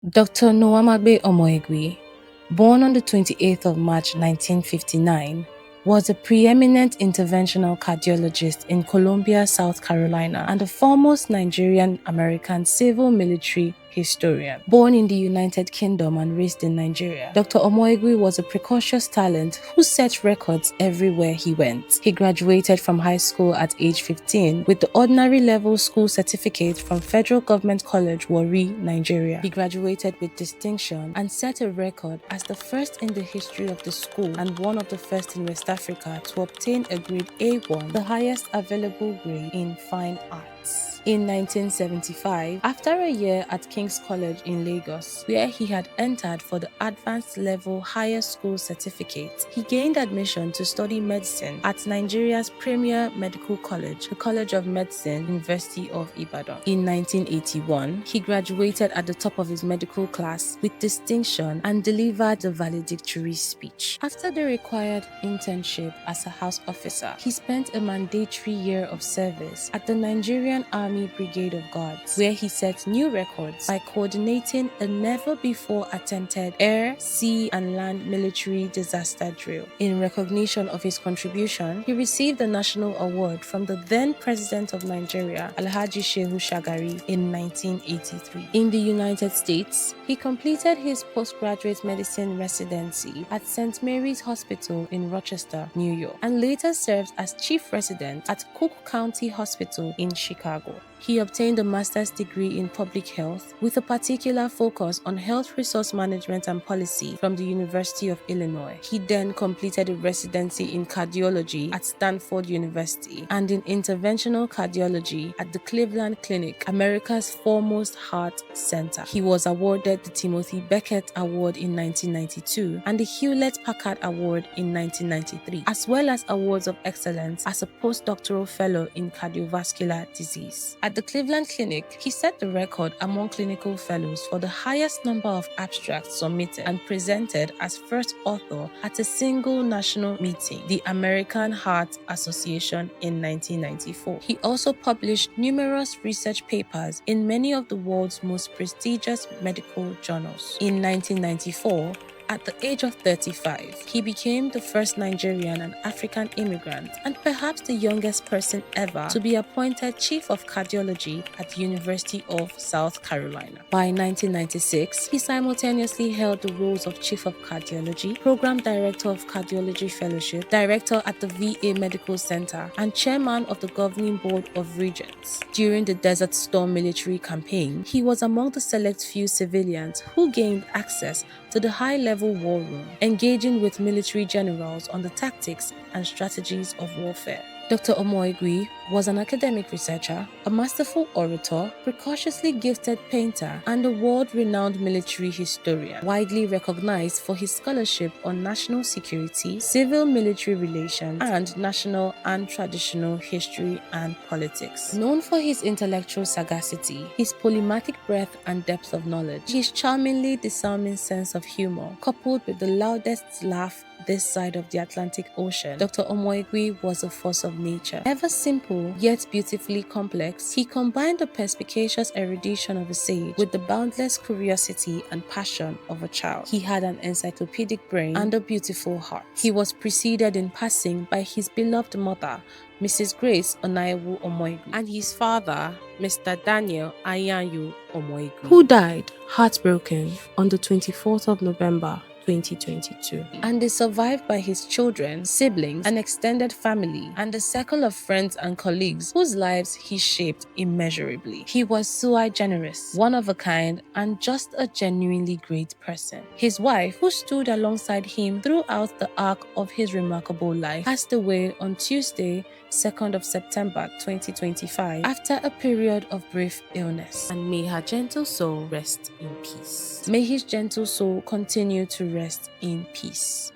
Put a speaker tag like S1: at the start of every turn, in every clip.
S1: Dr. Nowa Omoigui, born on the 28th of March 1959, was a preeminent interventional cardiologist in Columbia, South Carolina, and a foremost Nigerian-American civil-military historian. Born in the United Kingdom and raised in Nigeria, Dr. Omoigui was a precocious talent who set records everywhere he went. He graduated from high school at age 15 with the ordinary level school certificate from Federal Government College, Warri, Nigeria. He graduated with distinction and set a record as the first in the history of the school and one of the first in West Africa to obtain a grade A1, the highest available grade in fine arts. In 1975, after a year at King's College in Lagos, where he had entered for the advanced level higher school certificate, he gained admission to study medicine at Nigeria's premier medical college, the College of Medicine, University of Ibadan. In 1981, he graduated at the top of his medical class with distinction and delivered the valedictory speech. After the required internship as a house officer, he spent a mandatory year of service at the Nigerian Army Brigade of Guards, where he set new records by coordinating a never-before-attempted air, sea, and land military disaster drill. In recognition of his contribution, he received a national award from the then President of Nigeria, Alhaji Shehu Shagari, in 1983. In the United States, he completed his postgraduate medicine residency at St. Mary's Hospital in Rochester, New York, and later served as chief resident at Cook County Hospital in Chicago. He obtained a master's degree in public health with a particular focus on health resource management and policy from the University of Illinois. He then completed a residency in cardiology at Stanford University and in interventional cardiology at the Cleveland Clinic, America's foremost heart center. He was awarded the Timothy Beckett Award in 1992 and the Hewlett-Packard Award in 1993, as well as awards of excellence as a postdoctoral fellow in cardiovascular disease. At the Cleveland Clinic, he set the record among clinical fellows for the highest number of abstracts submitted and presented as first author at a single national meeting, the American Heart Association, in 1994. He also published numerous research papers in many of the world's most prestigious medical journals. In 1994, at the age of 35, he became the first Nigerian and African immigrant and perhaps the youngest person ever to be appointed Chief of Cardiology at the University of South Carolina. By 1996, he simultaneously held the roles of Chief of Cardiology, Program Director of Cardiology Fellowship, Director at the VA Medical Center, and Chairman of the Governing Board of Regents. During the Desert Storm military campaign, he was among the select few civilians who gained access to the high-level war room, engaging with military generals on the tactics and strategies of warfare. Dr. Omoigui was an academic researcher, a masterful orator, precociously gifted painter, and a world-renowned military historian, widely recognized for his scholarship on national security, civil-military relations, and national and traditional history and politics. Known for his intellectual sagacity, his polymath breadth and depth of knowledge, his charmingly disarming sense of humor, coupled with the loudest laugh this side of the Atlantic Ocean, Dr. Omoigui was a force of nature. Ever simple, yet beautifully complex, he combined the perspicacious erudition of a sage with the boundless curiosity and passion of a child. He had an encyclopedic brain and a beautiful heart. He was preceded in passing by his beloved mother, Mrs. Grace Onaiwu Omoigui, and his father, Mr. Daniel Ayanyu Omoigui, who died heartbroken on the 24th of November 2022, and is survived by his children, siblings, an extended family, and a circle of friends and colleagues whose lives he shaped immeasurably. He was sui generis, one of a kind, and just a genuinely great person. His wife, who stood alongside him throughout the arc of his remarkable life, passed away on Tuesday, 2nd of September 2025, after a period of brief illness. And may her gentle soul rest in peace. May his gentle soul continue to rest in peace.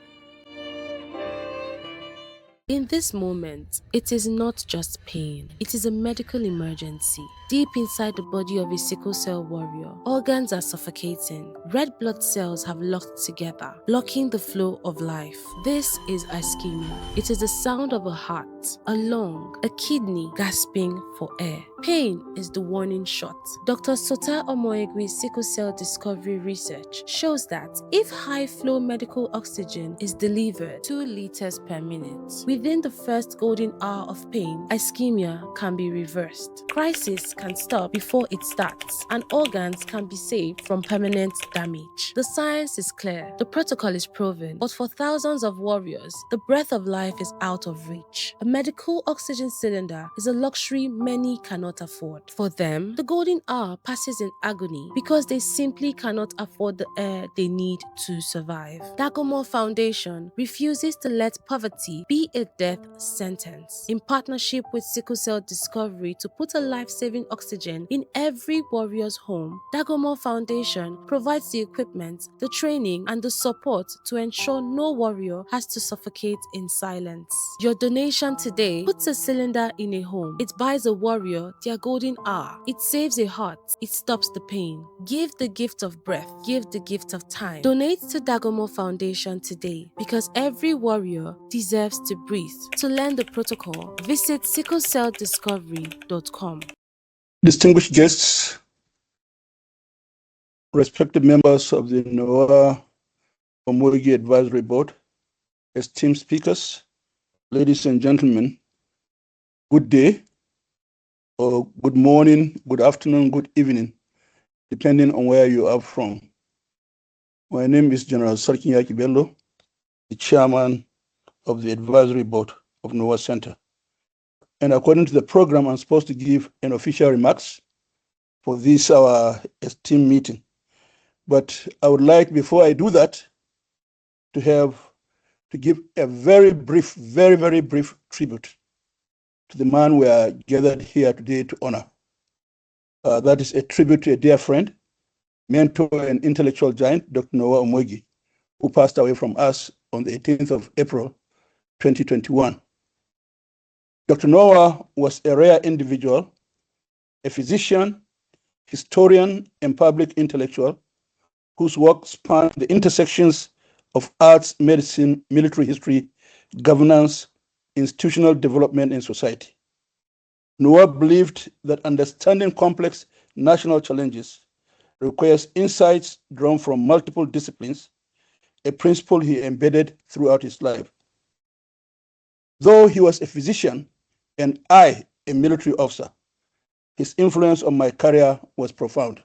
S1: In this moment, it is not just pain, it is a medical emergency. Deep inside the body of a sickle cell warrior, organs are suffocating. Red blood cells have locked together, blocking the flow of life. This is ischemia. It is the sound of a heart, a lung, a kidney gasping for air. Pain is the warning shot. Dr. Nowa Omoigui's sickle cell discovery research shows that if high-flow medical oxygen is delivered 2 liters per minute, within the first golden hour of pain, ischemia can be reversed. Crisis can stop before it starts, and organs can be saved from permanent damage. The science is clear, the protocol is proven, but for thousands of warriors, the breath of life is out of reach. A medical oxygen cylinder is a luxury many cannot afford. For them, the golden hour passes in agony because they simply cannot afford the air they need to survive. Dagomore Foundation refuses to let poverty be a death sentence. In partnership with Sickle Cell Discovery to put a life-saving oxygen in every warrior's home, Dagomore Foundation provides the equipment, the training, and the support to ensure no warrior has to suffocate in silence. Your donation today puts a cylinder in a home. It buys a warrior their golden hour. It saves a heart. It stops the pain. Give the gift of breath. Give the gift of time. Donate to Dagomore Foundation today because every warrior deserves to breathe. To learn the protocol, visit sicklecelldiscovery.com.
S2: Distinguished guests, respected members of the Nowa Omoigui Advisory Board, esteemed speakers, ladies and gentlemen, good day, or good morning, good afternoon, good evening, depending on where you are from. My name is General Sarkinyaki Bello, the chairman of the Advisory Board of Nowa Center. And according to the program, I'm supposed to give an official remarks for this, our esteemed meeting. But I would like, before I do that, to give a very brief tribute to the man we are gathered here today to honor. That is a tribute to a dear friend, mentor, and intellectual giant, Dr. Nowa Omoigui, who passed away from us on the 18th of April, 2021. Dr. Nowa was a rare individual, a physician, historian, and public intellectual whose work spanned the intersections of arts, medicine, military history, governance, institutional development, and society. Nowa believed that understanding complex national challenges requires insights drawn from multiple disciplines, a principle he embedded throughout his life. Though he was a physician and I a military officer, his influence on my career was profound.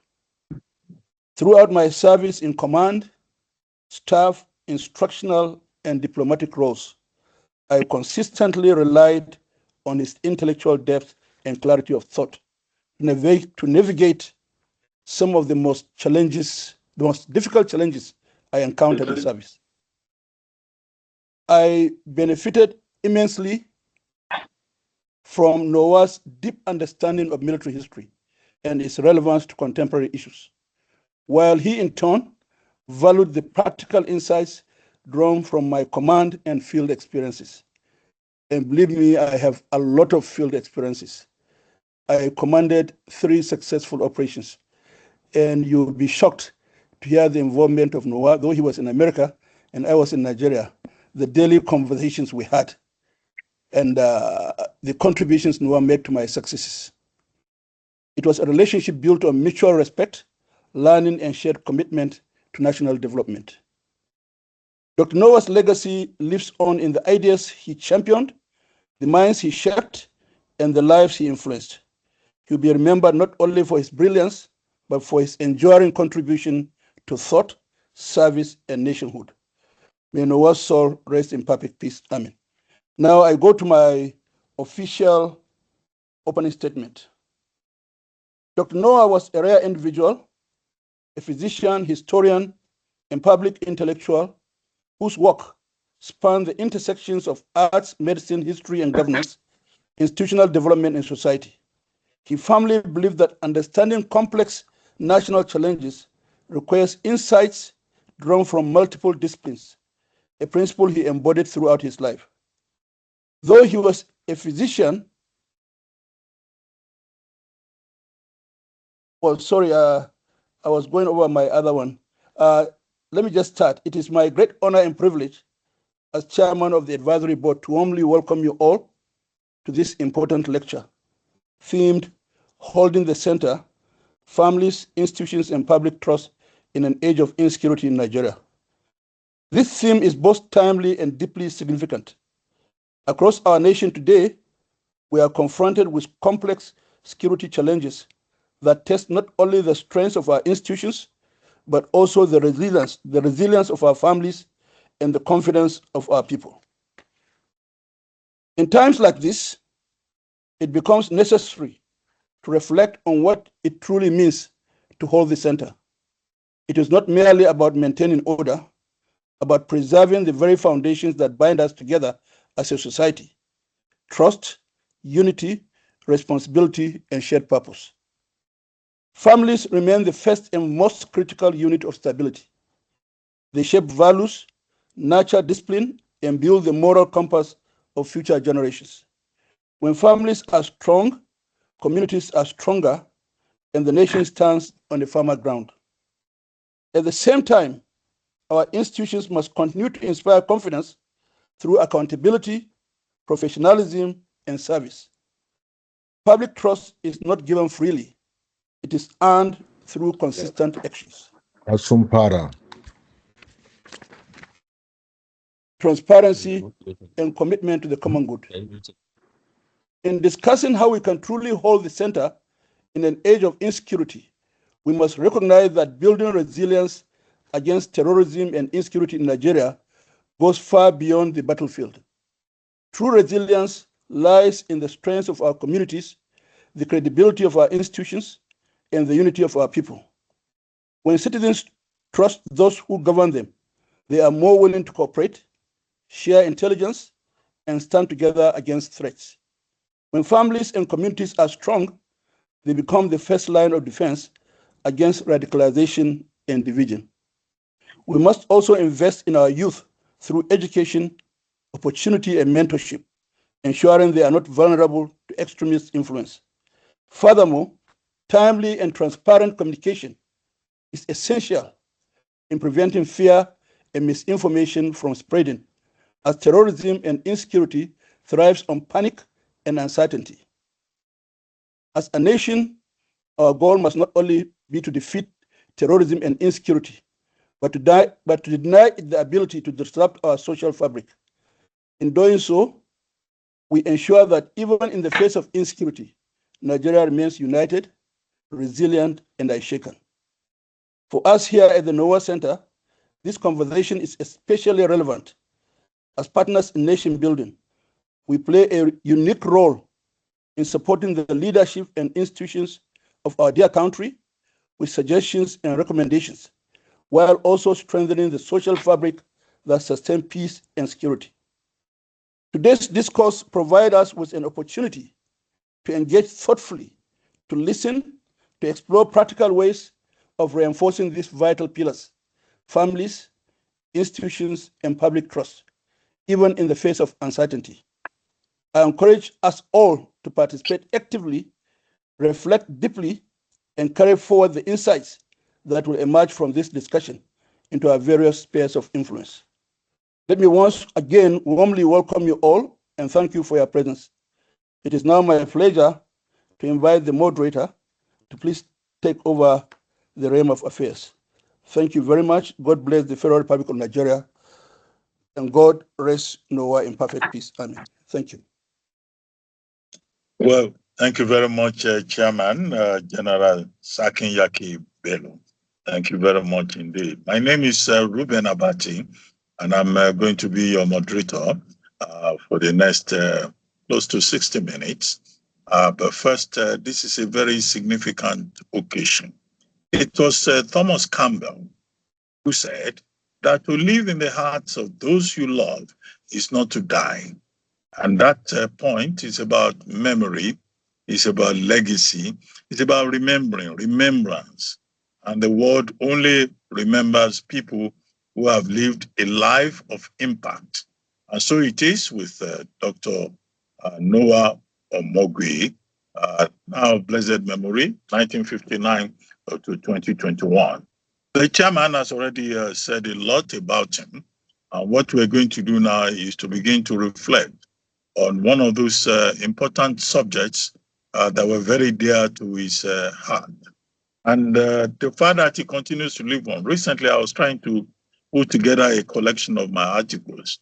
S2: Throughout my service in command, staff, instructional, and diplomatic roles, I consistently relied on his intellectual depth and clarity of thought to navigate some of the most difficult challenges I encountered in service. I benefited immensely from Nowa's deep understanding of military history and its relevance to contemporary issues, while he in turn valued the practical insights drawn from my command and field experiences. And believe me, I have a lot of field experiences. I commanded 3 successful operations, and you'll be shocked to hear the involvement of Nowa, though he was in America and I was in Nigeria, the daily conversations we had, and the contributions Nowa made to my successes. It was a relationship built on mutual respect, learning, and shared commitment to national development. Dr. Nowa's legacy lives on in the ideas he championed, the minds he shaped, and the lives he influenced. He'll be remembered not only for his brilliance, but for his enduring contribution to thought, service, and nationhood. May Nowa's soul rest in perfect peace. Amen. Now I go to my official opening statement. Dr. Nowa was a rare individual, a physician, historian, and public intellectual whose work spanned the intersections of arts, medicine, history, and governance, institutional development, and society. He firmly believed that understanding complex national challenges requires insights drawn from multiple disciplines, a principle he embodied throughout his life. Though he was a physician Oh, sorry, I was going over my other one. Let me just start. It is my great honor and privilege as chairman of the advisory board to warmly welcome you all to this important lecture themed Holding the Center, Families, Institutions, and Public Trust in an Age of Insecurity in Nigeria. This theme is both timely and deeply significant. Across our nation today, we are confronted with complex security challenges that test not only the strengths of our institutions, but also the resilience of our families and the confidence of our people. In times like this, it becomes necessary to reflect on what it truly means to hold the center. It is not merely about maintaining order, about preserving the very foundations that bind us together as a society: trust, unity, responsibility, and shared purpose. Families remain the first and most critical unit of stability. They shape values, nurture discipline, and build the moral compass of future generations. When families are strong, communities are stronger, and the nation stands on a firmer ground. At the same time, our institutions must continue to inspire confidence through accountability, professionalism, and service. Public trust is not given freely. It is earned through consistent actions.
S3: Asumpara.
S2: Transparency, and commitment to the common good. In discussing how we can truly hold the center in an age of insecurity, we must recognize that building resilience against terrorism and insecurity in Nigeria goes far beyond the battlefield. True resilience lies in the strength of our communities, the credibility of our institutions, and the unity of our people. When citizens trust those who govern them, they are more willing to cooperate, share intelligence, and stand together against threats. When families and communities are strong, they become the first line of defense against radicalization and division. We must also invest in our youth through education, opportunity, and mentorship, ensuring they are not vulnerable to extremist influence. Furthermore, timely and transparent communication is essential in preventing fear and misinformation from spreading, as terrorism and insecurity thrives on panic and uncertainty. As a nation, our goal must not only be to defeat terrorism and insecurity, but to deny it the ability to disrupt our social fabric. In doing so, we ensure that even in the face of insecurity, Nigeria remains united, resilient, and unshaken. For us here at the Nowa Center, this conversation is especially relevant. As partners in nation building, we play a unique role in supporting the leadership and institutions of our dear country with suggestions and recommendations, while also strengthening the social fabric that sustains peace and security. Today's discourse provides us with an opportunity to engage thoughtfully, to listen, to explore practical ways of reinforcing these vital pillars: families, institutions, and public trust, even in the face of uncertainty. I encourage us all to participate actively, reflect deeply, and carry forward the insights that will emerge from this discussion into our various spheres of influence. Let me once again warmly welcome you all and thank you for your presence. It is now my pleasure to invite the moderator to please take over the realm of affairs. Thank you very much. God bless the Federal Republic of Nigeria, and God rest Noah in perfect peace. Amen. Thank you.
S3: Well, thank you very much, Chairman General Sakinyaki Bello. Thank you very much indeed. My name is Ruben Abati, and I'm going to be your moderator for the next close to 60 minutes. But first, this is a very significant occasion. It was Thomas Campbell who said that to live in the hearts of those you love is not to die. And that point is about memory, it's about legacy, it's about remembrance. And the world only remembers people who have lived a life of impact. And so it is with Dr. Nowa Omoigui, now blessed memory, 1959 to 2021. The chairman has already said a lot about him. What we're going to do now is to begin to reflect on one of those important subjects that were very dear to his heart. And the fact that he continues to live on. Recently, I was trying to put together a collection of my articles.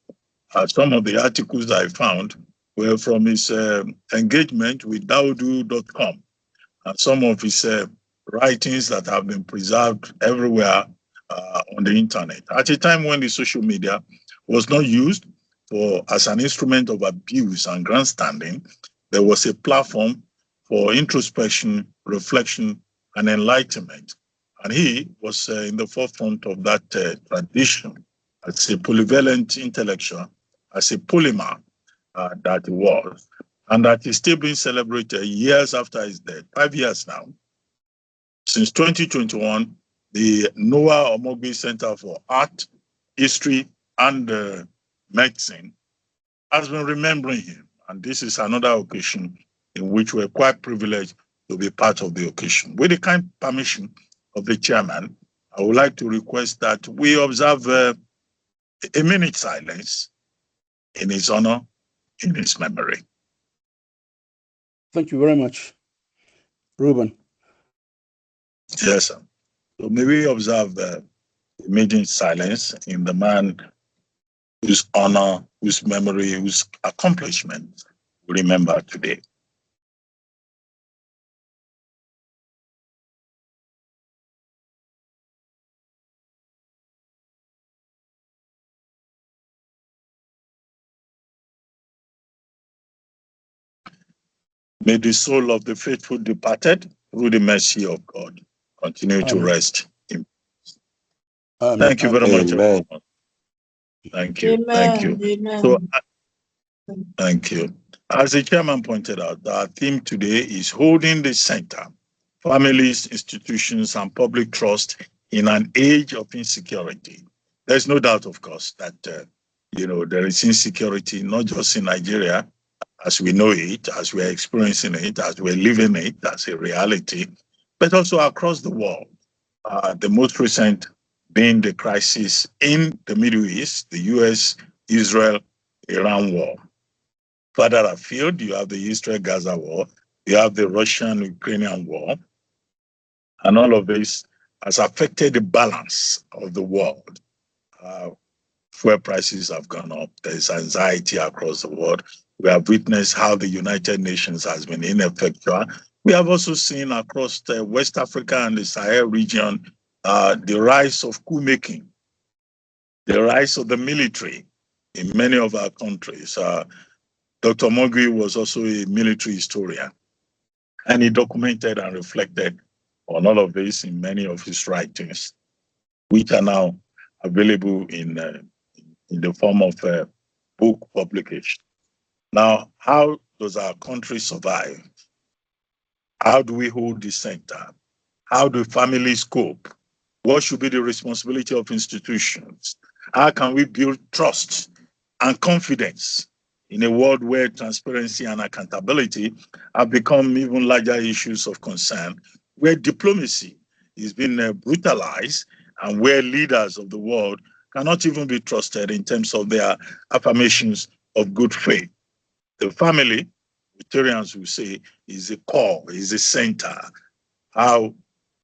S3: Some of the articles I found were from his engagement with Daudu.com and some of his writings that have been preserved everywhere on the internet. At a time when the social media was not used as an instrument of abuse and grandstanding, there was a platform for introspection, reflection, and enlightenment. And he was in the forefront of that tradition as a polyvalent intellectual, as a polymath that he was, and that is still being celebrated years after his death, 5 years now. Since 2021, the Nowa Omoigui Center for Art, History, and Medicine has been remembering him. And this is another occasion in which we're quite privileged to be part of the occasion. With the kind permission of the chairman, I would like to request that we observe a minute silence in his honor, in his memory.
S2: Thank you very much, Ruben.
S3: Yes, sir. So may we observe the immediate silence in the man whose honor, whose memory, whose accomplishment we remember today. May the soul of the faithful departed, through the mercy of God, continue to rest in peace. Thank you very much, everyone. Thank you. Thank you.
S4: Amen.
S3: So, thank you. As the chairman pointed out, our theme today is holding the center, families, institutions, and public trust in an age of insecurity. There's no doubt, of course, that there is insecurity not just in Nigeria, as we know it, as we're experiencing it, as we're living it, as a reality, but also across the world. The most recent being the crisis in the Middle East, the US, Israel, Iran war. Further afield, you have the Israel-Gaza war, you have the Russian-Ukrainian war, and all of this has affected the balance of the world. Fuel prices have gone up. There's anxiety across the world. We have witnessed how the United Nations has been ineffectual. We have also seen across West Africa and the Sahel region the rise of coup-making, the rise of the military in many of our countries. Dr. Omoigui was also a military historian, and he documented and reflected on all of this in many of his writings, which are now available in the form of book publication. Now, how does our country survive? How do we hold the center? How do families cope? What should be the responsibility of institutions? How can we build trust and confidence in a world where transparency and accountability have become even larger issues of concern, where diplomacy is being brutalized, and where leaders of the world cannot even be trusted in terms of their affirmations of good faith? The family, Victorians will say, is the core, is the center. How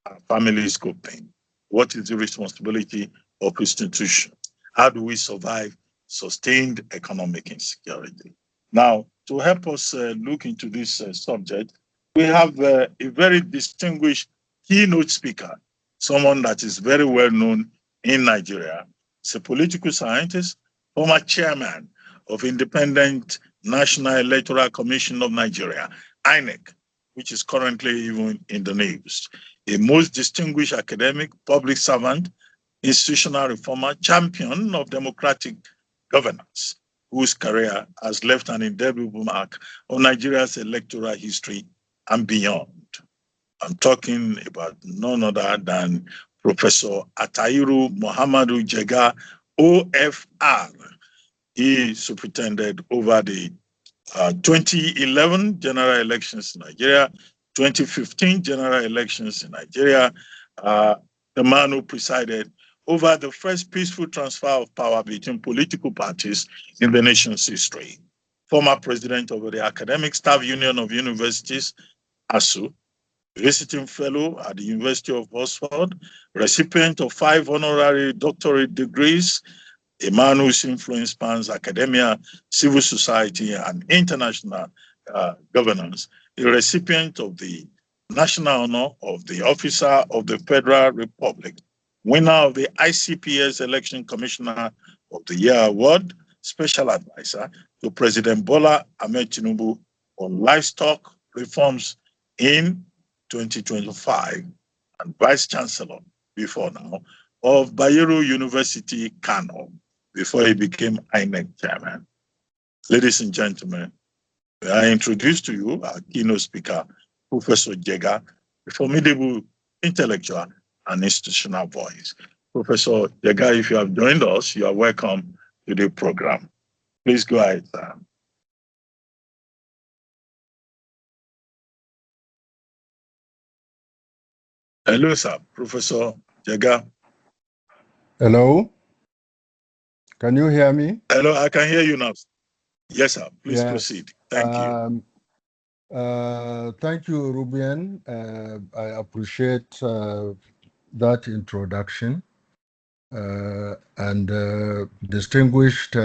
S3: our family is coping? What is the responsibility of institutions? How do we survive sustained economic insecurity? Now, to help us look into this subject, we have a very distinguished keynote speaker, someone that is very well known in Nigeria. He's a political scientist, former chairman of Independent National Electoral Commission of Nigeria, INEC, which is currently even in the news. A most distinguished academic, public servant, institutional reformer, champion of democratic governance, whose career has left an indelible mark on Nigeria's electoral history and beyond. I'm talking about none other than Professor Atairu Muhammadu Jega, OFR. He superintended over the 2011 general elections in Nigeria, 2015 general elections in Nigeria, the man who presided over the first peaceful transfer of power between political parties in the nation's history. Former president of the Academic Staff Union of Universities, ASU, visiting fellow at the University of Oxford, recipient of 5 honorary doctorate degrees, a man whose influence spans academia, civil society, and international governance, a recipient of the National Honor of the Officer of the Federal Republic, winner of the ICPS Election Commissioner of the Year Award, special advisor to President Bola Ahmed Tinubu on livestock reforms in 2025, and Vice Chancellor before now of Bayero University, Kano, before he became INEC chairman. Ladies and gentlemen, I introduce to you our keynote speaker, Professor Jega, a formidable intellectual and institutional voice. Professor Jega, if you have joined us, you are welcome to the program. Please go ahead, sir. Hello, sir. Professor Jega.
S4: Hello. Can you hear me?
S3: Hello, I can hear you now. Yes, sir. Please proceed. Thank you.
S4: Thank you, Ruben. I appreciate that introduction. And distinguished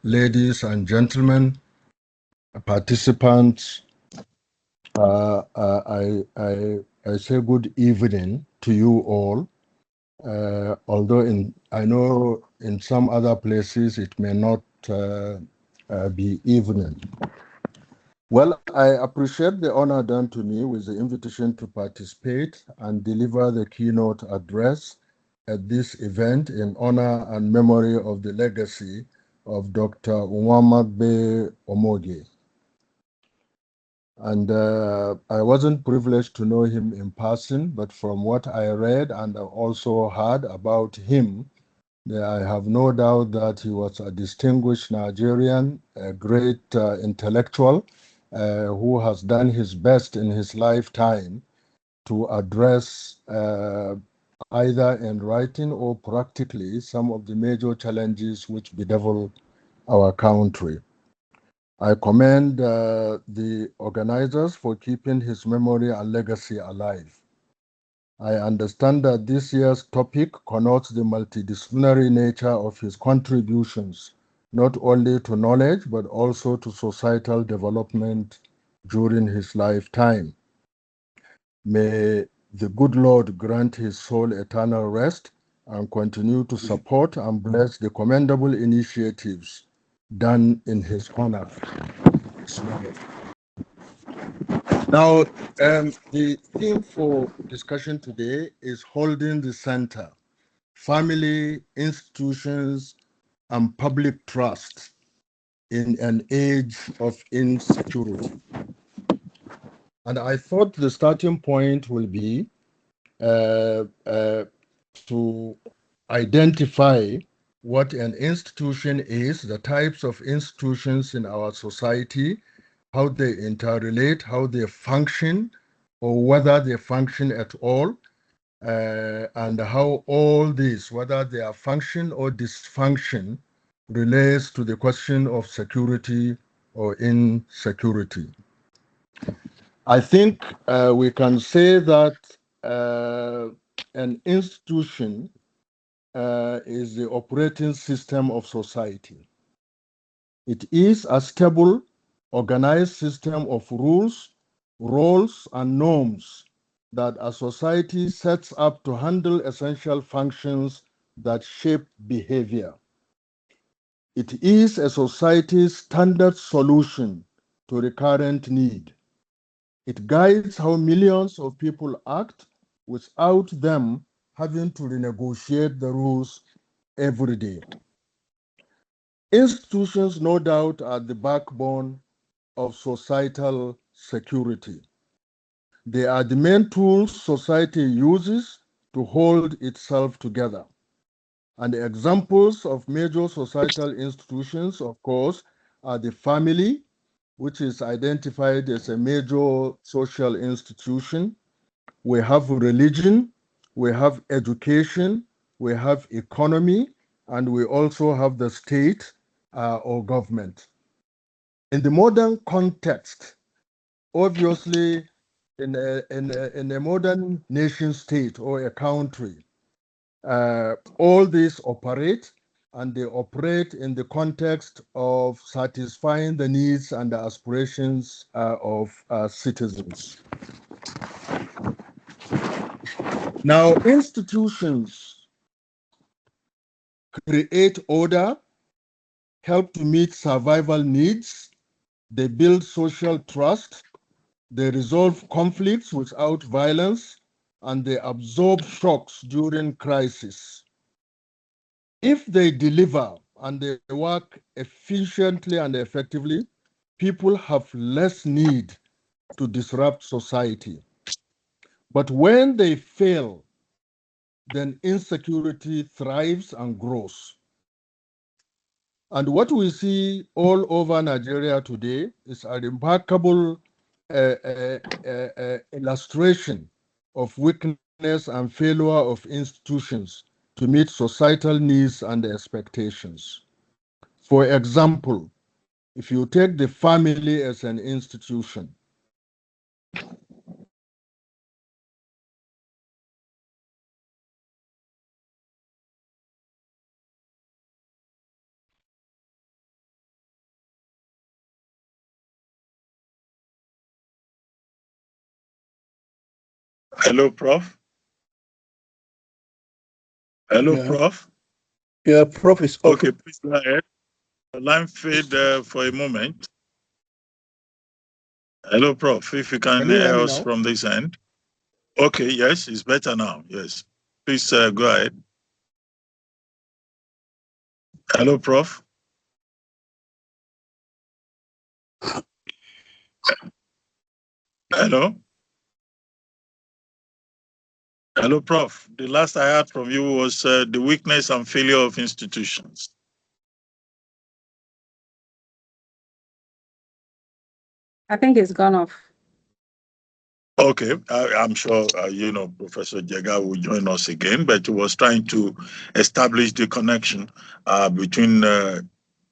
S4: ladies and gentlemen, participants, I say good evening to you all. Although I know in some other places it may not be evening. Well, I appreciate the honor done to me with the invitation to participate and deliver the keynote address at this event in honor and memory of the legacy of Dr. Nowa Omoigui. And I wasn't privileged to know him in person, but from what I read and also heard about him, I have no doubt that he was a distinguished Nigerian, a great intellectual who has done his best in his lifetime to address either in writing or practically some of the major challenges which bedevil our country. I commend the organizers for keeping his memory and legacy alive. I understand that this year's topic connotes the multidisciplinary nature of his contributions, not only to knowledge, but also to societal development during his lifetime. May the good Lord grant his soul eternal rest and continue to support and bless the commendable initiatives done in his honor. Now, the theme for discussion today is holding the center, family, institutions, and public trust in an age of insecurity. And I thought the starting point will be to identify what an institution is, the types of institutions in our society, how they interrelate, how they function, or whether they function at all, and how all this, whether they are function or dysfunction, relates to the question of security or insecurity. I think we can say that an institution is the operating system of society. It is a stable, organized system of rules, roles, and norms that a society sets up to handle essential functions that shape behavior. It is a society's standard solution to recurrent need. It guides how millions of people act without them having to renegotiate the rules every day. Institutions, no doubt, are the backbone of societal security. They are the main tools society uses to hold itself together. And the examples of major societal institutions, of course, are the family, which is identified as a major social institution. We have religion, we have education, we have economy, and we also have the state or government. In the modern context, obviously, in a modern nation state or a country, all these operate, and they operate in the context of satisfying the needs and the aspirations of citizens. Now, institutions create order, help to meet survival needs, they build social trust, they resolve conflicts without violence, and they absorb shocks during crisis. If they deliver and they work efficiently and effectively, people have less need to disrupt society. But when they fail, then insecurity thrives and grows. And what we see all over Nigeria today is a remarkable illustration of weakness and failure of institutions to meet societal needs and expectations. For example, if you take the family as an institution,
S3: Hello, Prof. Hello,
S2: Yeah,
S3: Prof.
S2: yeah, Prof is
S3: Okay,
S2: okay.
S3: please go ahead. The line fade for a moment. Hello, Prof. If you can
S4: can you hear
S3: hear
S4: me
S3: us
S4: now?
S3: from this end. Okay, yes, it's better now. Yes. Please go ahead. Hello, Prof. Hello. Hello, Prof. The last I heard from you was the weakness and failure of institutions.
S5: I think it's gone off.
S3: Okay, I'm sure Professor Jega will join us again, but he was trying to establish the connection between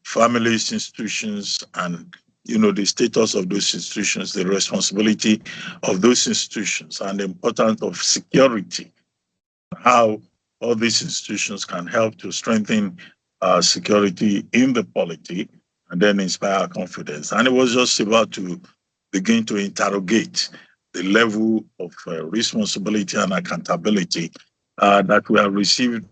S3: families, institutions, and the status of those institutions, the responsibility of those institutions, and the importance of security. How all these institutions can help to strengthen security in the polity and then inspire confidence. And it was just about to begin to interrogate the level of responsibility and accountability that we have received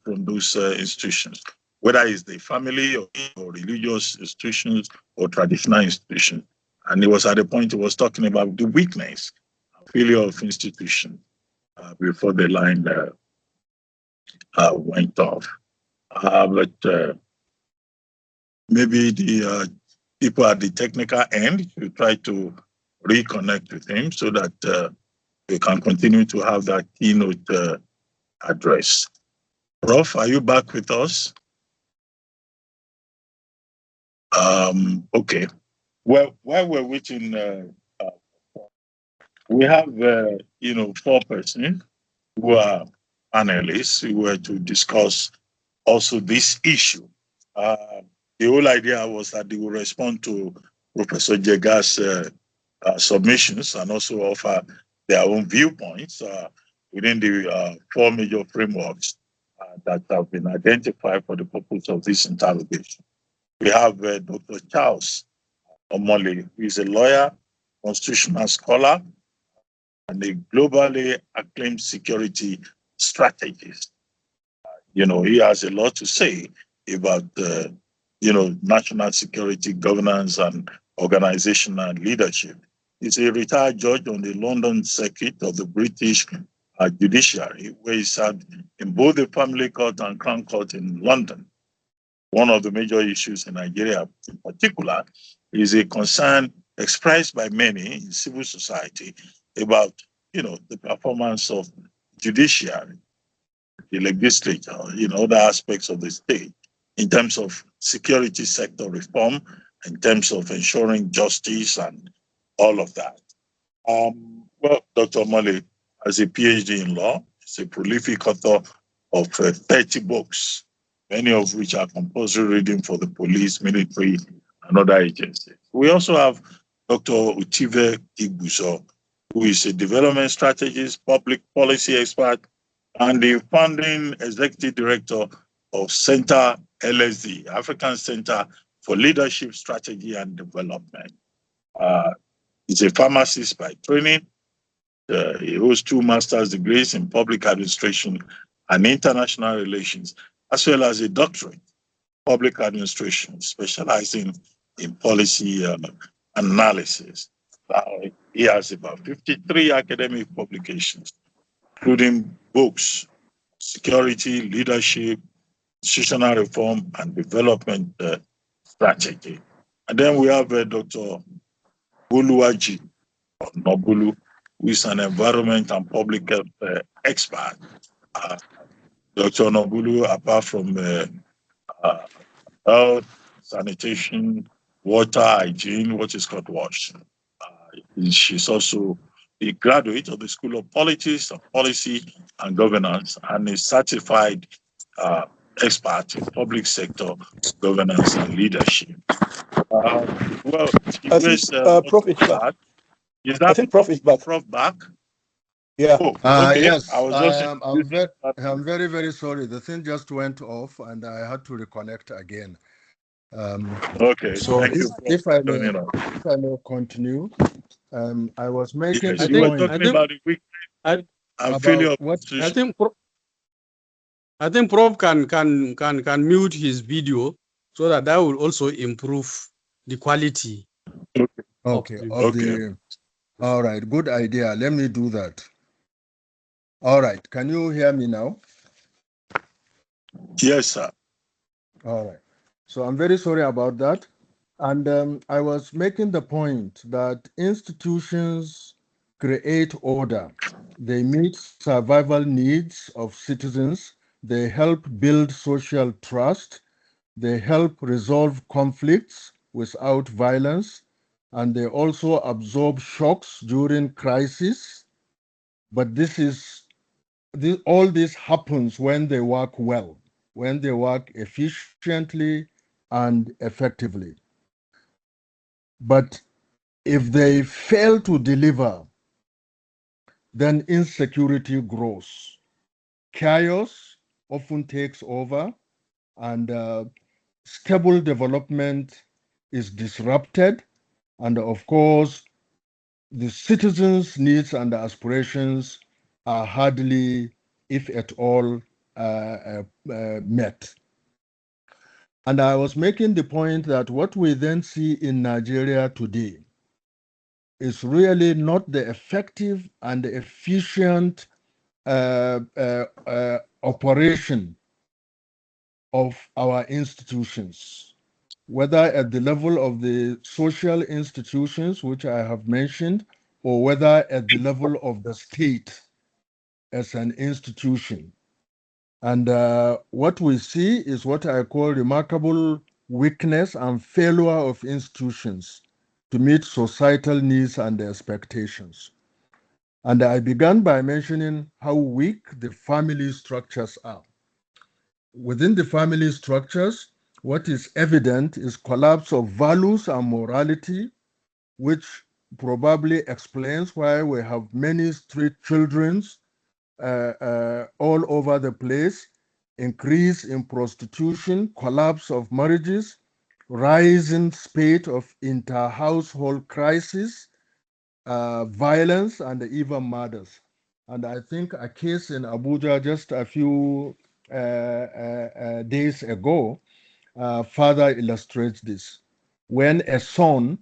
S3: from those institutions, whether it's the family or religious institutions or traditional institutions. And it was at the point he was talking about the weakness, failure of institutions before the line went off. But maybe the people at the technical end should try to reconnect with him so that we can continue to have that keynote address. Prof, are you back with us? Okay. Well, while we're waiting, we have, 4 persons who are panelists who were to discuss also this issue. The whole idea was that they will respond to Professor Jega's submissions and also offer their own viewpoints within the 4 major frameworks that have been identified for the purpose of this interrogation. We have Dr. Charles Omole, who is a lawyer, constitutional scholar, and a globally acclaimed security strategist. He has a lot to say about, national security governance and organizational leadership. He's a retired judge on the London circuit of the British judiciary, where he served in both the family court and crown court in London. One of the major issues in Nigeria in particular is a concern expressed by many in civil society about, the performance of judiciary, the legislature, other aspects of the state in terms of security sector reform in terms of ensuring justice and all of that. Well, Dr. Mali has a PhD in law. He's a prolific author of 30 books, many of which are compulsory reading for the police, military, and other agencies. We also have Dr. Utive Igbuso, who is a development strategist, public policy expert, and the founding executive director of Center LSD, African Center for Leadership Strategy and Development. He's a pharmacist by training. He holds 2 master's degrees in public administration and international relations, as well as a doctorate in public administration, specializing in policy analysis. He has about 53 academic publications, including books, security, leadership, institutional reform, and development strategy. And then we have Dr. Buluwaji Nobulu, who is an environment and public health expert. Dr. Nobulu, apart from health, sanitation, water, hygiene, what is called WASH, she's also a graduate of the School of Politics and Policy and Governance and a certified expert in public sector governance and leadership. Well, she
S2: I
S3: wears
S2: think Prof is back.
S3: Is
S2: I
S3: that
S2: think Prof is back.
S3: Prof back?
S2: Yeah.
S3: Oh, okay.
S4: Yes,
S3: I was just
S4: I'm very, very sorry. The thing just went off and I had to reconnect again.
S3: okay.
S4: So
S3: Thank you.
S4: if I may continue, I was making
S3: Yes,
S4: the
S3: you were
S4: point
S3: talking about the weak and failure
S4: about
S3: of
S4: what
S3: institutions.
S6: I think Prof can mute his video so that will also improve the quality.
S4: Okay.
S3: Okay.
S4: All right. Good idea. Let me do that. All right. Can you hear me now?
S3: Yes, sir.
S4: All right. So I'm very sorry about that. And I was making the point that institutions create order. They meet survival needs of citizens. They help build social trust. They help resolve conflicts without violence. And they also absorb shocks during crisis. But all this happens when they work well, when they work efficiently and effectively. But if they fail to deliver, then insecurity grows. Chaos often takes over, and stable development is disrupted. And of course, the citizens' needs and aspirations are hardly, if at all, met. And I was making the point that what we then see in Nigeria today is really not the effective and efficient operation of our institutions, whether at the level of the social institutions, which I have mentioned, or whether at the level of the state as an institution. And what we see is what I call remarkable weakness and failure of institutions to meet societal needs and expectations. And I began by mentioning how weak the family structures are. Within the family structures, what is evident is collapse of values and morality, which probably explains why we have many street children all over the place, increase in prostitution, collapse of marriages, rising spate of inter-household crisis, violence, and even murders. And I think a case in Abuja just a few days ago further illustrates this. When a son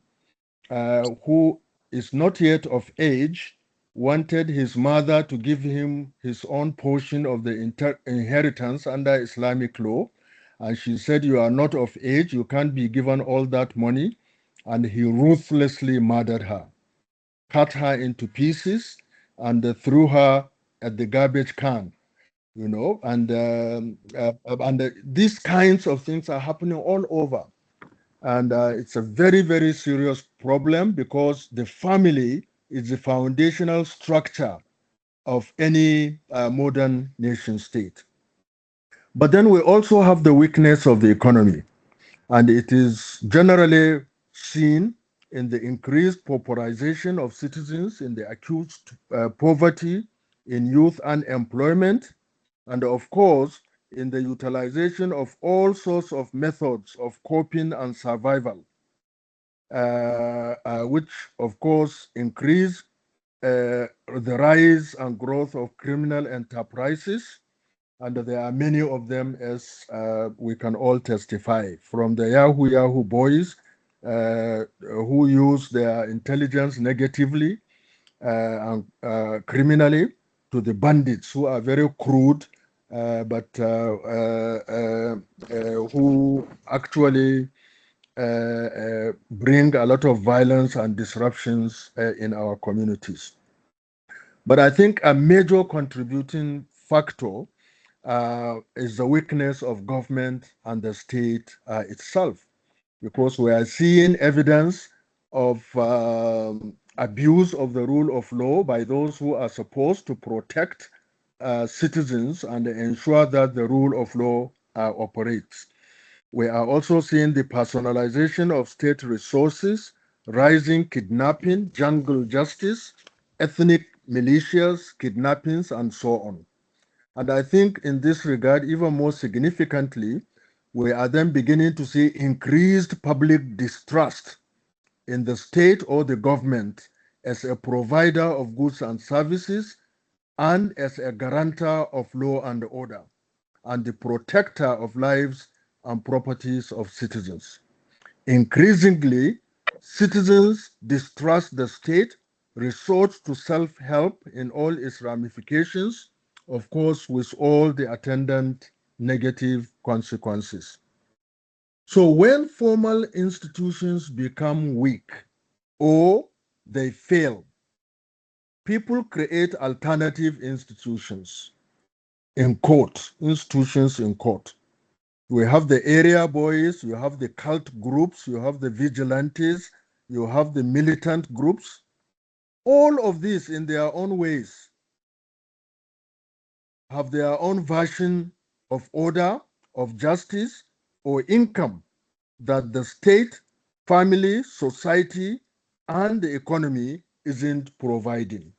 S4: who is not yet of age wanted his mother to give him his own portion of the inheritance under Islamic law, and she said, "You are not of age, you can't be given all that money," and he ruthlessly murdered her, cut her into pieces, and threw her at the garbage can. And these kinds of things are happening all over. And it's a very, very serious problem because the family is the foundational structure of any modern nation state. But then we also have the weakness of the economy, and it is generally seen in the increased pauperization of citizens, in the acute poverty, in youth unemployment, and of course, in the utilization of all sorts of methods of coping and survival, which of course increase the rise and growth of criminal enterprises. And there are many of them, as we can all testify, from the Yahoo boys who use their intelligence negatively and criminally, to the bandits who are very crude, but who actually bring a lot of violence and disruptions in our communities. But I think a major contributing factor is the weakness of government and the state itself, because we are seeing evidence of abuse of the rule of law by those who are supposed to protect citizens and ensure that the rule of law operates. We are also seeing the personalization of state resources, rising kidnapping, jungle justice, ethnic militias, kidnappings, and so on. And I think in this regard, even more significantly, we are then beginning to see increased public distrust in the state or the government as a provider of goods and services and as a guarantor of law and order and the protector of lives and properties of citizens. Increasingly, citizens distrust the state, resort to self-help in all its ramifications, of course, with all the attendant negative consequences. So when formal institutions become weak or they fail, people create alternative institutions in court, institutions in court. We have the area boys, you have the cult groups, you have the vigilantes, you have the militant groups. All of these, in their own ways, have their own version of order, of justice, or income that the state, family, society, and the economy isn't providing.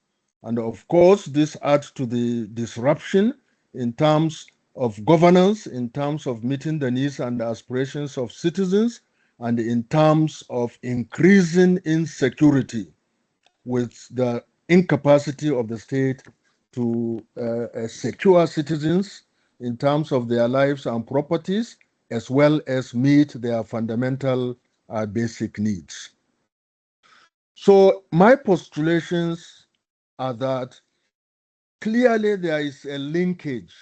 S4: And of course, this adds to the disruption in terms of governance, in terms of meeting the needs and aspirations of citizens, and in terms of increasing insecurity with the incapacity of the state to secure citizens in terms of their lives and properties, as well as meet their fundamental basic needs. So my postulations are that clearly there is a linkage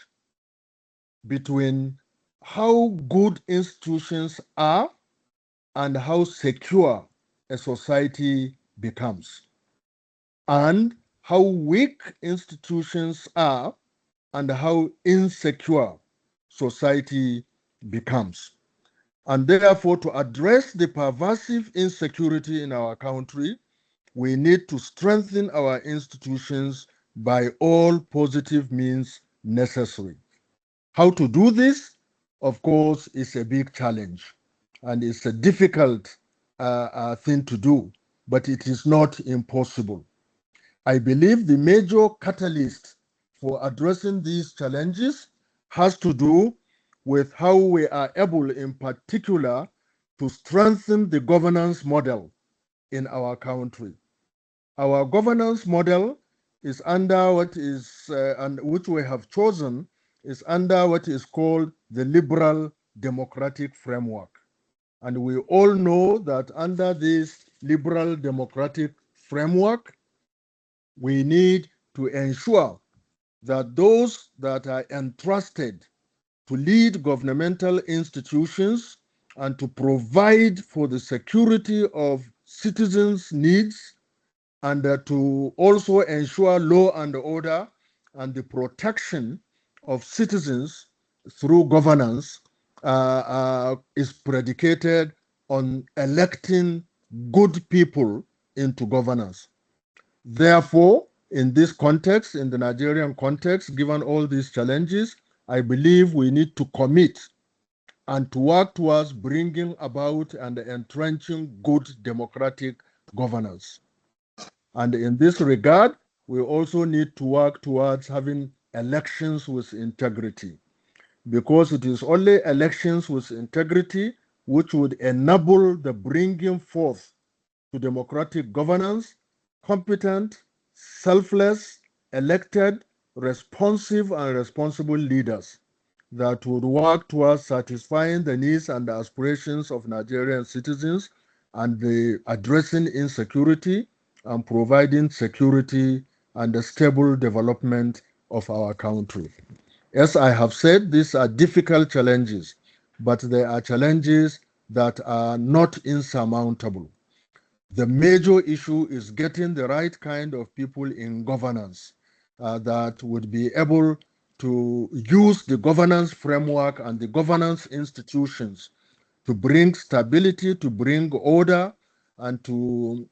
S4: between how good institutions are and how secure a society becomes, and how weak institutions are and how insecure society becomes. And therefore, to address the pervasive insecurity in our country, we need to strengthen our institutions by all positive means necessary. How to do this, of course, is a big challenge and it's a difficult thing to do, but it is not impossible. I believe the major catalyst for addressing these challenges has to do with how we are able, in particular, to strengthen the governance model in our country. Our governance model is under what is, and which we have chosen, is under what is called the liberal democratic framework. And we all know that under this liberal democratic framework, we need to ensure that those that are entrusted to lead governmental institutions and to provide for the security of citizens' needs and to also ensure law and order and the protection of citizens through governance is predicated on electing good people into governance. Therefore, in this context, in the Nigerian context, given all these challenges, I believe we need to commit and to work towards bringing about and entrenching good democratic governance. And in this regard, we also need to work towards having elections with integrity, because it is only elections with integrity which would enable the bringing forth to democratic governance competent, selfless, elected, responsive, and responsible leaders that would work towards satisfying the needs and the aspirations of Nigerian citizens and addressing insecurity and providing security and a stable development of our country. As I have said, these are difficult challenges, but they are challenges that are not insurmountable. The major issue is getting the right kind of people in governance that would be able to use the governance framework and the governance institutions to bring stability, to bring order, and to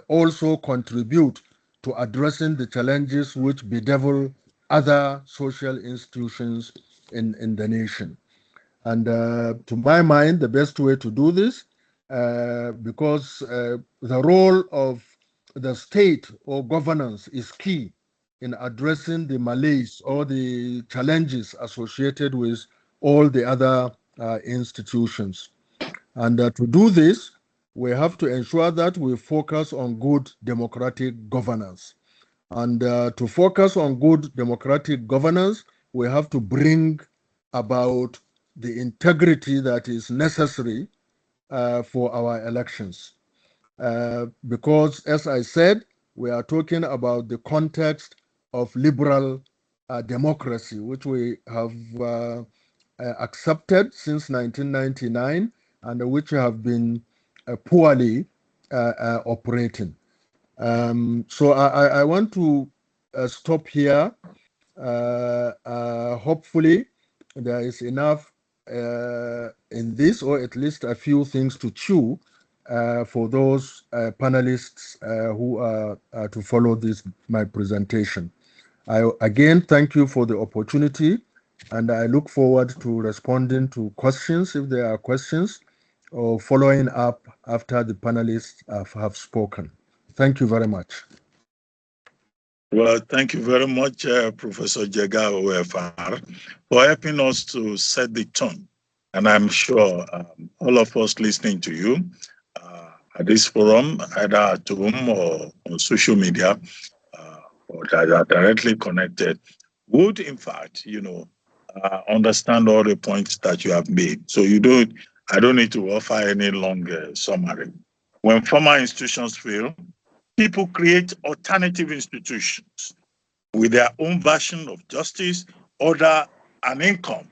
S4: also contribute to addressing the challenges which bedevil other social institutions in the nation. And to my mind, the best way to do this, because the role of the state or governance is key in addressing the malaise or the challenges associated with all the other institutions. And to do this, we have to ensure that we focus on good democratic governance. And to focus on good democratic governance, we have to bring about the integrity that is necessary for our elections. Because, as I said, we are talking about the context of liberal democracy, which we have accepted since 1999 and which have been poorly operating. So I want to stop here. Hopefully, there is enough in this, or at least a few things to chew for those panelists who are to follow my presentation. I again thank you for the opportunity, and I look forward to responding to questions if there are questions, or following up after the panelists have spoken. Thank you very much.
S3: Well, thank you very much, Professor Jega OFR, for helping us to set the tone. And I'm sure all of us listening to you at this forum, either at home or on social media, or that are directly connected, would in fact, understand all the points that you have made. So I don't need to offer any long summary. When former institutions fail, people create alternative institutions with their own version of justice, order, and income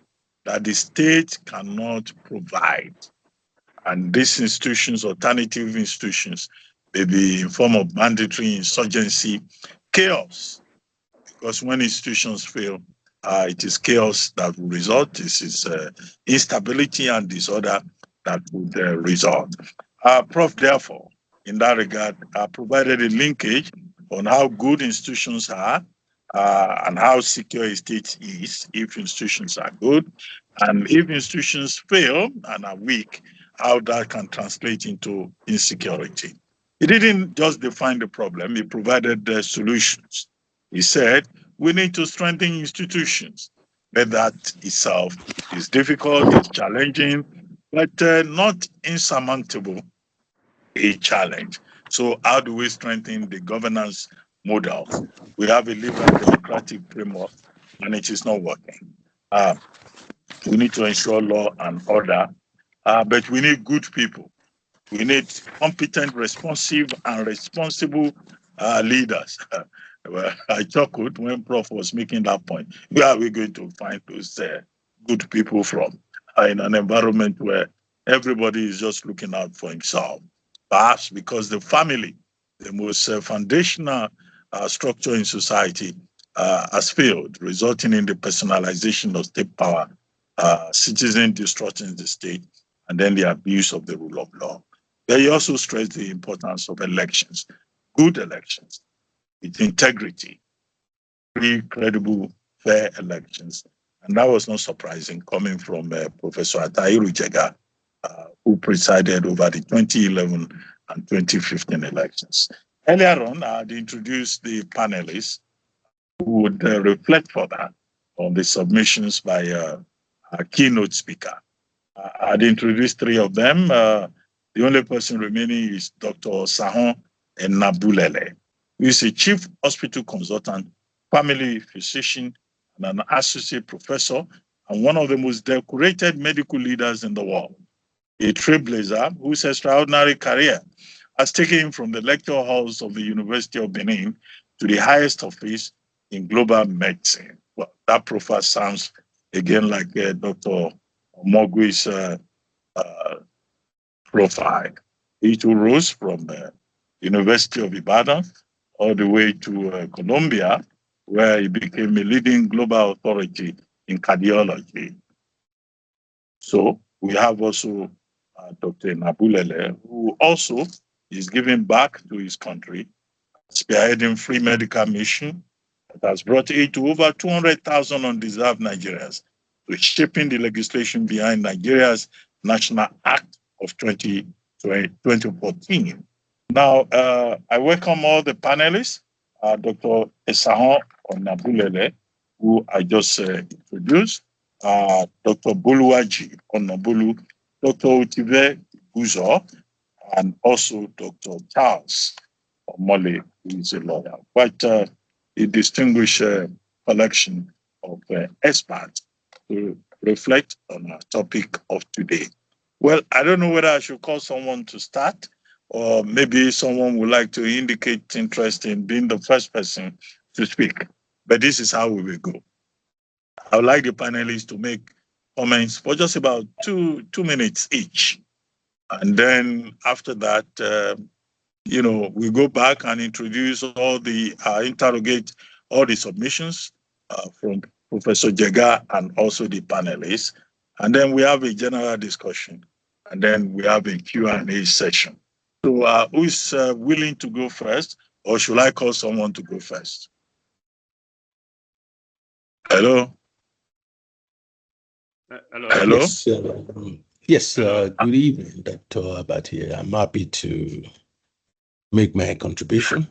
S3: that the state cannot provide. And these institutions, alternative institutions, may be in form of mandatory insurgency, chaos, because when institutions fail, it is chaos that will result. This is instability and disorder that would result. Prof, therefore, in that regard, provided a linkage on how good institutions are and how secure a state is if institutions are good, and if institutions fail and are weak, how that can translate into insecurity. He didn't just define the problem, he provided the solutions. He said, we need to strengthen institutions. But that itself is difficult, it's challenging, but not insurmountable, a challenge. So how do we strengthen the governance models? We have a liberal democratic framework, and it is not working. We need to ensure law and order, but we need good people. We need competent, responsive, and responsible leaders. Well, I chuckled when Prof was making that point. Where are we going to find those good people from in an environment where everybody is just looking out for himself? Perhaps because the family, the most foundational structure in society, has failed, resulting in the personalization of state power, citizen distrusting the state, and then the abuse of the rule of law. But he also stressed the importance of elections, good elections, with integrity, free, credible, fair elections. And that was not surprising coming from Professor Atahiru Jega, who presided over the 2011 and 2015 elections. Earlier on, I had introduced the panelists who would reflect further on the submissions by our keynote speaker. I had introduced three of them. The only person remaining is Dr. Sahon Nabulele, who is a chief hospital consultant, family physician, and an associate professor, and one of the most decorated medical leaders in the world. A trailblazer whose extraordinary career has taken him from the lecture halls of the University of Benin to the highest office in global medicine. Well, that profile sounds again like Dr. Omoigui's profile. He too rose from University of Ibadan all the way to Colombia, where he became a leading global authority in cardiology. So we have also Dr. Nabulele, who also is giving back to his country, spearheading free medical mission that has brought aid to over 200,000 undeserved Nigerians, to shaping the legislation behind Nigeria's National Act of 2014. Now, I welcome all the panelists, Dr. Esahon Onabulele, who I just introduced, Dr. Boluwaji Onabulu, Dr. Otive Buzo, and also Dr. Charles Omole, who is a lawyer. Quite a distinguished collection of experts to reflect on our topic of today. Well, I don't know whether I should call someone to start, or maybe someone would like to indicate interest in being the first person to speak. But this is how we will go. I would like the panelists to make comments for just about two minutes each. And then after that, we go back and introduce interrogate all the submissions from Professor Jega and also the panelists. And then we have a general discussion. And then we have a Q&A session. So who is willing to go first? Or should I call someone to go first? Hello? Hello?
S7: Yes, good evening, Dr. Abati. I'm happy to make my contribution.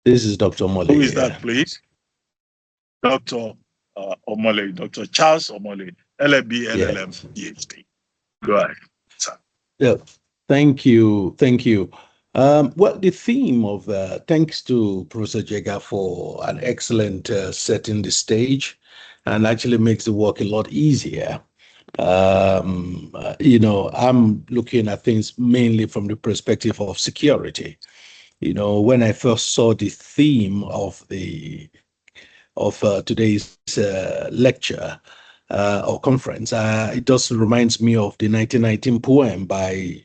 S7: This is Dr. Omole.
S3: Who is that, please? Dr. Omole, Dr. Charles Omole, LLB, LLM, PhD. Go ahead, sir.
S7: Yeah, thank you. Well, the theme of thanks to Professor Jega for an excellent setting the stage, and actually makes the work a lot easier. I'm looking at things mainly from the perspective of security. When I first saw the theme of today's lecture or conference, it just reminds me of the 1919 poem by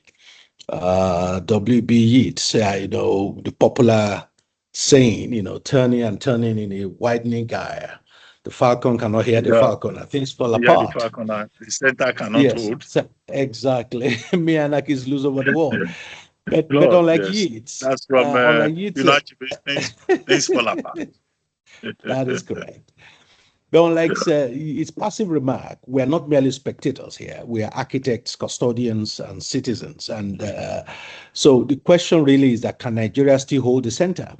S7: W.B. Yeats. The popular saying, turning and turning in a widening gyre. The falcon cannot hear the falcon, and things fall apart.
S3: The falcon, the center cannot hold.
S7: Exactly. Me and Akis lose over the wall. But unlike Yeats,
S3: that's from things fall apart.
S7: That is correct. But unlike its passive remark, we are not merely spectators here. We are architects, custodians, and citizens. And so the question really is that can Nigeria still hold the center?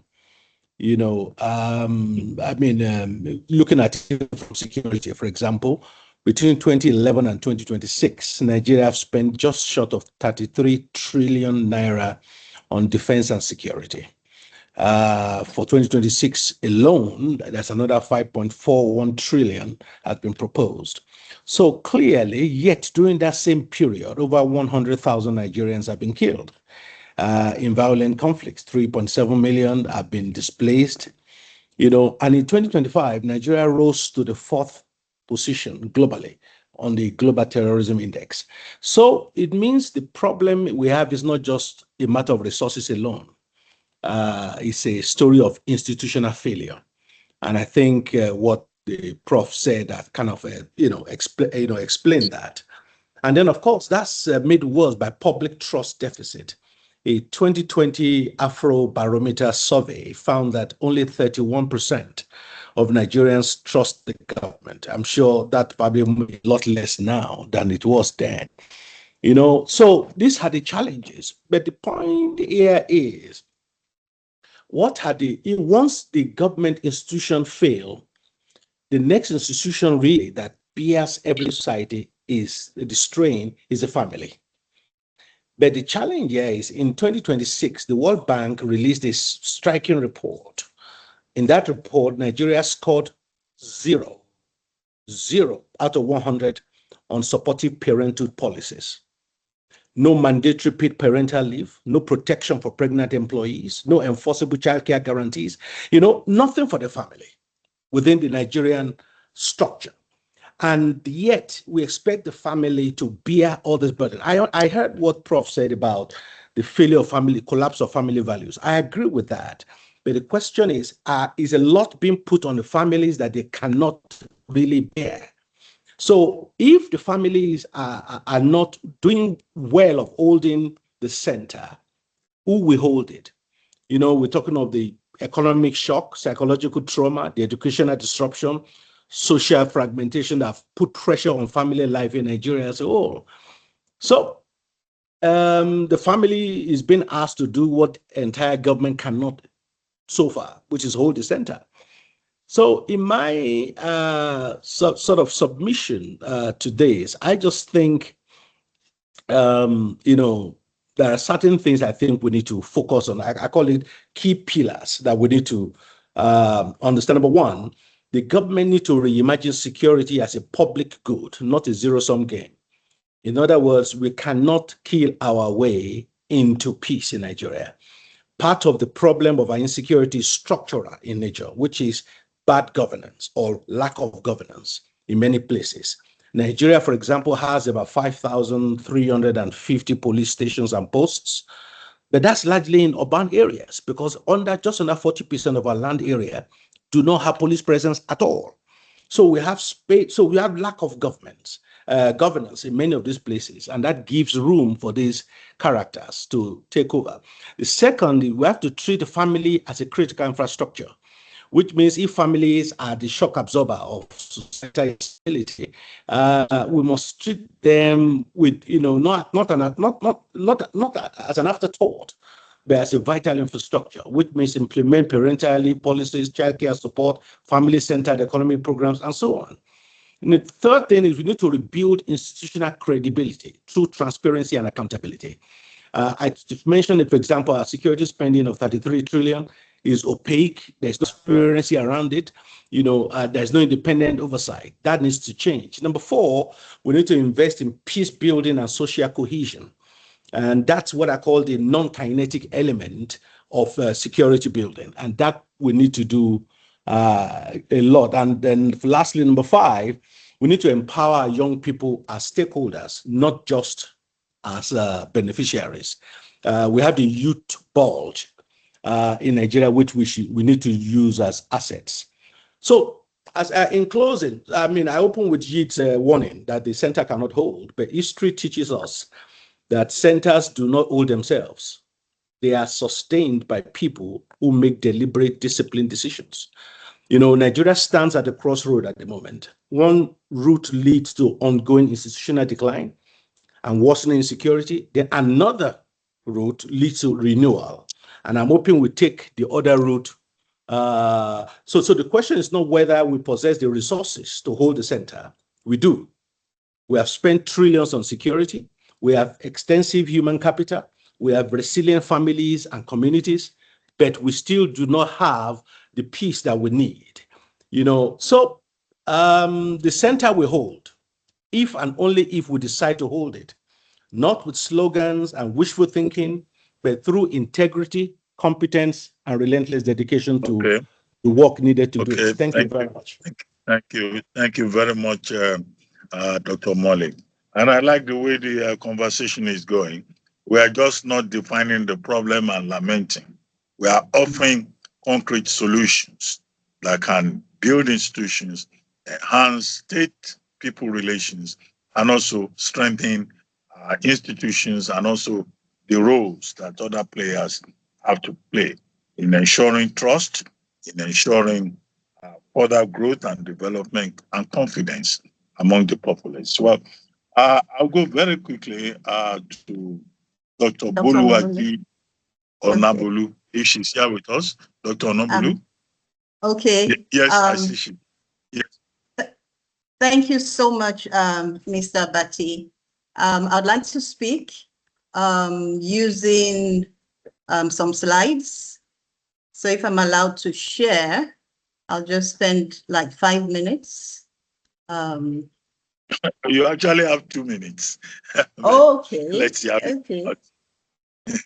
S7: Looking at it from security, for example, between 2011 and 2026, Nigeria have spent just short of 33 trillion naira on defense and security. For 2026 alone, there's another 5.41 trillion has been proposed. So clearly, yet during that same period, over 100,000 Nigerians have been killed in violent conflicts. 3.7 million have been displaced. And in 2025, Nigeria rose to the 4th position globally on the Global Terrorism Index. So it means the problem we have is not just a matter of resources alone. It's a story of institutional failure. And I think what the prof said that kind of, explained that. And then, of course, that's made worse by public trust deficit. A 2020 Afro Barometer survey found that only 31% of Nigerians trust the government. I'm sure that probably a lot less now than it was then. So these are the challenges. But the point here is, once the government institution fail, the next institution really that bears every society is the strain is the family. But the challenge here is in 2026, the World Bank released a striking report. In that report, Nigeria scored zero out of 100 on supportive parenthood policies. No mandatory paid parental leave, no protection for pregnant employees, no enforceable childcare guarantees, nothing for the family within the Nigerian structure. And yet we expect the family to bear all this burden. I heard what Prof said about the failure of family, collapse of family values. I agree with that. But the question is a lot being put on the families that they cannot really bear? So if the families are not doing well of holding the center, who will hold it? We're talking of the economic shock, psychological trauma, the educational disruption, social fragmentation that have put pressure on family life in Nigeria as a whole. So the family is being asked to do what entire government cannot so far, which is hold the center. So in my sort of submission to this, I just think, there are certain things I think we need to focus on. I call it key pillars that we need to understand. Number one, the government needs to reimagine security as a public good, not a zero-sum game. In other words, we cannot kill our way into peace in Nigeria. Part of the problem of our insecurity is structural in nature, which is bad governance or lack of governance in many places. Nigeria, for example, has about 5,350 police stations and posts, but that's largely in urban areas because just under 40% of our land area do not have police presence at all. So we have space. So we have lack of governance in many of these places, and that gives room for these characters to take over. The second, we have to treat the family as a critical infrastructure, which means if families are the shock absorber of societal stability, we must treat them with, not as an afterthought, but as a vital infrastructure, which means implement parental leave policies, childcare support, family-centered economic programs, and so on. And the third thing is we need to rebuild institutional credibility through transparency and accountability. I mentioned, for example, our security spending of 33 trillion is opaque. There's no transparency around it. There's no independent oversight. That needs to change. Number four, we need to invest in peace building and social cohesion. And that's what I call the non-kinetic element of security building. And that we need to do a lot. And then lastly, number five, we need to empower young people as stakeholders, not just as beneficiaries. We have the youth bulge in Nigeria, which we need to use as assets. So in closing, I open with Yeat's warning that the center cannot hold, but history teaches us that centers do not hold themselves. They are sustained by people who make deliberate, disciplined decisions. Nigeria stands at the crossroad at the moment. One route leads to ongoing institutional decline and worsening insecurity. Then another route leads to renewal. And I'm hoping we take the other route. So the question is not whether we possess the resources to hold the center. We do. We have spent trillions on security. We have extensive human capital. We have resilient families and communities, but we still do not have the peace that we need. So the center we hold, if and only if we decide to hold it, not with slogans and wishful thinking, but through integrity, competence, and relentless dedication to the work needed to do it. Thank you very much.
S3: Thank you. Thank you very much, Dr. Molly. And I like the way the conversation is going. We are just not defining the problem and lamenting. We are offering concrete solutions that can build institutions, enhance state-people relations, and also strengthen institutions and also the roles that other players have to play in ensuring trust, in ensuring further growth and development and confidence among the populace. Well, I'll go very quickly to Dr. Boluwaji Onabolu, if she's here with us. Dr. Onabolu.
S8: Okay.
S3: Yes, I see she. Yes.
S8: Thank you so much, Mr. Bati. I'd like to speak using some slides. So if I'm allowed to share, I'll just spend like 5 minutes.
S3: You actually have 2 minutes.
S8: Okay.
S3: Let's see.
S8: Okay.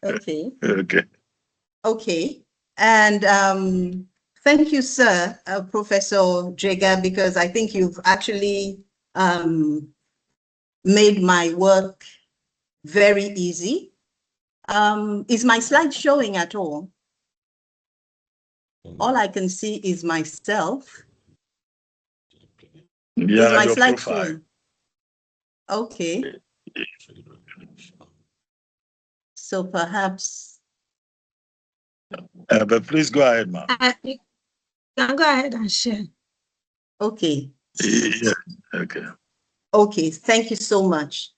S8: Okay.
S3: Okay.
S8: Okay. And thank you, sir, Professor Jega, because I think you've actually made my work very easy. Is my slide showing at all? All I can see is myself.
S3: Yeah,
S8: is my
S3: your
S8: slide
S3: profile.
S8: showing? Okay. So perhaps.
S3: But please go ahead, ma'am.
S9: You can go ahead and share.
S8: Okay.
S3: Yeah. Okay.
S8: Okay. Thank you so much.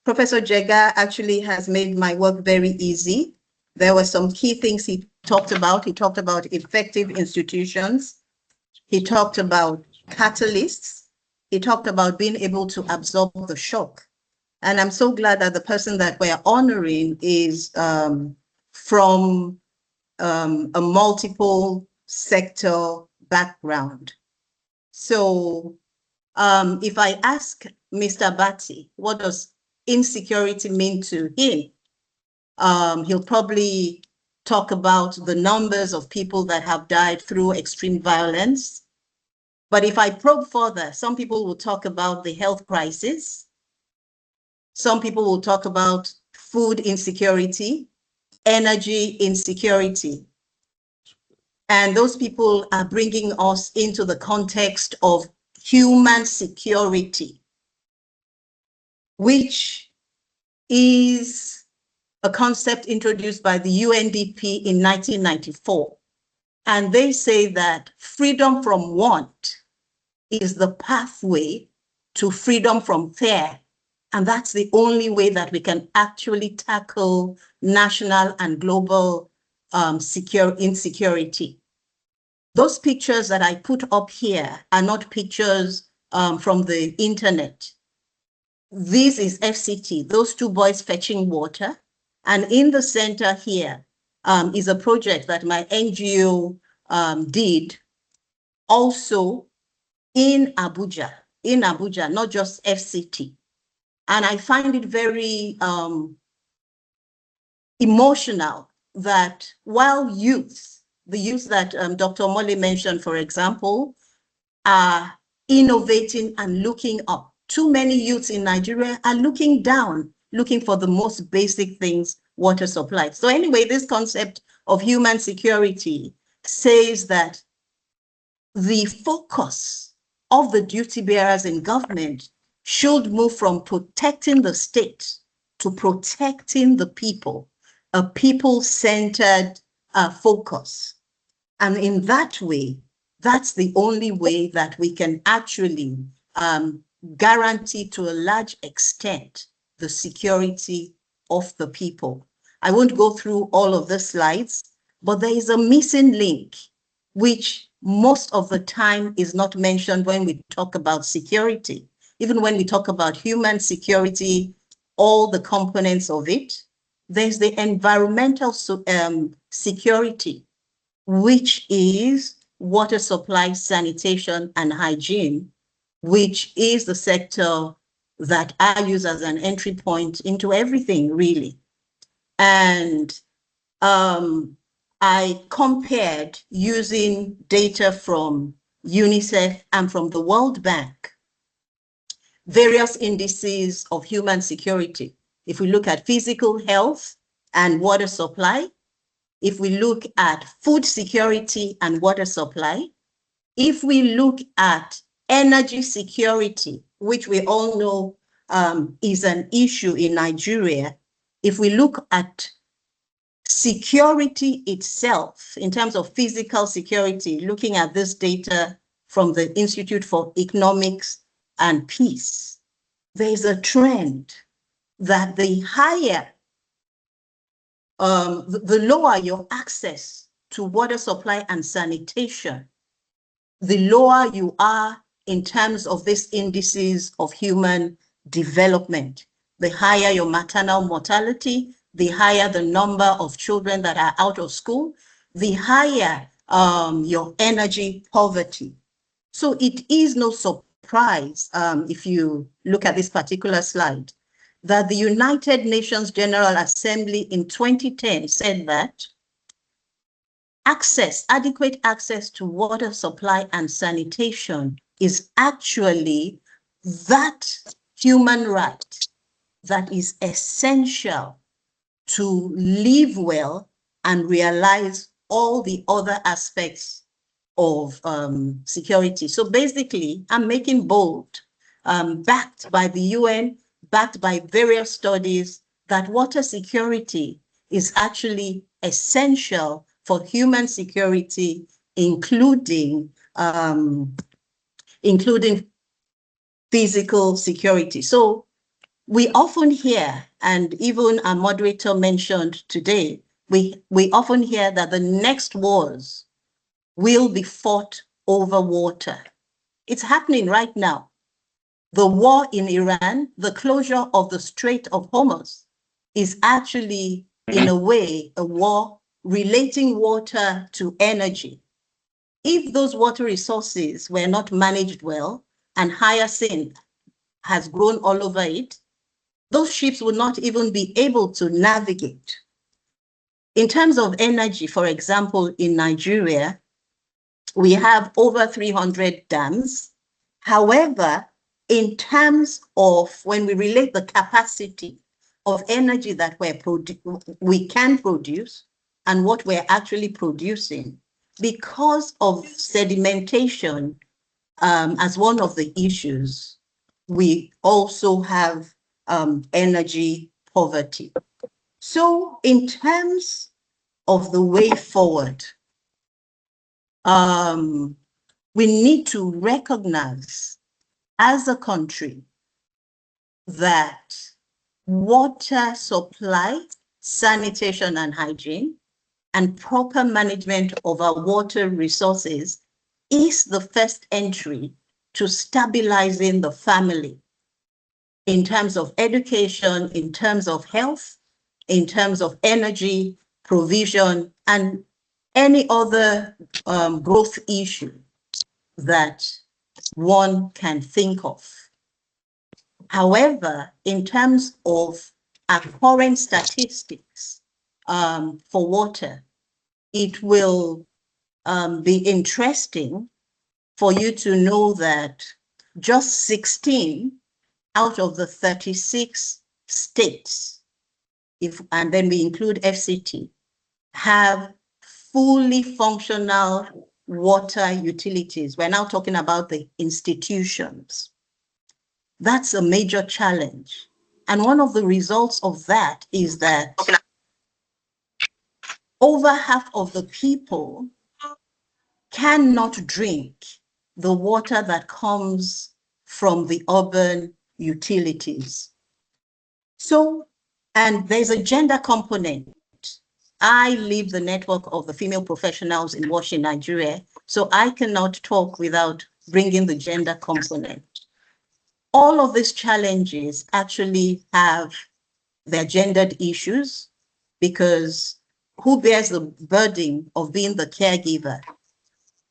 S8: Professor Jega actually has made my work very easy. There were some key things he talked about. He talked about effective institutions. He talked about catalysts. He talked about being able to absorb the shock. And I'm so glad that the person that we're honoring is from a multiple sector background. So if I ask Mr. Bati, what does insecurity mean to him? He'll probably talk about the numbers of people that have died through extreme violence. But if I probe further, some people will talk about the health crisis. Some people will talk about food insecurity, energy insecurity. And those people are bringing us into the context of human security, which is a concept introduced by the UNDP in 1994. And they say that freedom from want is the pathway to freedom from fear. And that's the only way that we can actually tackle national and global insecurity. Those pictures that I put up here are not pictures from the internet. This is FCT, those two boys fetching water. And in the center here is a project that my NGO did also in Abuja, not just FCT. And I find it very emotional that while the youth that Dr. Mole mentioned, for example, are innovating and looking up, too many youths in Nigeria are looking down, looking for the most basic things, water supply. So anyway, this concept of human security says that the focus of the duty bearers in government should move from protecting the state to protecting the people, a people-centered focus. And in that way, that's the only way that we can actually guarantee to a large extent the security of the people. I won't go through all of the slides, but there is a missing link, which most of the time is not mentioned when we talk about security. Even when we talk about human security, all the components of it, there's the environmental security, which is water supply, sanitation, and hygiene, which is the sector that I use as an entry point into everything, really. And I compared using data from UNICEF and from the World Bank, various indices of human security. If we look at physical health and water supply, if we look at food security and water supply, if we look at energy security, which we all know is an issue in Nigeria, if we look at security itself, in terms of physical security, looking at this data from the Institute for Economics and Peace, there's a trend that the higher, the lower your access to water supply and sanitation, the lower you are in terms of these indices of human development. The higher your maternal mortality, the higher the number of children that are out of school, the higher your energy poverty. So it is no surprise, if you look at this particular slide, that the United Nations General Assembly in 2010 said that adequate access to water supply and sanitation is actually that human right that is essential to live well and realize all the other aspects of security. So basically, I'm making bold, backed by the UN, backed by various studies, that water security is actually essential for human security, including physical security. So we often hear, and even our moderator mentioned today, we often hear that the next wars will be fought over water. It's happening right now. The war in Iran, the closure of the Strait of Hormuz, is actually, in a way, a war relating water to energy. If those water resources were not managed well and hyacinth has grown all over it, those ships would not even be able to navigate. In terms of energy, for example, in Nigeria, we have over 300 dams. However, in terms of when we relate the capacity of energy that we can produce and what we're actually producing, because of sedimentation as one of the issues, we also have energy poverty. So in terms of the way forward, we need to recognize as a country that water supply, sanitation and hygiene, and proper management of our water resources is the first entry to stabilizing the family in terms of education, in terms of health, in terms of energy provision, and any other growth issue that one can think of. However, in terms of our current statistics for water, it will be interesting for you to know that just 16 out of the 36 states, and then we include FCT, have fully functional water utilities. We're now talking about the institutions. That's a major challenge. And one of the results of that is that over half of the people cannot drink the water that comes from the urban utilities. So, and there's a gender component. I lead the network of the female professionals in WASH in Nigeria, so I cannot talk without bringing the gender component. All of these challenges actually have their gendered issues, because who bears the burden of being the caregiver,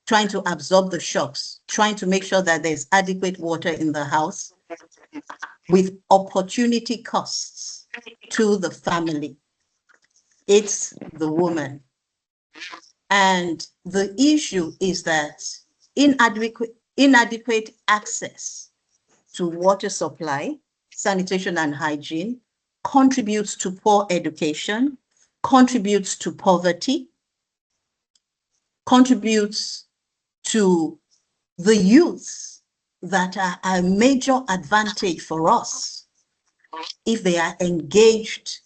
S8: trying to absorb the shocks, trying to make sure that there's adequate water in the house with opportunity costs to the family? It's the woman. And the issue is that inadequate access to water supply, sanitation and hygiene contributes to poor education, contributes to poverty, contributes to the youth that are a major advantage for us if they are engaged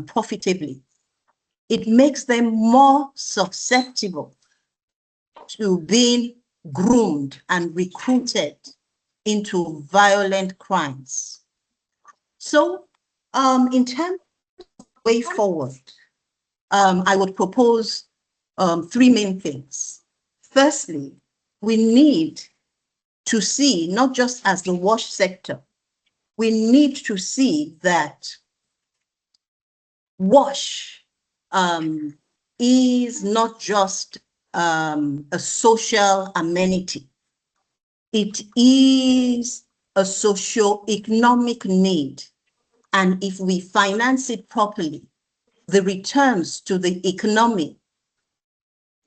S8: profitably. It makes them more susceptible to being groomed and recruited into violent crimes. So in terms of way forward, I would propose three main things. Firstly, we need to see, not just as the wash sector, we need to see that wash is not just a social amenity. It is a socio-economic need. And if we finance it properly, the returns to the economy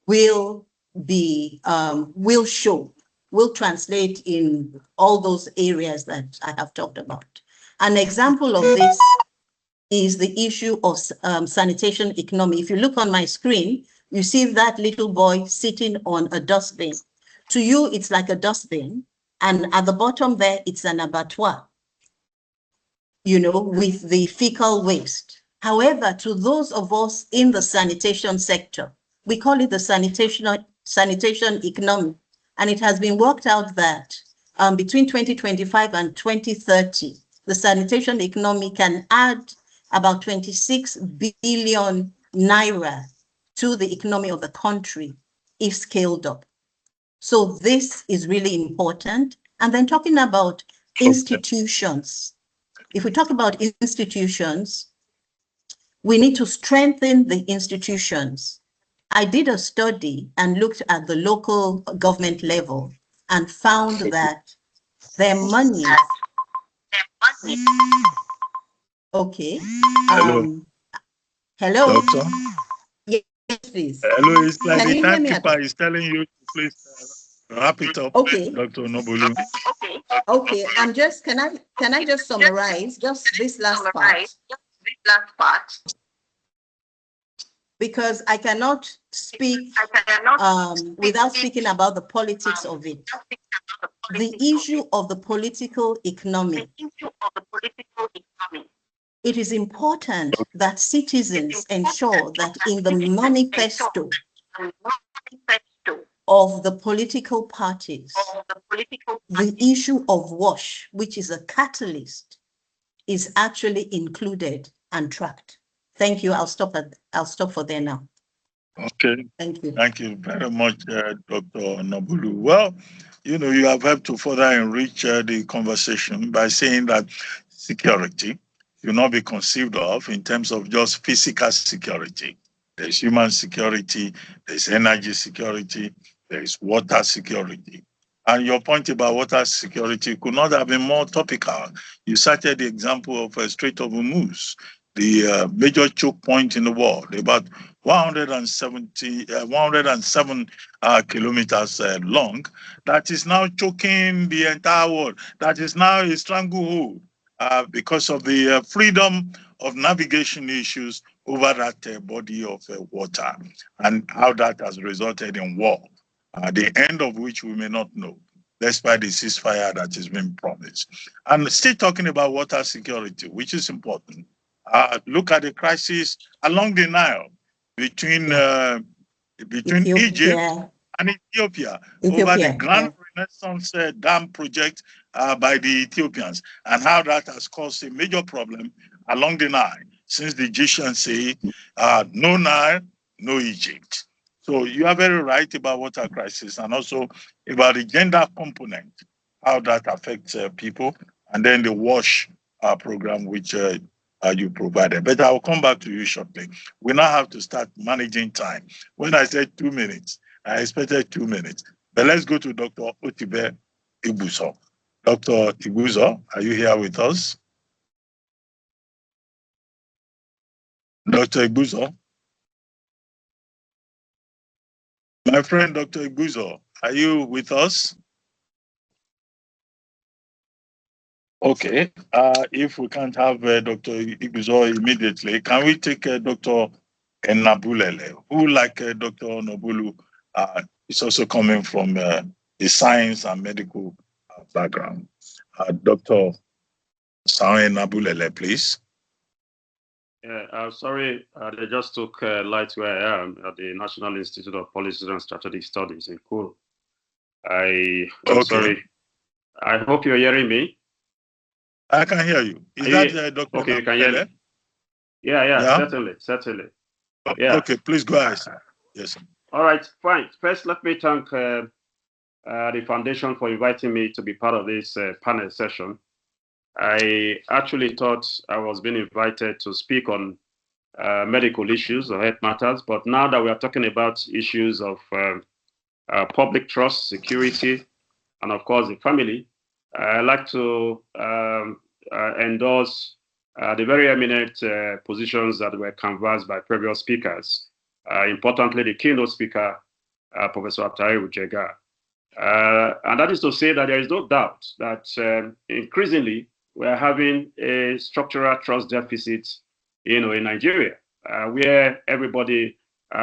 S8: will translate in all those areas that I have talked about. An example of this is the issue of sanitation economy. If you look on my screen, you see that little boy sitting on a dustbin. To you, it's like a dustbin, and at the bottom there, it's an abattoir, you know, with the fecal waste. However, to those of us in the sanitation sector, we call it the sanitation economy, and it has been worked out that between 2025 and 2030, the sanitation economy can add about 26 billion naira to the economy of the country if scaled up. So this is really important. And then talking about institutions, if we talk about institutions, we need to strengthen the institutions. I did a study and looked at the local government level and found that their money. Okay.
S3: Hello.
S8: Hello.
S3: Doctor?
S8: Yes, please.
S3: Hello, it's like
S8: Can
S3: the
S8: you hear me?
S3: timekeeper is telling you to please wrap it up,
S8: Okay.
S3: Dr. Nobulu.
S8: Okay, can I just summarize just this last part? Because I cannot speak without speaking about the politics of it. The issue of the political economy. It is important that citizens ensure that in the manifesto of the political parties, the issue of WASH, which is a catalyst, is actually included and tracked. Thank you. I'll stop for there now.
S3: Okay.
S8: Thank you.
S3: Thank you very much, Dr. Nobulu. Well, you know, you have helped to further enrich the conversation by saying that security should not be conceived of in terms of just physical security. There's human security, there's energy security, there's water security. And your point about water security could not have been more topical. You cited the example of Strait of Hormuz, the major choke point in the world, about 107 kilometers long, that is now choking the entire world, that is now a stranglehold because of the freedom of navigation issues over that body of water, and how that has resulted in war, the end of which we may not know, despite the ceasefire that has been promised. And still talking about water security, which is important. Look at the crisis along the Nile between Egypt and Ethiopia over the Grand Renaissance Dam project by the Ethiopians, and how that has caused a major problem along the Nile, since the Egyptians say, no Nile, no Egypt. So you are very right about water crisis, and also about the gender component, how that affects people, and then the WASH program, which you provided. But I will come back to you shortly. We now have to start managing time. When I said 2 minutes, I expected 2 minutes. But let's go to Dr. Otibe Igbuzo. Dr. Igbuzo, are you here with us? Dr. Igbuzo? My friend, Dr. Igbuzo, are you with us? Okay, if we can't have Dr. Igbuzo immediately, can we take Dr. Nabulele, who, like Dr. Nobulu, is also coming from the science and medical background. Dr. Sawen Nabulele, please.
S10: Yeah, sorry, they just took light where I am at the National Institute of Policy and Strategic Studies in Kuru. I'm sorry. I hope you're hearing me.
S3: I can hear you. Is that Dr.
S10: Okay, you can hear me. Yeah, certainly. Yeah.
S3: Okay, please go ahead. Yes.
S10: All right, fine. First, let me thank the foundation for inviting me to be part of this panel session. I actually thought I was being invited to speak on medical issues or health matters, but now that we are talking about issues of public trust, security, and of course the family, I'd like to endorse the very eminent positions that were canvassed by previous speakers. Importantly, the keynote speaker, Professor Atari Ujega. And that is to say that there is no doubt that increasingly we are having a structural trust deficit, in Nigeria, where everybody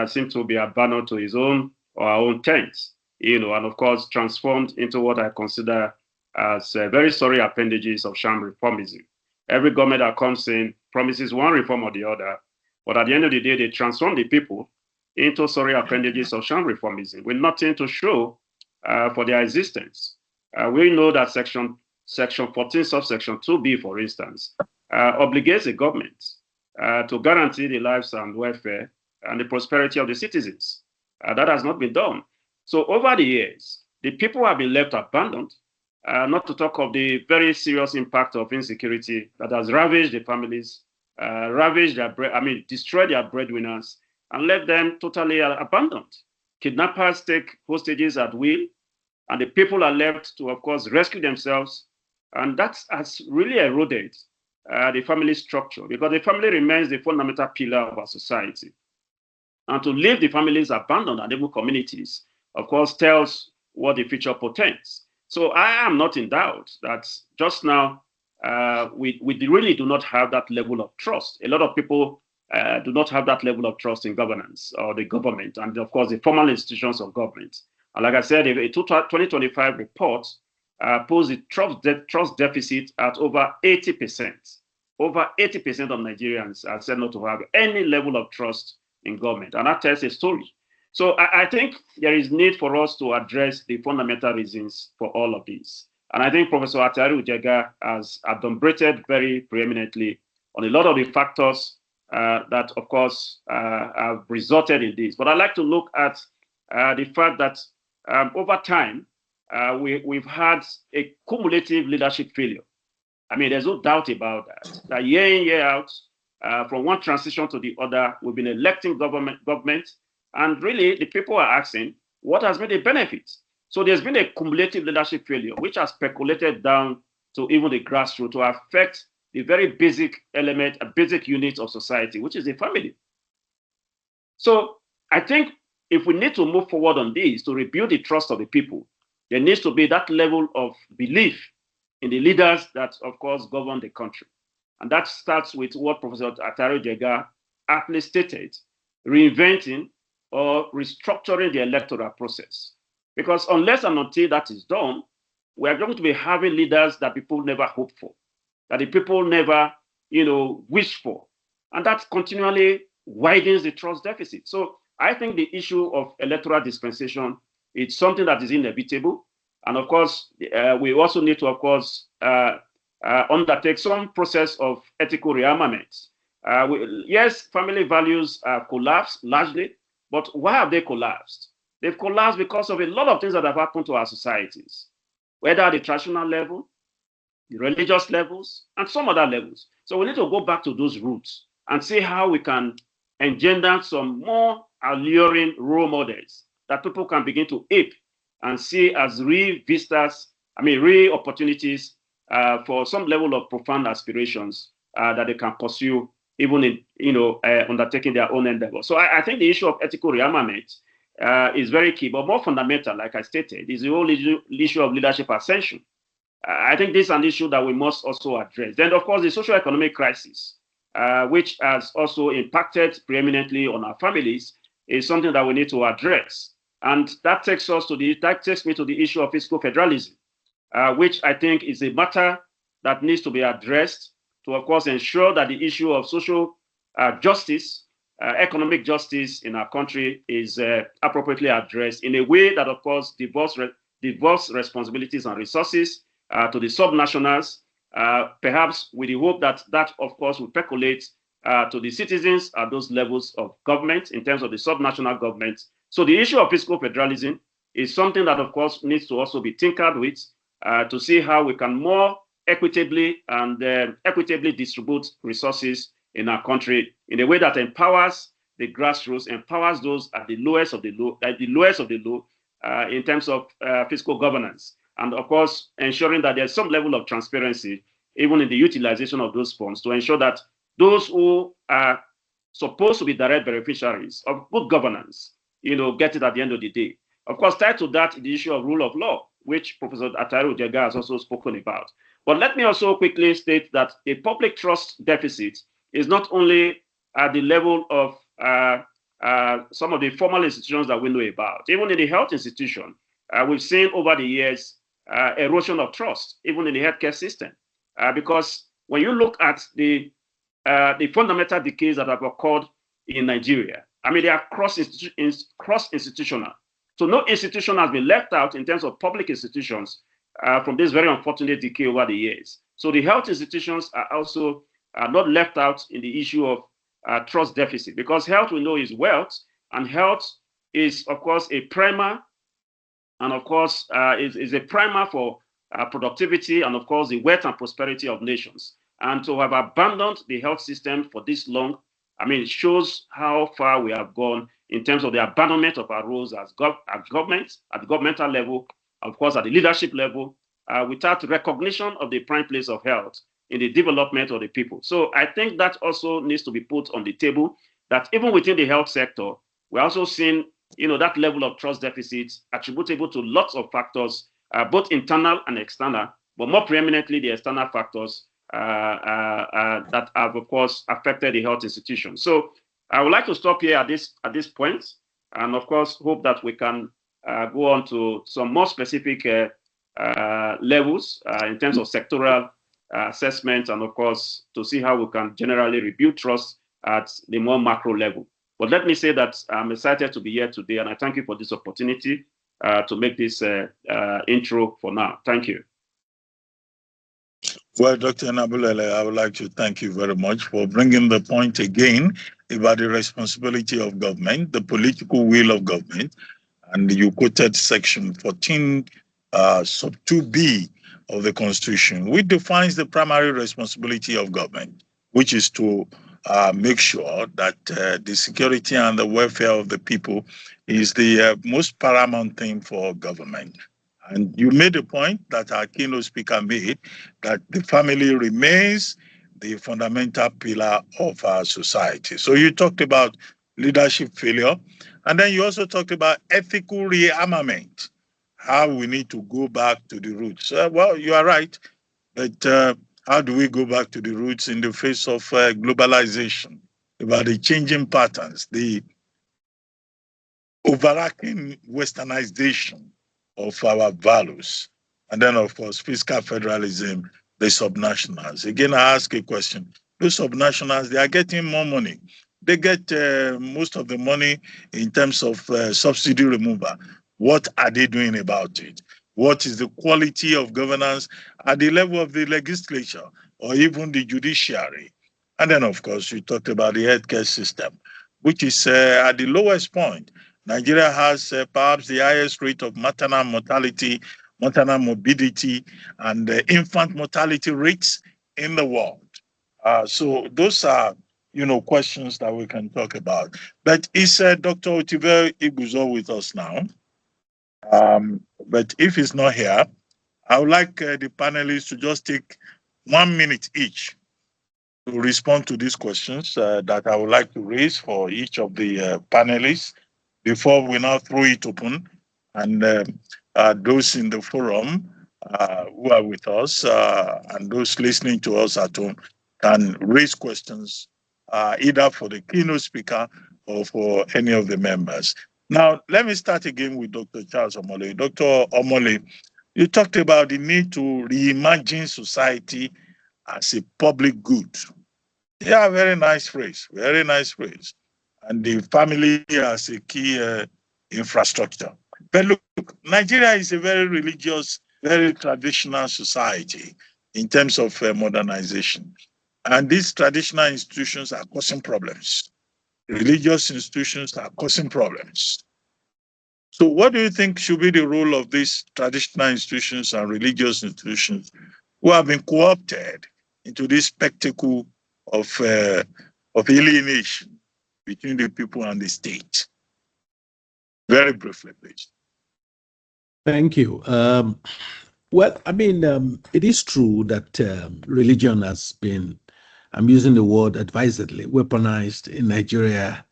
S10: seems to be abandoned to his own or our own tents, and of course transformed into what I consider as very sorry appendages of sham reformism. Every government that comes in promises one reform or the other, but at the end of the day, they transform the people into sorry appendages of sham reformism with nothing to show for their existence. We know that section 14, subsection 2B, for instance, obligates the government to guarantee the lives and welfare and the prosperity of the citizens. That has not been done. So over the years, the people have been left abandoned, not to talk of the very serious impact of insecurity that has ravaged the families, destroyed their breadwinners, and left them totally abandoned. Kidnappers take hostages at will, and the people are left to, of course, rescue themselves. And that has really eroded the family structure, because the family remains the fundamental pillar of our society. And to leave the families abandoned and even communities, of course, tells what the future portends. So I am not in doubt that just now we really do not have that level of trust. A lot of people do not have that level of trust in governance or the government, and of course the formal institutions of government. And like I said, a 2025 report posed the trust deficit at over 80%. Over 80% of Nigerians are said not to have any level of trust in government, and that tells a story. So I think there is need for us to address the fundamental reasons for all of this. And I think Professor Atari Ujega has adumbrated very preeminently on a lot of the factors that, of course, have resulted in this. But I'd like to look at the fact that over time, we've had a cumulative leadership failure. I mean, there's no doubt about that. That year in, year out, from one transition to the other, we've been electing government, and really the people are asking, what has been the benefit? So there's been a cumulative leadership failure, which has percolated down to even the grassroots to affect the very basic element, a basic unit of society, which is the family. So I think if we need to move forward on this to rebuild the trust of the people, there needs to be that level of belief in the leaders that, of course, govern the country. And that starts with what Professor Atari Ujega aptly stated, reinventing or restructuring the electoral process. Because unless and until that is done, we are going to be having leaders that people never hope for, that the people never, wish for. And that continually widens the trust deficit. So I think the issue of electoral dispensation is something that is inevitable. And of course, we also need to, of course, undertake some process of ethical rearmament. Yes, family values collapsed largely, but why have they collapsed? They've collapsed because of a lot of things that have happened to our societies, whether at the traditional level, the religious levels, and some other levels. So we need to go back to those roots and see how we can engender some more alluring role models that people can begin to ape and see as real vistas, real opportunities for some level of profound aspirations that they can pursue, even in, undertaking their own endeavor. So I think the issue of ethical rearmament is very key, but more fundamental, like I stated, is the whole issue of leadership ascension. I think this is an issue that we must also address. Then, of course, the socio-economic crisis, which has also impacted preeminently on our families, is something that we need to address. And that takes me to the issue of fiscal federalism. which I think is a matter that needs to be addressed to, of course, ensure that the issue of social justice, economic justice in our country is appropriately addressed in a way that, of course, devolves responsibilities and resources to the subnationals, perhaps with the hope that that, of course, will percolate to the citizens at those levels of government in terms of the subnational government. So the issue of fiscal federalism is something that, of course, needs to also be tinkered with to see how we can more equitably distribute resources in our country in a way that empowers the grassroots, empowers those at the lowest of the low, in terms of fiscal governance. And of course, ensuring that there's some level of transparency, even in the utilization of those funds, to ensure that those who are supposed to be direct beneficiaries of good governance, get it at the end of the day. Of course, tied to that, the issue of rule of law, which Professor Ataru Jega has also spoken about. But let me also quickly state that a public trust deficit is not only at the level of some of the formal institutions that we know about. Even in the health institution, we've seen over the years erosion of trust, even in the healthcare system. Because when you look at the fundamental decays that have occurred in Nigeria, I mean, they are cross-institutional. So no institution has been left out in terms of public institutions from this very unfortunate decay over the years. So the health institutions are also not left out in the issue of trust deficit, because health, we know, is wealth, and health is, of course, a primer, and of course, is a primer for productivity and, of course, the wealth and prosperity of nations. And to have abandoned the health system for this long, I mean, it shows how far we have gone in terms of the abandonment of our roles as government, at the governmental level, of course, at the leadership level, without recognition of the prime place of health in the development of the people. So I think that also needs to be put on the table, that even within the health sector, we're also seeing, that level of trust deficits attributable to lots of factors, both internal and external, but more preeminently the external factors that have, of course, affected the health institution. So I would like to stop here at this point, and of course hope that we can go on to some more specific levels in terms of sectoral assessment, and of course to see how we can generally rebuild trust at the more macro level. But let me say that I'm excited to be here today, and I thank you for this opportunity to make this intro for now. Thank you.
S3: Well, Dr. Nabulele, I would like to thank you very much for bringing the point again about the responsibility of government, the political will of government, and you quoted section 14 sub 2b of the Constitution, which defines the primary responsibility of government, which is to make sure that the security and the welfare of the people is the most paramount thing for government. And you made a point that our keynote speaker made, that the family remains the fundamental pillar of our society. So you talked about leadership failure, and then you also talked about ethical rearmament, how we need to go back to the roots. Well, you are right, but how do we go back to the roots in the face of globalization, about the changing patterns, the overarching westernization of our values, and then, of course, fiscal federalism, the subnationals. Again, I ask a question. Those subnationals, they are getting more money. They get most of the money in terms of subsidy removal. What are they doing about it? What is the quality of governance at the level of the legislature or even the judiciary? And then, of course, you talked about the healthcare system, which is at the lowest point. Nigeria has perhaps the highest rate of maternal mortality, maternal morbidity, and infant mortality rates in the world. So those are, questions that we can talk about. But is Dr. Otibe Iguzo with us now? But if he's not here, I would like the panelists to just take 1 minute each to respond to these questions that I would like to raise for each of the panelists before we now throw it open, and those in the forum who are with us and those listening to us at home can raise questions either for the keynote speaker or for any of the members. Now, let me start again with Dr. Charles Omole. Dr. Omole, You talked about the need to reimagine society as a public good. Yeah, very nice phrase, very nice phrase. And the family as a key infrastructure. But look, Nigeria is a very religious, very traditional society in terms of modernization. And these traditional institutions are causing problems. Religious institutions are causing problems. So what do you think should be the role of these traditional institutions and religious institutions who have been co-opted into this spectacle of alienation between the people and the state? Very briefly, please.
S7: Thank you. Well, I mean, it is true that religion has been, I'm using the word advisedly, weaponized in Nigeria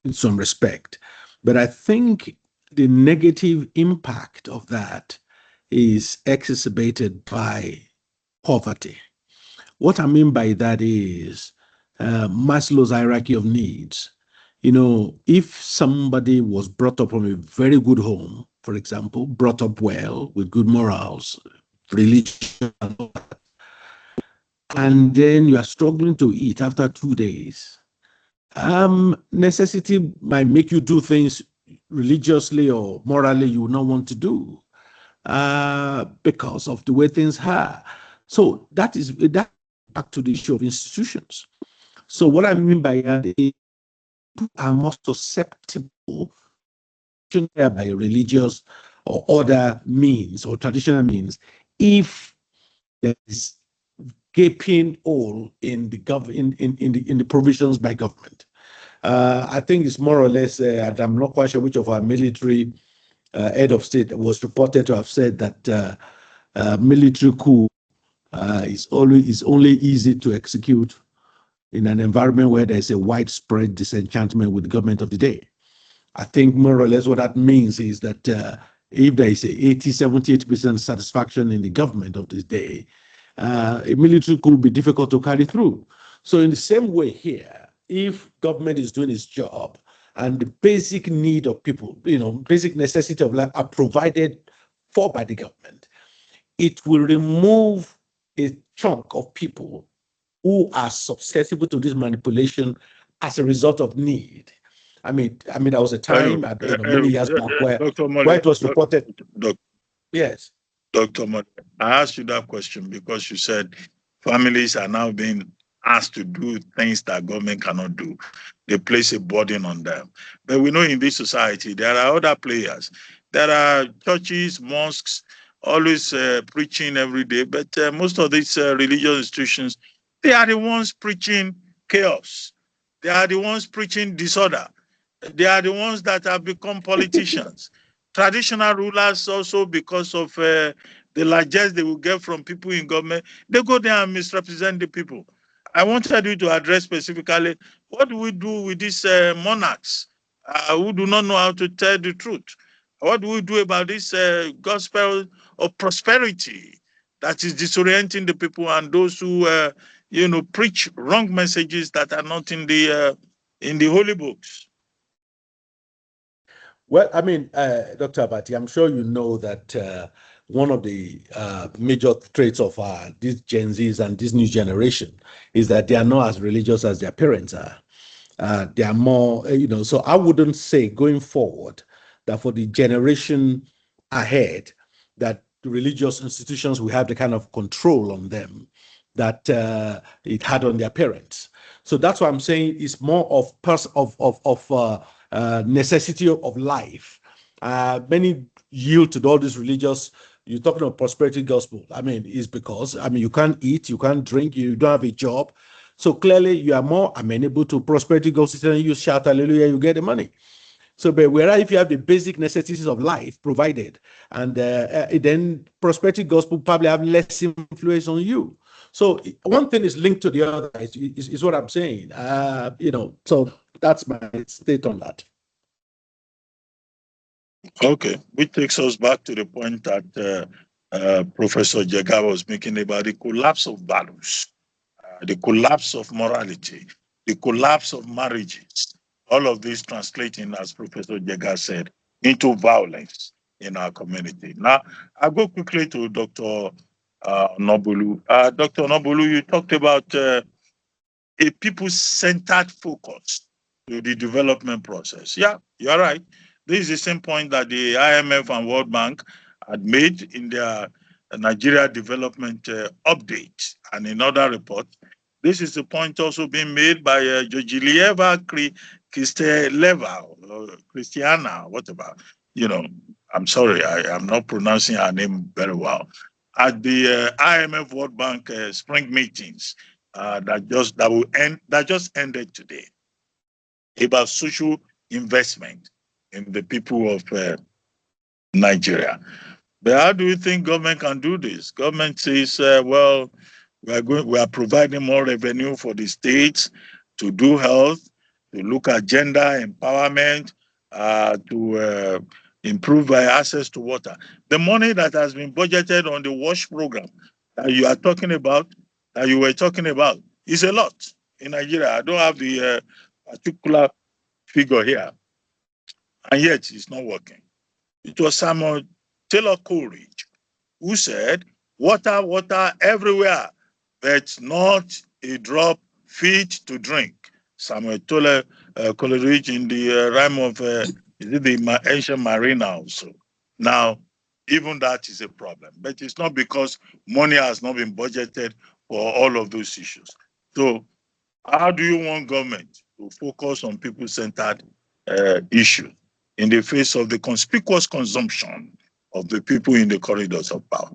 S7: in some respect. But I think the negative impact of that is exacerbated by poverty. What I mean by that is Maslow's hierarchy of needs. You know, if somebody was brought up from a very good home, for example, brought up well with good morals, religion, and then you are struggling to eat after 2 days, necessity might make you do things religiously or morally you would not want to do because of the way things are. So that back to the issue of institutions. So what I mean by that is people are more susceptible by religious or other means or traditional means if there is gaping hole in the in the provisions by government. I think it's more or less, and I'm not quite sure which of our military head of state was reported to have said that military coup is only easy to execute in an environment where there's a widespread disenchantment with the government of the day. I think more or less what that means is that if there is a 78% satisfaction in the government of this day, a military coup will be difficult to carry through. So in the same way here, if government is doing its job and the basic need of people, basic necessity of life are provided for by the government, it will remove a chunk of people who are susceptible to this manipulation as a result of need. I mean, there was a time many years back where it was reported. Yes.
S3: Dr. Mode, I asked you that question because you said families are now being asked to do things that government cannot do. They place a burden on them. But we know in this society, there are other players. There are churches, mosques, always preaching every day. But most of these religious institutions, they are the ones preaching chaos. They are the ones preaching disorder. They are the ones that have become politicians. Traditional rulers also, because of the largesse they will get from people in government, they go there and misrepresent the people. I wanted you to address specifically, what do we do with these monarchs who do not know how to tell the truth? What do we do about this gospel of prosperity that is disorienting the people and those who, preach wrong messages that are not in the holy books?
S7: Well, I mean, Dr. Abati, I'm sure you know that one of the major traits of these Gen Zs and this new generation is that they are not as religious as their parents are. They are more, so I wouldn't say going forward that for the generation ahead, that the religious institutions will have the kind of control on them that it had on their parents. So that's why I'm saying it's more of necessity of life. Many yield to all this religious. You're talking about prosperity gospel. I mean, it's because you can't eat, you can't drink, you don't have a job. So clearly, you are more amenable to prosperity gospel. And you shout hallelujah, you get the money. So, but whereas if you have the basic necessities of life provided, and then prosperity gospel probably have less influence on you. So one thing is linked to the other, is what I'm saying. So that's my state on that.
S3: Okay, which takes us back to the point that Professor Jega was making about the collapse of values, the collapse of morality, the collapse of marriages. All of this translating, as Professor Jega said, into violence. in our community. Now, I'll go quickly to Dr. Nobulu. Dr. Nobulu, you talked about a people-centered focus to the development process. Yeah, you're right. This is the same point that the IMF and World Bank had made in their Nigeria development update and in other reports. This is the point also being made by Jojilieva Christiana, whatever. You know, I'm sorry, I am not pronouncing her name very well. At the IMF World Bank spring meetings that just ended today, about social investment in the people of Nigeria. But how do you think government can do this? Government says, well, we are providing more revenue for the states to do health, to look at gender empowerment, to improve access to water. The money that has been budgeted on the WASH program that you are talking about, that you were talking about, is a lot in Nigeria. I don't have the particular figure here, and yet it's not working. It was Samuel Taylor Coleridge who said, water, water everywhere, but not a drop fit to drink. Samuel Taylor Coleridge in the rhyme of, is it the ancient marina also? Now, even that is a problem, but it's not because money has not been budgeted for all of those issues. So how do you want government to focus on people-centered issues in the face of the conspicuous consumption of the people in the corridors of power?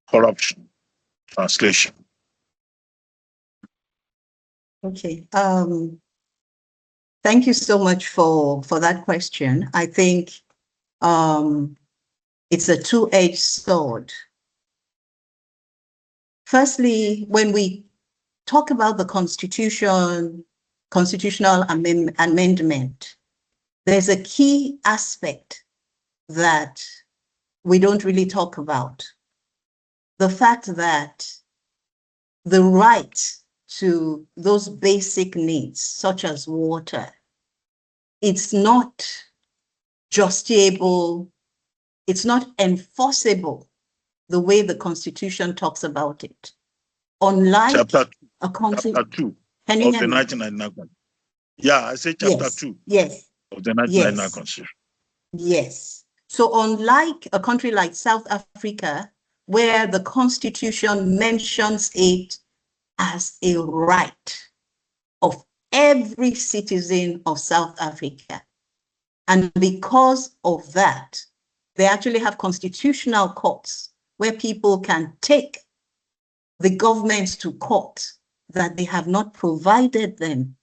S3: Corruption. Translation.
S8: Okay. Thank you so much for that question. I think it's a two-edged sword. Firstly, when we talk about the constitutional amendment, there's a key aspect that we don't really talk about. The fact that the right to those basic needs, such as water, it's not justiciable, it's not enforceable the way the Constitution talks about it. Unlike
S3: chapter
S8: a country,
S3: chapter 2
S8: of
S3: the 1999 Constitution. Yeah, I say chapter 2 of the 1999 Constitution.
S8: Yes. So unlike a country like South Africa, where the Constitution mentions it as a right of every citizen of South Africa. And because of that, they actually have constitutional courts where people can take the governments to court that they have not provided them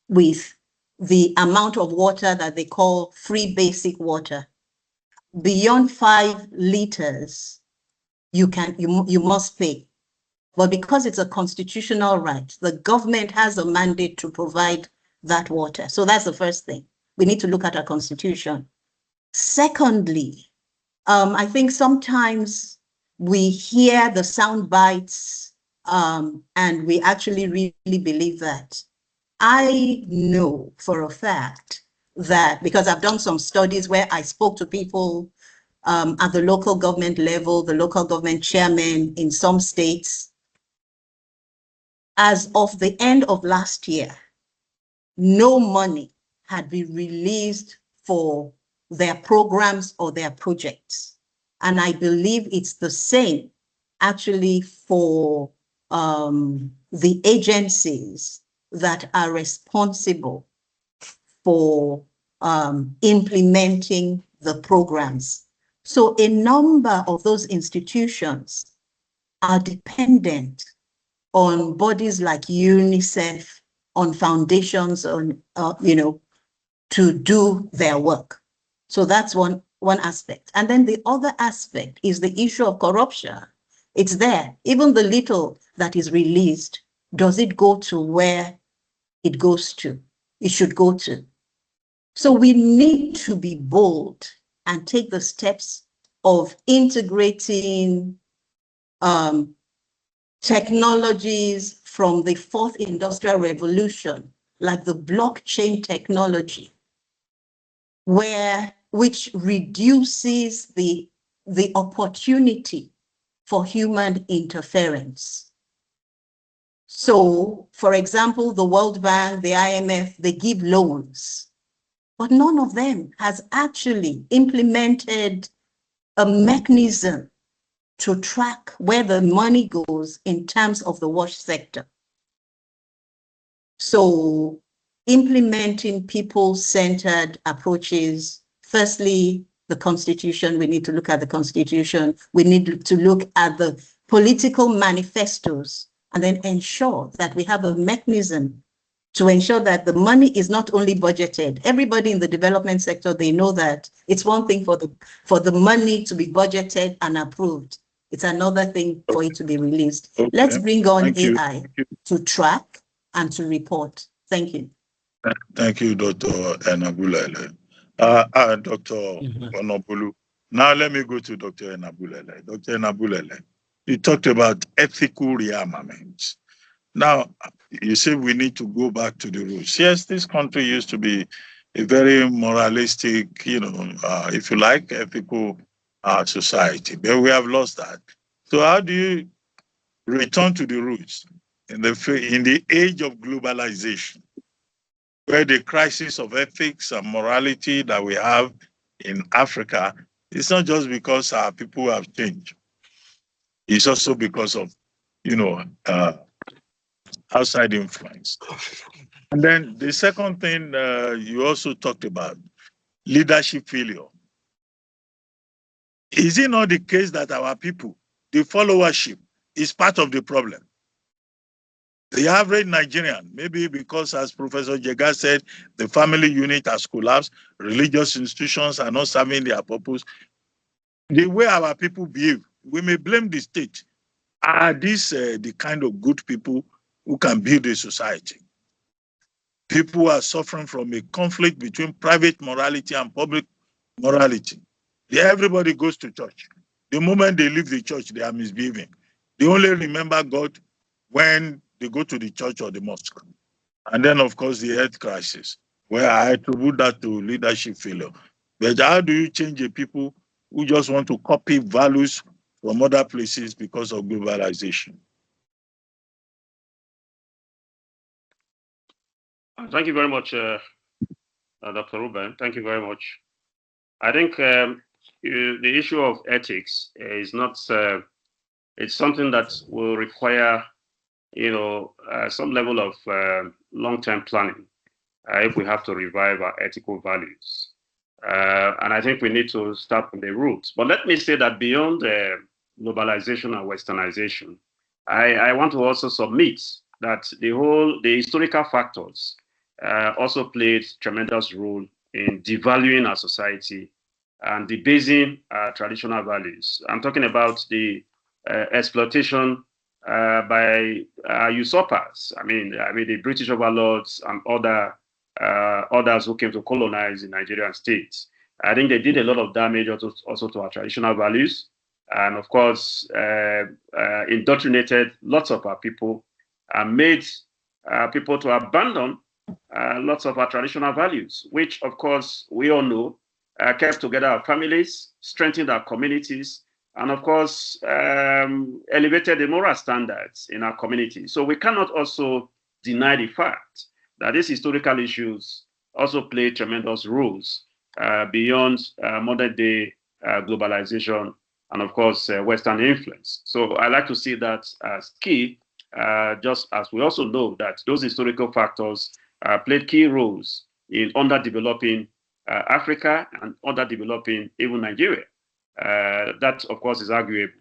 S8: with the amount of water that they call free basic water. Beyond 5 liters, you must pay. But because it's a constitutional right, the government has a mandate to provide that water. So that's the first thing. We need to look at our constitution. Secondly, I think sometimes we hear the sound bites and we actually really believe that. I know for a fact that, because I've done some studies where I spoke to people at the local government level, the local government chairman in some states, as of the end of last year, no money had been released for their programs or their projects. And I believe it's the same actually for the agencies that are responsible for implementing the programs. So a number of those institutions are dependent on bodies like UNICEF, on foundations, on to do their work. So that's one aspect. And then the other aspect is the issue of corruption. It's there. Even the little that is released, does it go to where it goes to? It should go to. So we need to be bold and take the steps of integrating technologies from the 4th industrial revolution, like the blockchain technology, where which reduces the opportunity for human interference. So, for example, the World Bank, the IMF, they give loans, but none of them has actually implemented a mechanism to track where the money goes in terms of the wash sector. So implementing people-centered approaches, firstly, the Constitution, we need to look at the Constitution, we need to look at the political manifestos, and then ensure that we have a mechanism to ensure that the money is not only budgeted. Everybody in the development sector, they know that it's one thing for the money to be budgeted and approved. It's another thing for it to be released.
S3: Okay.
S8: Let's bring on
S3: Thank you.
S8: AI to track and to report. Thank you.
S3: Thank you, Dr. Enabulele. Dr. Onobulu. Now let me go to Dr. Enabulele. Dr. Enabulele, you talked about ethical rearmament. Now, you say we need to go back to the roots. Yes, this country used to be a very moralistic, if you like, ethical society, but we have lost that. So how do you return to the roots in the age of globalization, where the crisis of ethics and morality that we have in Africa, it's not just because our people have changed. It's also because of, outside influence. And then the second thing you also talked about, leadership failure. Is it not the case that our people, the followership, is part of the problem? The average Nigerian, maybe because, as Professor Jega said, the family unit has collapsed, religious institutions are not serving their purpose. The way our people behave, we may blame the state. Are these the kind of good people who can build a society? People who are suffering from a conflict between private morality and public morality. Everybody goes to church. The moment they leave the church, they are misbehaving. They only remember God when they go to the church or the mosque. And then, of course, the health crisis, where I attribute that to leadership failure. But how do you change a people who just want to copy values from other places because of globalization?
S10: Thank you very much, Dr. Ruben. Thank you very much. I think the issue of ethics is not, it's something that will require, some level of long-term planning if we have to revive our ethical values. And I think we need to start from the roots. But let me say that beyond globalization and westernization, I want to also submit that the historical factors also played tremendous role in devaluing our society and debasing traditional values. I'm talking about the exploitation by usurpers. I mean the British overlords and others who came to colonize the Nigerian states. I think they did a lot of damage also to our traditional values, and of course indoctrinated lots of our people and made people to abandon lots of our traditional values, which of course we all know kept together our families, strengthened our communities, and of course elevated the moral standards in our community. So we cannot also deny the fact that these historical issues also play tremendous roles beyond modern day globalization and of course Western influence. So I like to see that as key, just as we also know that those historical factors played key roles in underdeveloping Africa and underdeveloping even Nigeria. That of course is arguable.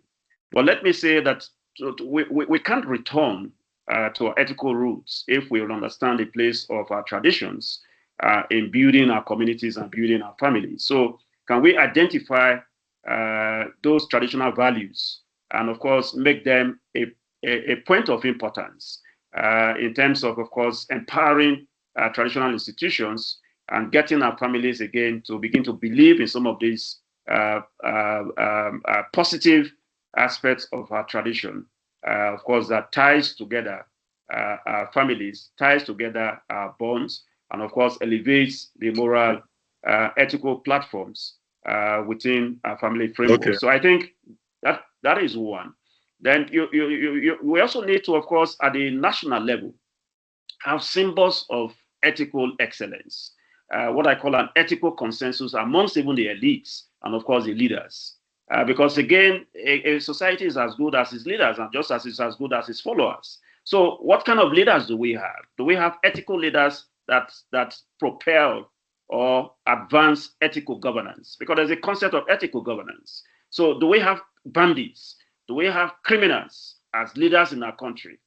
S10: But let me say that we can't return to our ethical roots if we will understand the place of our traditions in building our communities and building our families. So can we identify those traditional values and of course make them a point of importance in terms of course empowering traditional institutions and getting our families again to begin to believe in some of these positive aspects of our tradition, of course, that ties together our families, ties together our bonds, and of course elevates the moral ethical platforms within a family framework.
S3: Okay.
S10: So I think that is one. Then we also need to, of course, at the national level, have symbols of ethical excellence, what I call an ethical consensus amongst even the elites and, of course, the leaders. Because again, a society is as good as its leaders, and just as it's as good as its followers. So what kind of leaders do we have? Do we have ethical leaders that propel or advance ethical governance? Because there's a concept of ethical governance. So do we have bandits? Do we have criminals as leaders in our country?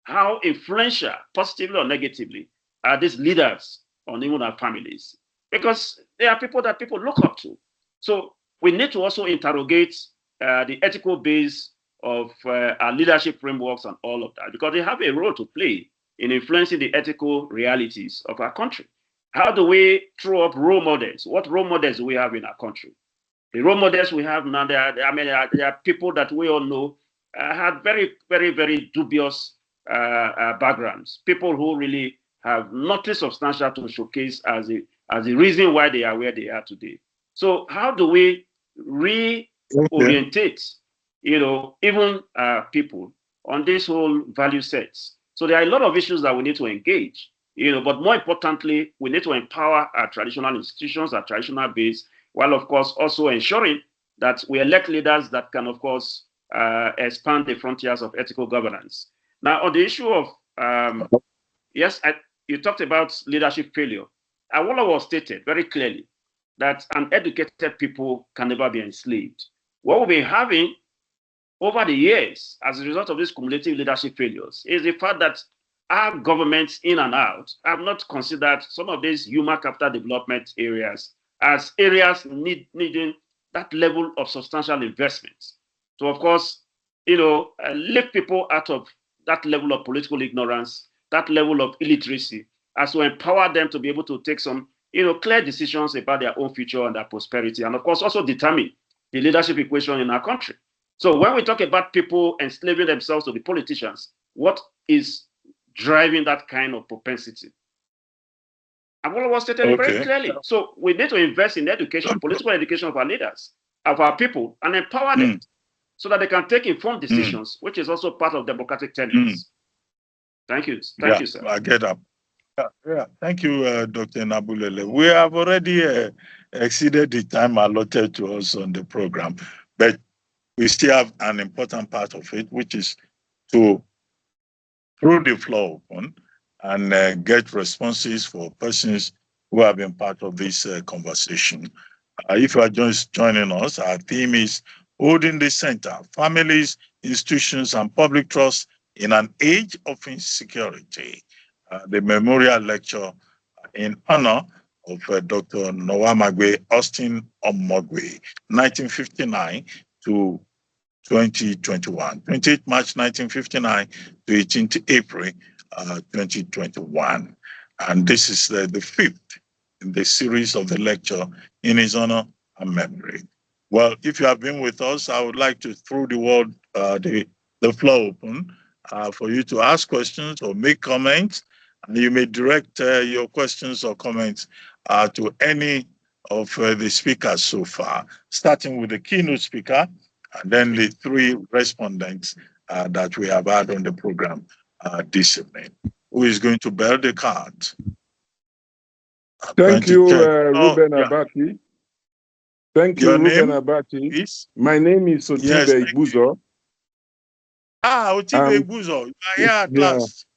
S10: How influential, positively or negatively, are these leaders on even our families? Because they are people that people look up to. So we need to also interrogate the ethical base of our leadership frameworks and all of that, because they have a role to play in influencing the ethical realities of our country. How do we throw up role models? What role models do we have in our country? The role models we have now, there are people that we all know had very, very, very dubious backgrounds. People who really have nothing substantial to showcase as the reason why they are where they are today. So how do we reorientate, even people on this whole value sets? So there are a lot of issues that we need to engage, but more importantly, we need to empower our traditional institutions, our traditional base, while of course also ensuring that we elect leaders that can, of course, expand the frontiers of ethical governance. Now, on the issue of, yes, you talked about leadership failure. Awolowo stated very clearly that uneducated people can never be enslaved. What we've been having over the years as a result of these cumulative leadership failures is the fact that our governments in and out have not considered some of these human capital development areas as areas needing that level of substantial investment. So, of course, lift people out of that level of political ignorance, that level of illiteracy, as to empower them to be able to take some, clear decisions about their own future and their prosperity, and of course also determine the leadership equation in our country. So when we talk about people enslaving themselves to the politicians, what is driving that kind of propensity? And what was stated very clearly. So we need to invest in education, political education of our leaders, of our people, and empower them so that they can take informed decisions, which is also part of democratic tenets. Thank you. Thank you, sir.
S3: I get up. Yeah. Thank you, Dr. Nabulele. We have already exceeded the time allotted to us on the program, but we still have an important part of it, which is to throw the floor open and get responses for persons who have been part of this conversation. If you are just joining us, our theme is Holding the Center, Families, Institutions, and Public Trust in an Age of Insecurity. The memorial lecture in honor of Dr. Nowa Omoigui, Austin Omoigui, 1959 to 2021, 28 March 1959 to 18th April 2021. And this is the fifth in the series of the lecture in his honor and memory. Well, if you have been with us, I would like to throw the floor open for you to ask questions or make comments. And you may direct your questions or comments to any of the speakers so far, starting with the keynote speaker, and then the three respondents that we have had on the program this evening. Who is going to bear the card?
S11: Thank you, Ruben Abati. Thank you, Ruben Abati.
S3: Please?
S11: My name is Otibe Igbuzo.
S3: Otibe Igbuzo. You are here at last.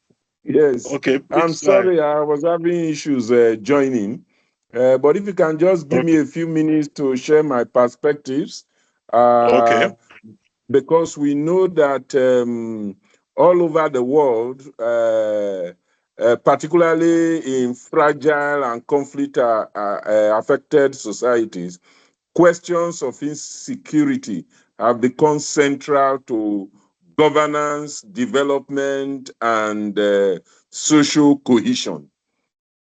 S11: Yes.
S3: Okay, please.
S11: I'm sorry, I was having issues joining. But if you can just give me a few minutes to share my perspectives. Because we know that all over the world, particularly in fragile and conflict affected societies, questions of insecurity have become central to governance, development, and social cohesion.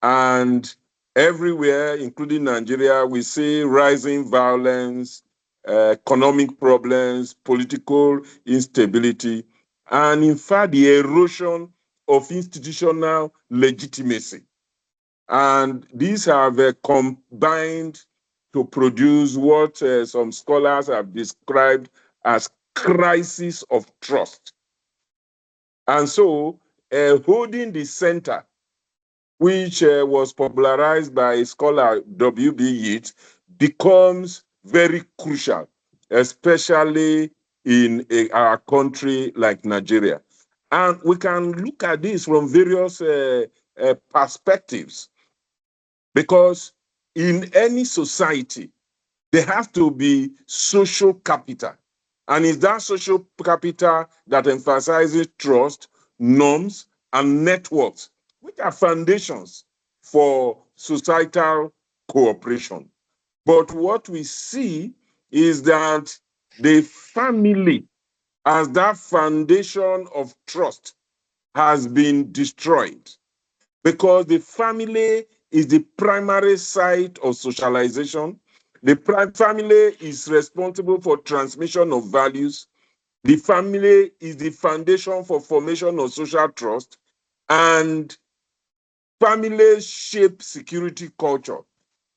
S11: And everywhere, including Nigeria, we see rising violence, economic problems, political instability, and in fact, the erosion of institutional legitimacy. And these have combined to produce what some scholars have described as crisis of trust. And so holding the center, which was popularized by scholar W.B. Yeats, becomes very crucial, especially in our country like Nigeria. And we can look at this from various perspectives, because in any society, there has to be social capital. And it's that social capital that emphasizes trust, norms, and networks, which are foundations for societal cooperation. But what we see is that the family, as that foundation of trust, has been destroyed, because the family is the primary site of socialization. The family is responsible for transmission of values. The family is the foundation for formation of social trust, and families shape security culture,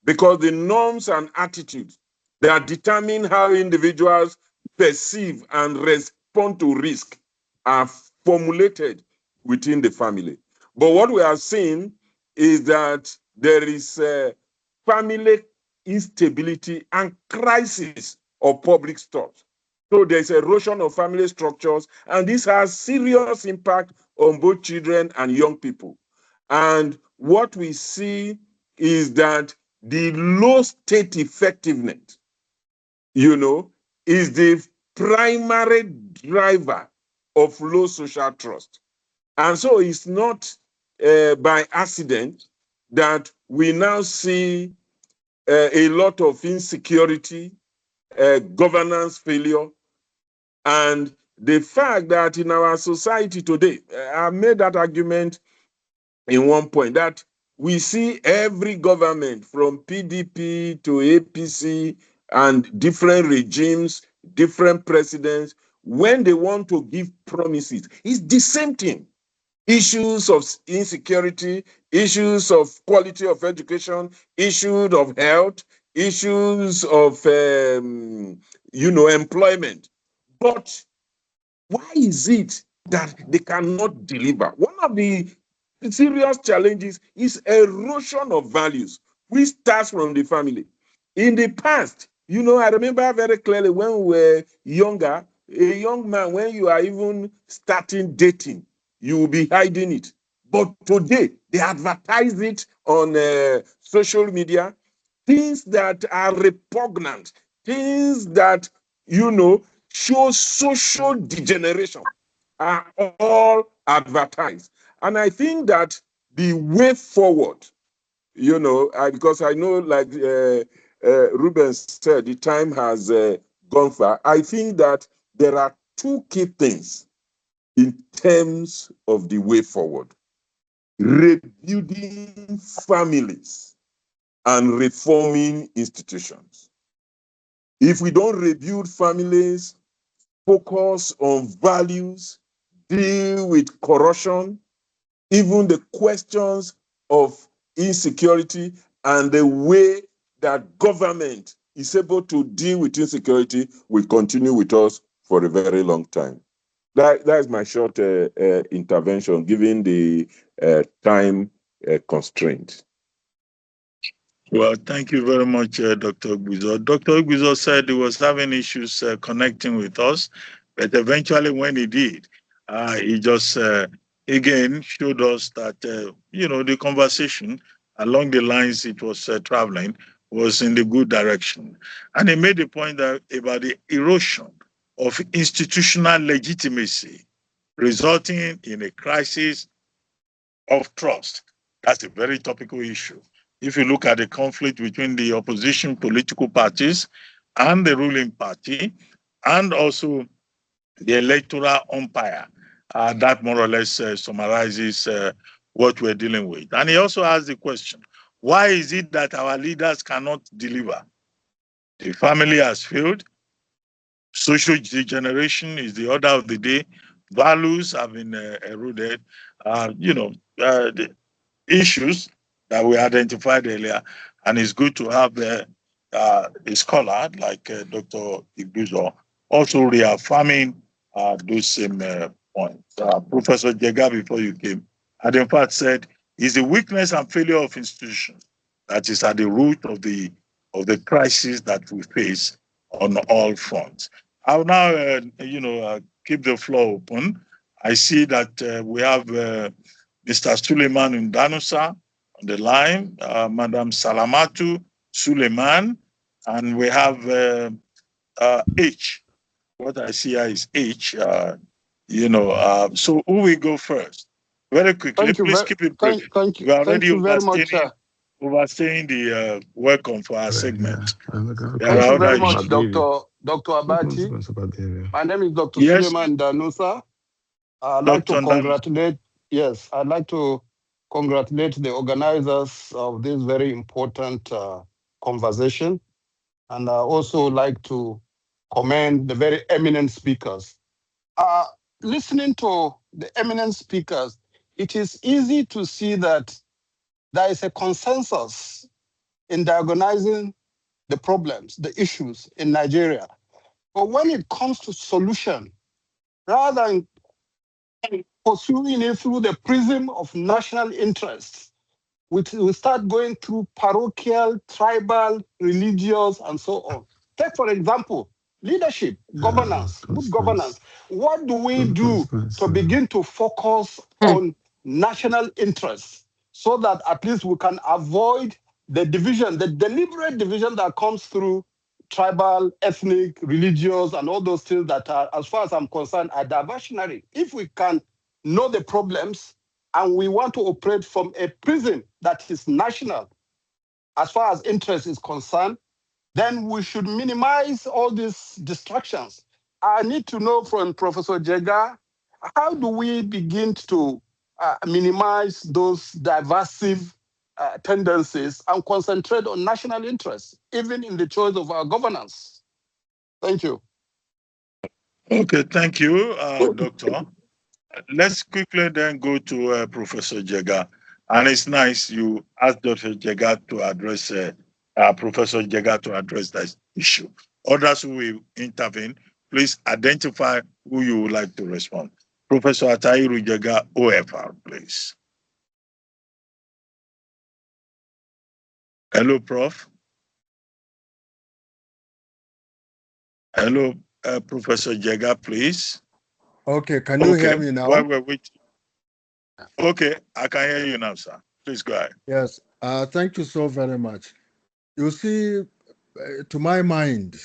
S11: because the norms and attitudes that determine how individuals perceive and respond to risk are formulated within the family. But what we are seeing is that there is family instability and crisis of public trust. So there's erosion of family structures, and this has serious impact on both children and young people. And what we see is that the low state effectiveness, is the primary driver of low social trust. And so it's not by accident that we now see a lot of insecurity, governance failure, and the fact that in our society today, I made that argument in one point, that we see every government from PDP to APC and different regimes, different presidents, when they want to give promises, it's the same thing. Issues of insecurity, issues of quality of education, issues of health, issues of employment. But why is it that they cannot deliver? One of the serious challenges is erosion of values, which starts from the family. In the past, I remember very clearly when we were younger, a young man, when you are even starting dating, you will be hiding it. But today, they advertise it on social media, things that are repugnant, things that, show social degeneration are all advertised. And I think that the way forward, because I know, like Ruben said, the time has gone far. I think that there are two key things in terms of the way forward: rebuilding families and reforming institutions. If we don't rebuild families, focus on values, deal with corruption, even the questions of insecurity, and the way that government is able to deal with insecurity will continue with us for a very long time. That is my short intervention, given the time constraint.
S3: Well, thank you very much, Dr. Guzo. Dr. Guzo said he was having issues connecting with us, but eventually when he did, he just again showed us that, the conversation along the lines it was traveling was in the good direction. And he made the point that about the erosion of institutional legitimacy resulting in a crisis of trust. That's a very topical issue. If you look at the conflict between the opposition political parties and the ruling party, and also the electoral umpire, that more or less summarizes what we're dealing with. And he also asked the question, why is it that our leaders cannot deliver? The family has failed. Social degeneration is the order of the day. Values have been eroded. The issues that we identified earlier. And it's good to have a scholar like Dr. Iguzo also reaffirming those same points. Professor Jega, before you came, had in fact said, it's the weakness and failure of institutions that is at the root of the crisis that we face on all fronts. I'll now, keep the floor open. I see that we have Mr. Suleiman Ndanusa on the line, Madam Salamatu Suleiman, and we have H. What I see here is H. So who will go first? Very quickly, please keep it brief. We are already overstaying the welcome for our segment.
S12: Thank you very much, Dr. Abati. My name is Dr. Suleiman Danusa. I'd like to congratulate the organizers of this very important conversation. And I also like to commend the very eminent speakers. Listening to the eminent speakers, it is easy to see that there is a consensus in diagnosing the problems, the issues in Nigeria. But when it comes to solution, rather than pursuing it through the prism of national interests, we start going through parochial, tribal, religious, and so on. Take, for example, leadership, governance, good governance. What do we do to begin to focus on national interests so that at least we can avoid the division, the deliberate division that comes through tribal, ethnic, religious, and all those things that are, as far as I'm concerned, are diversionary. If we can know the problems and we want to operate from a prism that is national, as far as interest is concerned, then we should minimize all these distractions. I need to know from Professor Jega, how do we begin to minimize those divisive tendencies and concentrate on national interests, even in the choice of our governance? Thank you.
S3: Okay, thank you, Doctor. Let's quickly then go to Professor Jega. And it's nice you asked Dr. Jega to address, Professor Jega to address that issue. Others who will intervene, please identify who you would like to respond. Professor Atahiru Jega, OFR, please. Hello, Prof. Hello, Professor Jega, please.
S4: Okay, can you hear me now?
S3: While we're waiting. Okay, I can hear you now, sir. Please go ahead.
S4: Yes, thank you so very much. You see, to my mind,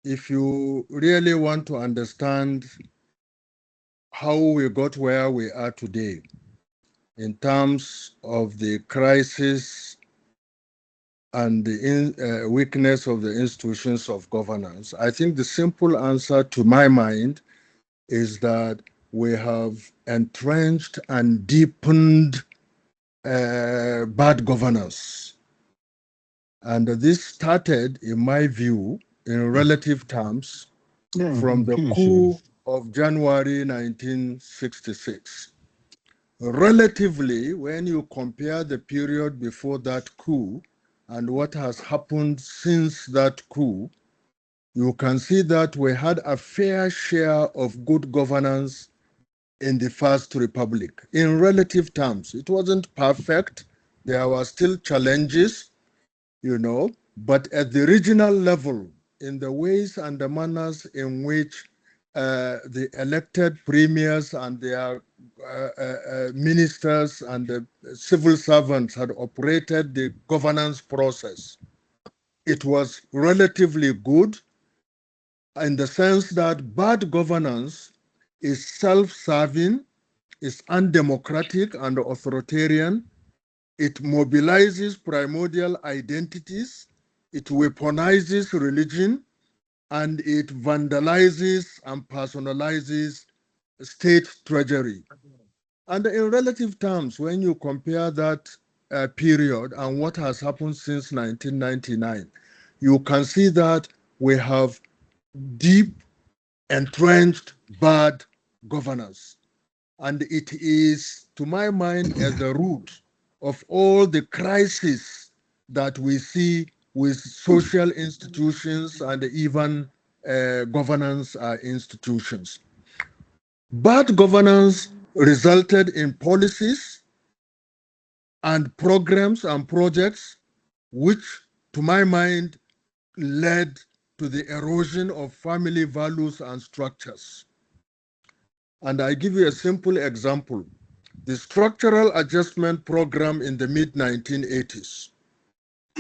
S4: if you really want to understand how we got where we are today in terms of the crisis and the weakness of the institutions of governance, I think the simple answer to my mind is that we have entrenched and deepened bad governance. And this started, in my view, in relative terms, from the coup of January 1966. Relatively, when you compare the period before that coup and what has happened since that coup, you can see that we had a fair share of good governance in the First Republic. In relative terms, it wasn't perfect. There were still challenges, but at the regional level, in the ways and the manners in which the elected premiers and their ministers and the civil servants had operated the governance process, it was relatively good in the sense that bad governance is self-serving, is undemocratic and authoritarian. It mobilizes primordial identities, it weaponizes religion, and it vandalizes and personalizes state treasury. And in relative terms, when you compare that period and what has happened since 1999, you can see that we have deep, entrenched bad governance. And it is, to my mind, at the root of all the crises that we see with social institutions and even governance institutions. Bad governance resulted in policies and programs and projects which, to my mind, led to the erosion of family values and structures. And I give you a simple example. The structural adjustment program in the mid-1980s,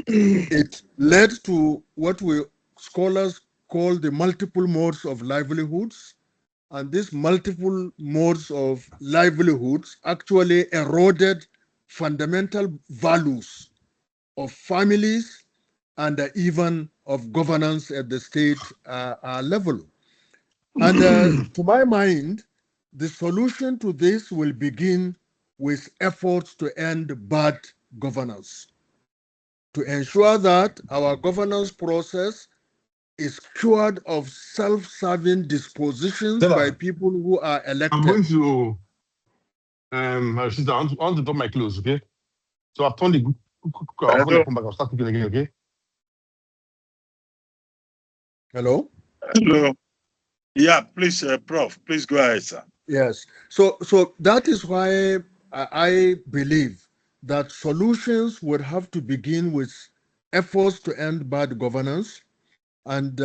S4: it led to what we scholars call the multiple modes of livelihoods. And these multiple modes of livelihoods actually eroded fundamental values of families and even of governance at the state level. And to my mind, the solution to this will begin with efforts to end bad governance, to ensure that our governance process is cured of self-serving dispositions by people who are elected.
S12: I'm going to, sister, I want to drop my clothes, okay? So I've turned the off when I come back. I'll start cooking again, okay?
S4: Hello?
S3: Hello. Yeah, please, Prof, please go ahead, sir.
S4: Yes. So that is why I believe that solutions would have to begin with efforts to end bad governance and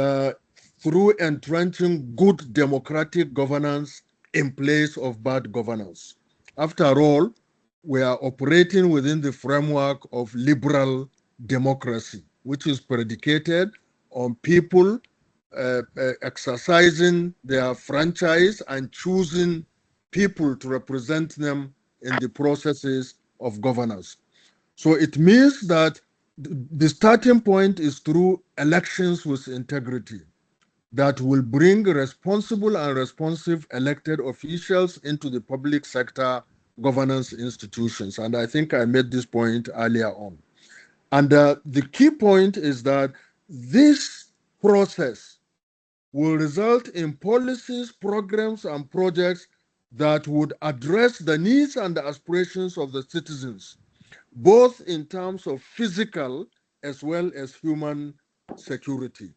S4: through entrenching good democratic governance in place of bad governance. After all, we are operating within the framework of liberal democracy, which is predicated on people exercising their franchise and choosing people to represent them in the processes of governance. So it means that the starting point is through elections with integrity that will bring responsible and responsive elected officials into the public sector governance institutions. And I think I made this point earlier on. And the key point is that this process will result in policies, programs, and projects that would address the needs and the aspirations of the citizens, both in terms of physical as well as human security.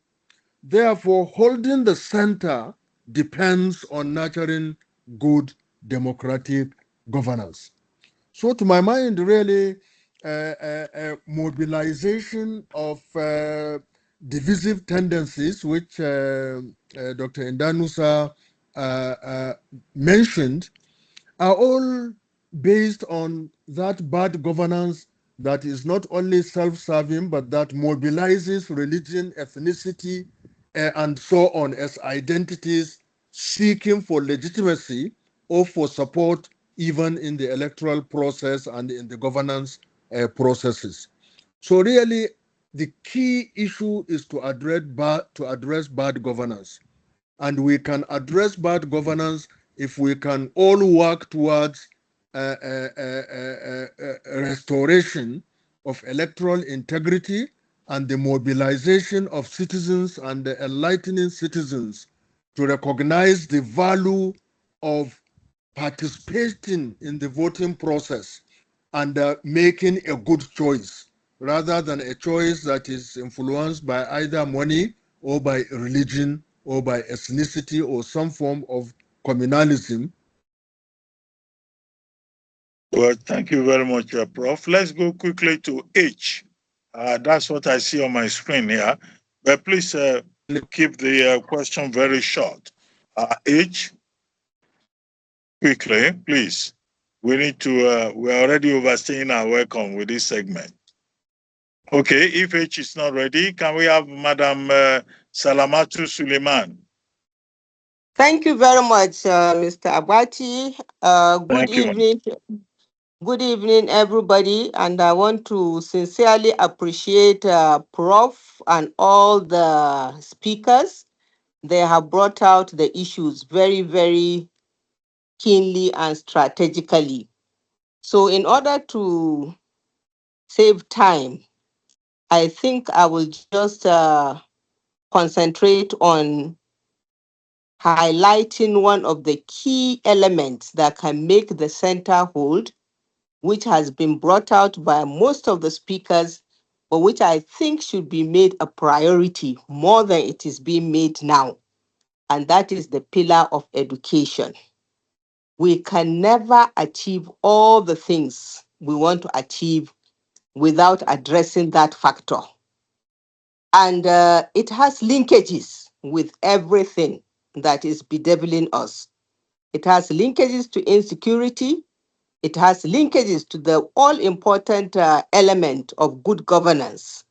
S4: Therefore, holding the center depends on nurturing good democratic governance. So, to my mind, really, mobilization of divisive tendencies, which Dr. Indanusa mentioned, are all based on that bad governance that is not only self-serving, but that mobilizes religion, ethnicity, and so on as identities seeking for legitimacy or for support even in the electoral process and in the governance processes. So really, the key issue is to address bad governance. And we can address bad governance if we can all work towards restoration of electoral integrity and the mobilization of citizens and the enlightening citizens to recognize the value of participating in the voting process and making a good choice rather than a choice that is influenced by either money or by religion or by ethnicity or some form of communalism.
S3: Well, thank you very much, Prof. Let's go quickly to H. That's what I see on my screen here. But please keep the question very short. H, quickly, please. We need to, we're already overstaying our welcome with this segment. Okay, if H is not ready, can we have Madam Salamatu Suleiman?
S13: Thank you very much, Mr. Abati. Good evening. Good evening, everybody. And I want to sincerely appreciate Prof and all the speakers. They have brought out the issues very, very keenly and strategically. So in order to save time, I think I will just concentrate on highlighting one of the key elements that can make the center hold which has been brought out by most of the speakers, but which I think should be made a priority more than it is being made now. And that is the pillar of education. We can never achieve all the things we want to achieve without addressing that factor. And it has linkages with everything that is bedeviling us. It has linkages to insecurity. It has linkages to the all-important element of good governance,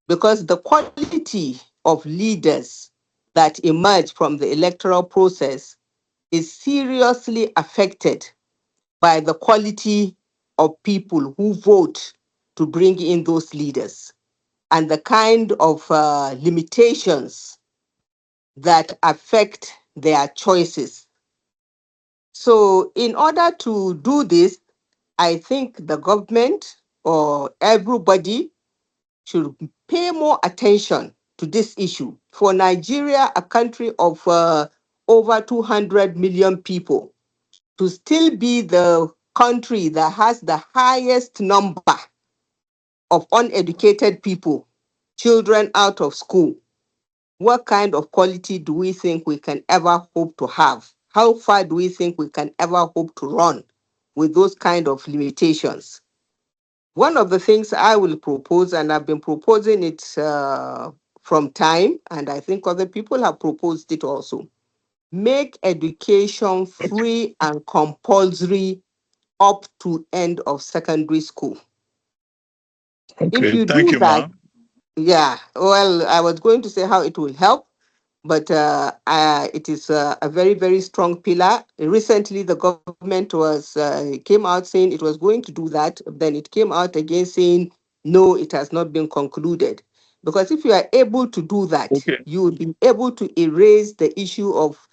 S13: because the quality of leaders that emerge from the electoral process is seriously affected by the quality of people who vote to bring in those leaders and the kind of limitations that affect their choices. So in order to do this, I think the government or everybody should pay more attention to this issue. For Nigeria, a country of over 200 million people, to still be the country that has the highest number of uneducated people, children out of school, what kind of quality do we think we can ever hope to have? How far do we think we can ever hope to run with those kind of limitations? One of the things I will propose, and I've been proposing it from time, and I think other people have proposed it also, make education free and compulsory up to end of secondary school. If
S3: Okay,
S13: you
S3: thank
S13: do
S3: you,
S13: that,
S3: ma.
S13: yeah, well, I was going to say how it will help, but it is a very, very strong pillar. Recently, the government was came out saying it was going to do that. Then it came out again saying, no, it has not been concluded. Because if you are able to do that,
S3: Okay.
S13: you will be able to erase the issue of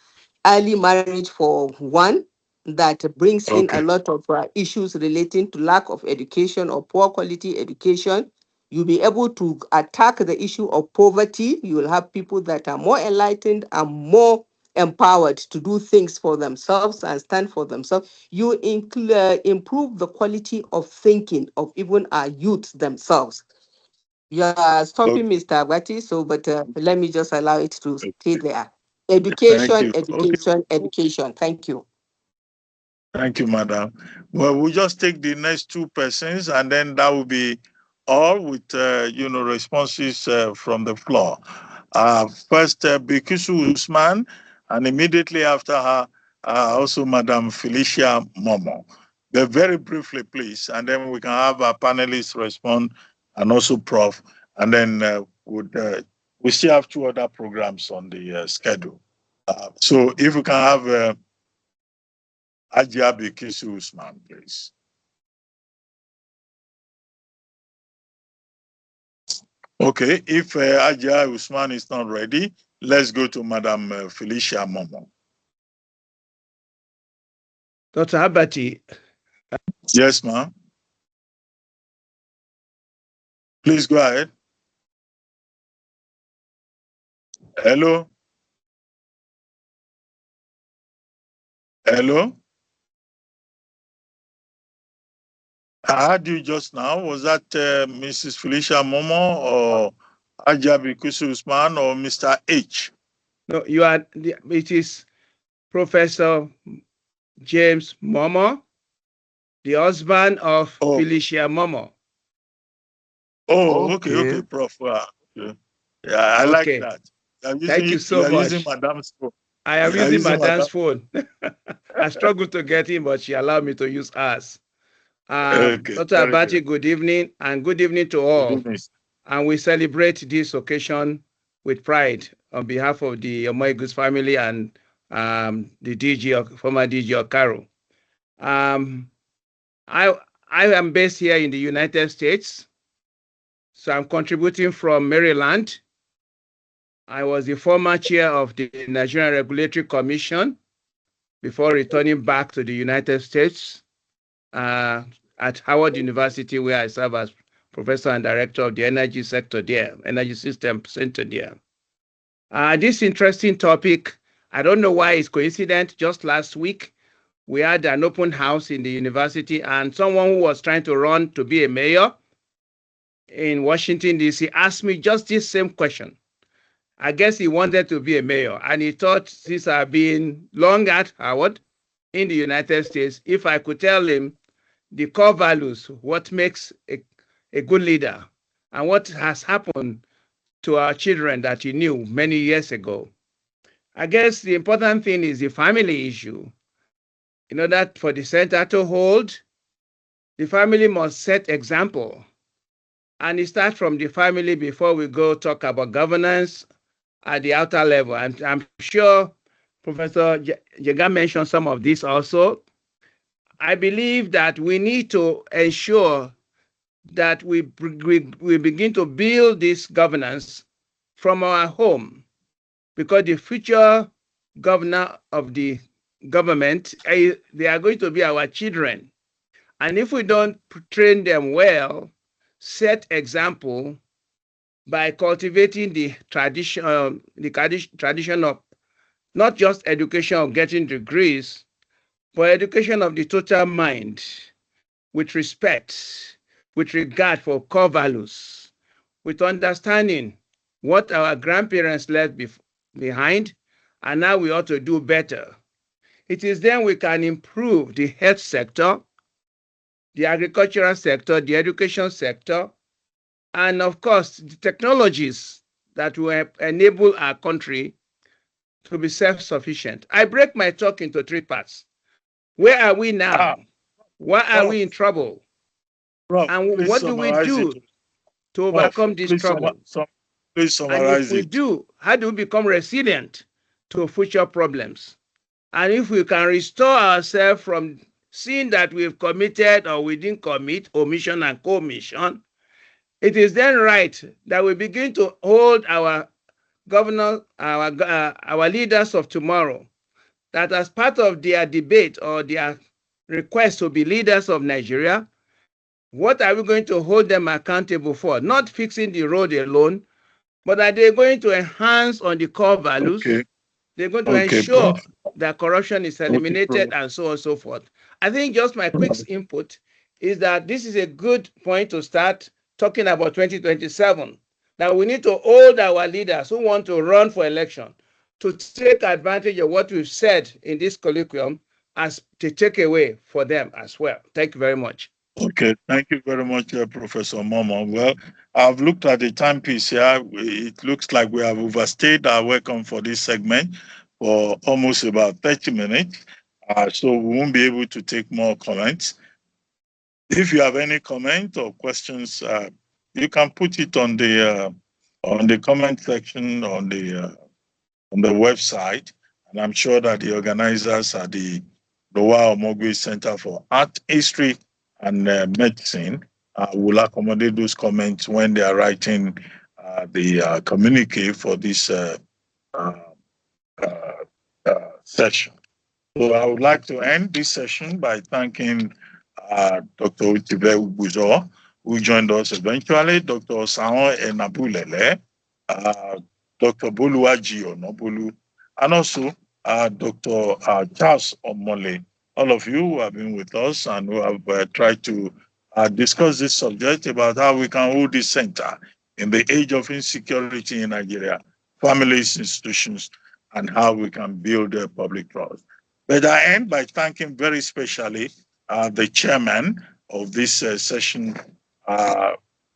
S13: early marriage for one, that brings in a
S3: Okay.
S13: lot of issues relating to lack of education or poor quality education. You'll be able to attack the issue of poverty. You will have people that are more enlightened and more empowered to do things for themselves and stand for themselves. You improve the quality of thinking of even our youth themselves. You are stopping
S3: Okay.
S13: Mr. Abati, so but let me just allow it to stay there.
S3: Thank
S13: Education,
S3: you. Okay.
S13: education, education. Thank you.
S3: Thank you, madam. Well, we'll just take the next two persons, and then that will be all with responses from the floor. First, Bikisu Usman, and immediately after her, also Madam Felicia Momo. But very briefly, please, and then we can have our panelists respond, and also Prof. And then we still have two other programs on the schedule. So if we can have Ajia Bikisu Usman, please. Okay, if Ajia Usman is not ready, let's go to Madam Felicia Momo.
S14: Dr. Abati.
S3: Yes, ma'am. Please go ahead. Hello? Hello? I heard you just now. Was that Mrs. Felicia Momo or Ajia Bikisu Usman or Mr. H?
S14: No, it is Professor James Momo, the husband of Felicia Momo.
S3: Oh, okay, Prof. Okay. Yeah, I like that.
S14: Thank you so
S3: you are using
S14: much.
S3: Madam's phone.
S14: I am using Madam's phone. I struggled to get in, but she allowed me to use hers.
S3: Okay,
S14: Dr. Abati, good evening, and good evening to all.
S3: Good evening.
S14: And we celebrate this occasion with pride on behalf of the Omoigui's family and the former DG Okaro. I am based here in the United States, so I'm contributing from Maryland. I was the former chair of the Nigerian Regulatory Commission before returning back to the United States at Howard University, where I serve as professor and director of the energy sector there, energy system center there. This interesting topic, I don't know why it's coincident. Just last week, we had an open house in the university, and someone who was trying to run to be a mayor in Washington, D.C. asked me just this same question. I guess he wanted to be a mayor, and he thought, since I've been long at Howard in the United States, if I could tell him the core values, what makes a good leader, and what has happened to our children that he knew many years ago. I guess the important thing is the family issue. In order for the center to hold, the family must set example. And it starts from the family before we go talk about governance at the outer level. I'm sure Professor Jega mentioned some of this also. I believe that we need to ensure that we begin to build this governance from our home, because the future governor of the government, they are going to be our children. And if we don't train them well, set example by cultivating the tradition of not just education of getting degrees, but education of the total mind, with respect, with regard for core values, with understanding what our grandparents left behind, and now we ought to do better. It is then we can improve the health sector, the agricultural sector, the education sector, and of course, the technologies that will enable our country to be self-sufficient. I break my talk into three parts. Where are we now? Why are we in trouble? And what do we do to overcome this trouble?
S3: Please summarize
S14: and if we do, how do we become resilient to future problems? And if we can restore ourselves from seeing that we've committed or we didn't commit, omission and commission, it is then right that we begin to hold our governors, our leaders of tomorrow, that as part of their debate or their request to be leaders of Nigeria, what are we going to hold them accountable for? Not fixing the road alone, but are they going to enhance on the core values?
S3: Okay.
S14: They're going to ensure that corruption is eliminated and so on and so forth. I think just my quick input is that this is a good point to start talking about 2027. Now we need to hold our leaders who want to run for election to take advantage of what we've said in this colloquium as to take away for them as well. Thank you very much.
S3: Okay, thank you very much, Professor Momo. Well, I've looked at the timepiece here. It looks like we have overstayed our welcome for this segment for almost about 30 minutes. So we won't be able to take more comments. If you have any comment or questions, you can put it on the comment section on the website, and I'm sure that the organizers at the Nowa Omoigui Center for Art, History, and Medicine will accommodate those comments when they are writing the communique for this session. So I would like to end this session by thanking Dr. Utibe Ubuzo, who joined us eventually, Dr. Saon Enabulele, Dr. Boluwaji Onobolu, and also Dr. Charles Omole. All of you who have been with us and who have tried to discuss this subject about how we can hold this center in the age of insecurity in Nigeria, families, institutions, and how we can build a public trust. But I end by thanking very specially the chairman of this session,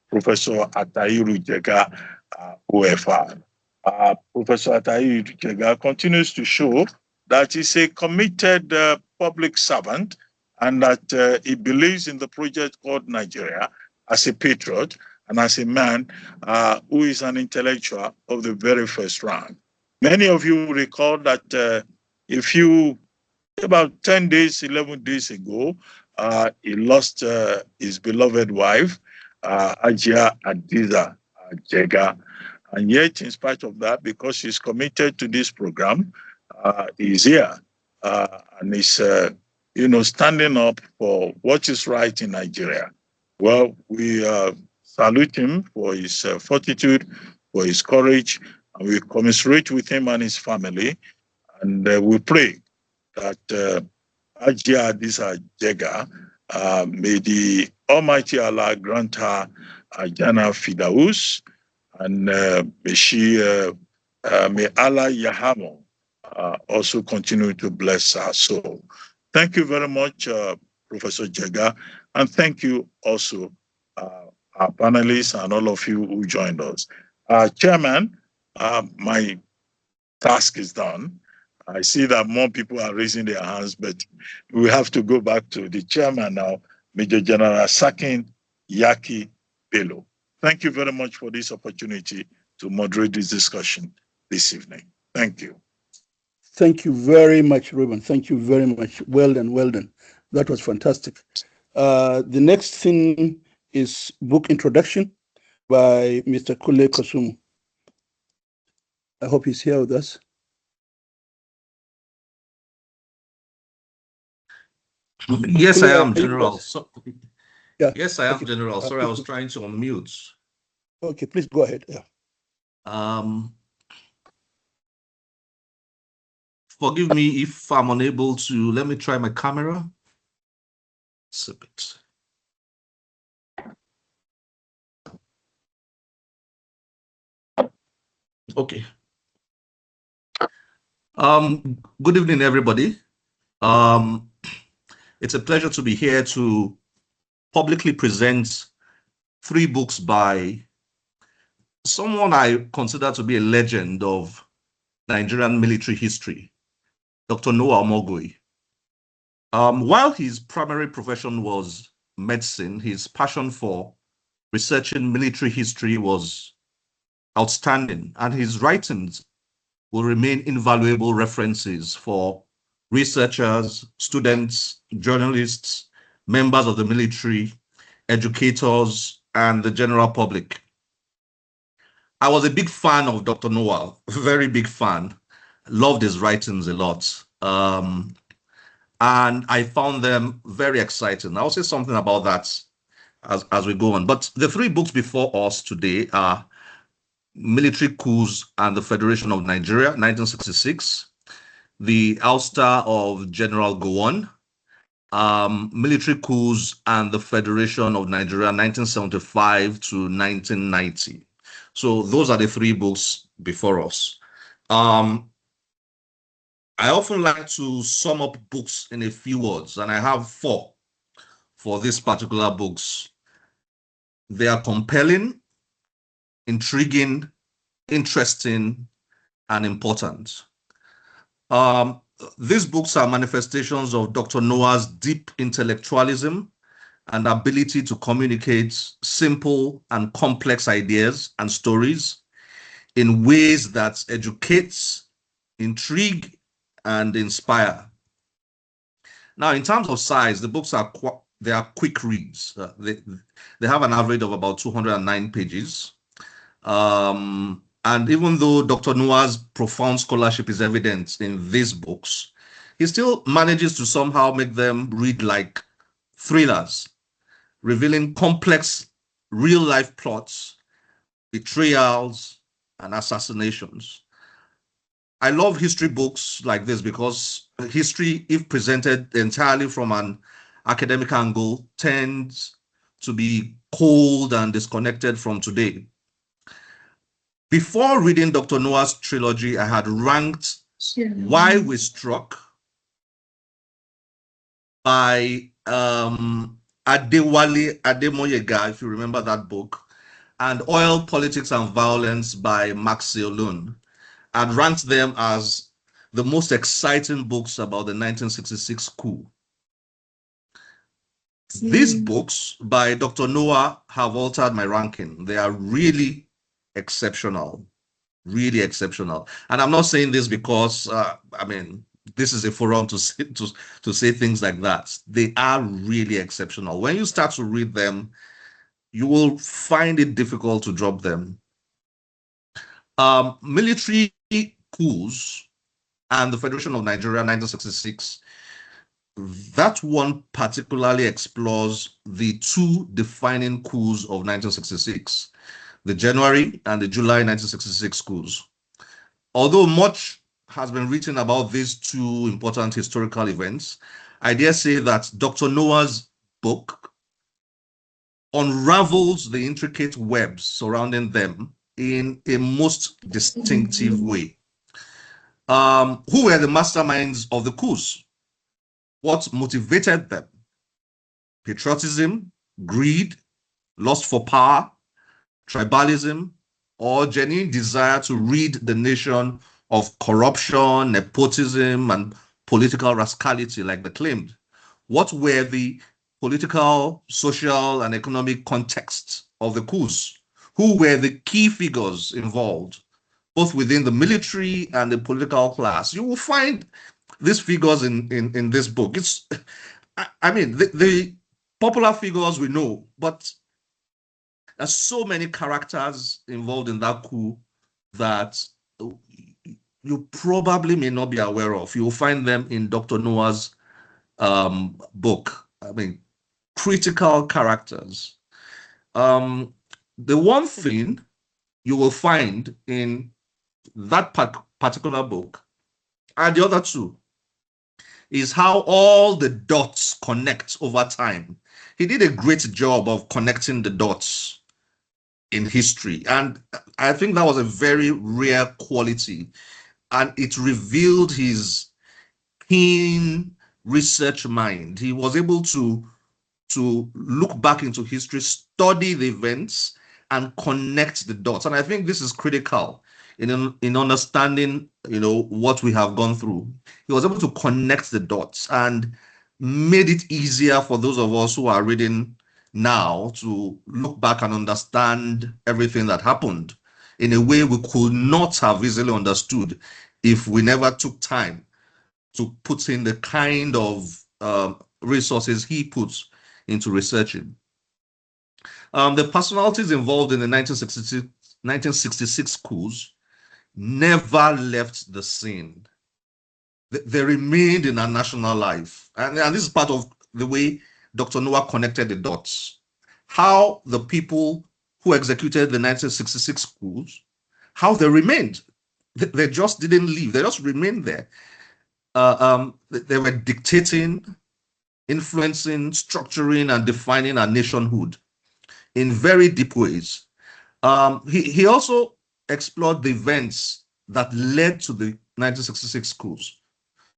S3: Professor Atahiru Jega, OFR. Professor Atahiru Jega continues to show that he's a committed public servant and that he believes in the project called Nigeria as a patriot and as a man who is an intellectual of the very first rank. Many of you recall that about 10 days, 11 days ago, he lost his beloved wife, Ajia Adiza Jega. And yet, in spite of that, because she's committed to this program, he's here and he's, standing up for what is right in Nigeria. Well, we salute him for his fortitude, for his courage, and we commiserate with him and his family. And we pray that Ajia Adisa Jega. May the Almighty Allah grant her Jannah Fidaus, and may Allah Yahamo also continue to bless her soul. Thank you very much, Professor Jega, and thank you also our panelists and all of you who joined us. Chairman, my task is done. I see that more people are raising their hands, but we have to go back to the chairman now, Major General Sakin Yaki Bello. Thank you very much for this opportunity to moderate this discussion this evening. Thank you.
S2: Thank you very much, Ruben. Thank you very much. Well done, well done. That was fantastic. The next thing is book introduction by Mr. Kule Kosumu. I hope he's here with us.
S15: Yes, I am, General.
S2: Yeah.
S15: Yes, I am, General. Sorry, I was trying to unmute.
S2: Okay, please go ahead. Yeah.
S15: Forgive me if I'm unable to. Let me try my camera. It's a bit. Okay. Good evening, everybody. It's a pleasure to be here to publicly present 3 books by someone I consider to be a legend of Nigerian military history, Dr. Nowa Omoigui. While his primary profession was medicine, his passion for researching military history was outstanding, and his writings will remain invaluable references for researchers, students, journalists, members of the military, educators, and the general public. I was a big fan of Dr. Nowa, very big fan. Loved his writings a lot. And I found them very exciting. I'll say something about that as we go on. But the 3 books before us today are Military Coups and the Federation of Nigeria, 1966, The Ouster of General Gowon, Military Coups and the Federation of Nigeria, 1975 to 1990. So those are the 3 books before us. I often like to sum up books in a few words, and I have 4 for these particular books. They are compelling, intriguing, interesting, and important. These books are manifestations of Dr. Nowa's deep intellectualism and ability to communicate simple and complex ideas and stories in ways that educates, intrigue, and inspire. Now, in terms of size, the books are quick reads. They have an average of about 209 pages. And even though Dr. Nowa's profound scholarship is evident in these books, he still manages to somehow make them read like thrillers, revealing complex real-life plots, betrayals, and assassinations. I love history books like this because history, if presented entirely from an academic angle, tends to be cold and disconnected from today. Before reading Dr. Nowa's trilogy, I had ranked Why We Struck by Adewale Ademoyega, if you remember that book, and Oil, Politics and Violence by Max Seolun. I'd ranked them as the most exciting books about the 1966 coup. These books by Dr. Nowa have altered my ranking. They are really exceptional, really exceptional. And I'm not saying this because, this is a forum to say things like that. They are really exceptional. When you start to read them, you will find it difficult to drop them. Military Coups and the Federation of Nigeria, 1966, that one particularly explores the 2 defining coups of 1966, the January and the July 1966 coups. Although much has been written about these 2 important historical events, I dare say that Dr. Nowa's book unravels the intricate webs surrounding them in a most distinctive way. Who were the masterminds of the coups? What motivated them? Patriotism, greed, lust for power, tribalism, or genuine desire to rid the nation of corruption, nepotism, and political rascality, like they claimed? What were the political, social, and economic contexts of the coups? Who were the key figures involved, both within the military and the political class? You will find these figures in this book. It's, I mean, the popular figures we know, but there's so many characters involved in that coup that you probably may not be aware of. You'll find them in Dr. Nowa's book. I mean, critical characters. The one thing you will find in that particular book and the other two is how all the dots connect over time. He did a great job of connecting the dots in history, and I think that was a very rare quality, and it revealed his keen research mind. He was able to look back into history, study the events, and connect the dots. And I think this is critical in understanding, what we have gone through. He was able to connect the dots and made it easier for those of us who are reading now to look back and understand everything that happened in a way we could not have easily understood if we never took time to put in the kind of resources he puts into researching. The personalities involved in the 1966 coups never left the scene. They remained in our national life. And this is part of the way Dr. Nowa connected the dots. How the people who executed the 1966 coups, how they remained. They just didn't leave. They just remained there. They were dictating, influencing, structuring, and defining our nationhood in very deep ways. He also explored the events that led to the 1966 coups,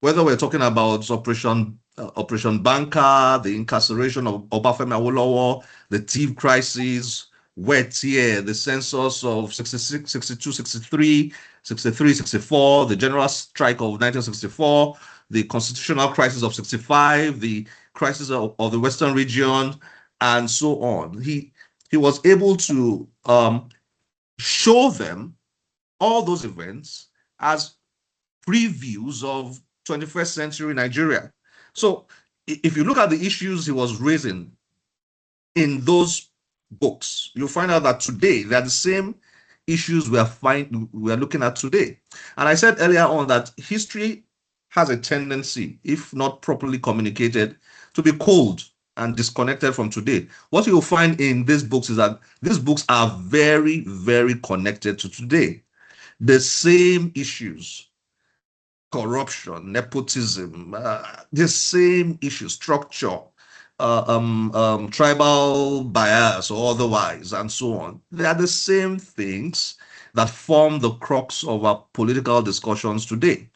S15: whether we're talking about Operation Banker, the incarceration of Obafemi Awolowo, the Tiv crisis, Wet Year, the census of 66, 62, 63, 63, 64, the general strike of 1964, the constitutional crisis of 65, the crisis of the Western region, and so on. He was able to show them all those events as previews of 21st century Nigeria. So if you look at the issues he was raising in those books, you'll find out that today they're the same issues we are looking at today. And I said earlier on that history has a tendency, if not properly communicated, to be cold and disconnected from today. What you'll find in these books is that these books are very, very connected to today. The same issues, corruption, nepotism, the same issues, structure, tribal bias or otherwise, and so on. They are the same things that form the crux of our political discussions today.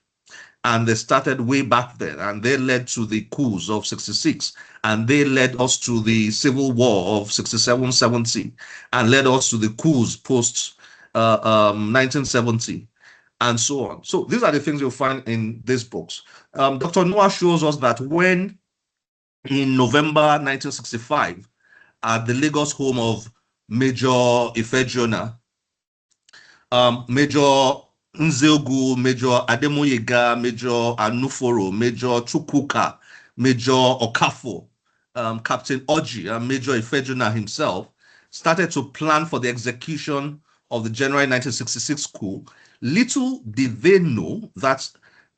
S15: And they started way back then, and they led to the coups of 66, and they led us to the civil war of 67-70, and led us to the coups post 1970, and so on. So these are the things you'll find in these books. Dr. Nowa shows us that when in November 1965, at the Lagos home of Major Ifejona, Major Nzegu, Major Ademoyega, Major Anuforo, Major Chukwuka, Major Okafo, Captain Oji, and Major Ifejuna himself started to plan for the execution of the January 1966 coup. Little did they know that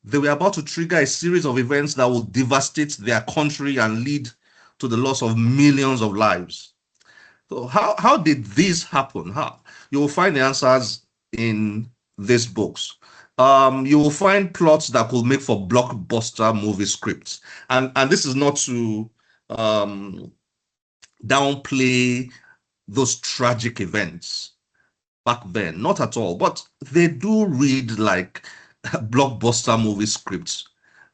S15: they were about to trigger a series of events that will devastate their country and lead to the loss of millions of lives. So how did this happen? You will find the answers in these books. you will find plots that could make for blockbuster movie scripts. And this is not to downplay those tragic events back then, not at all, but they do read like blockbuster movie scripts,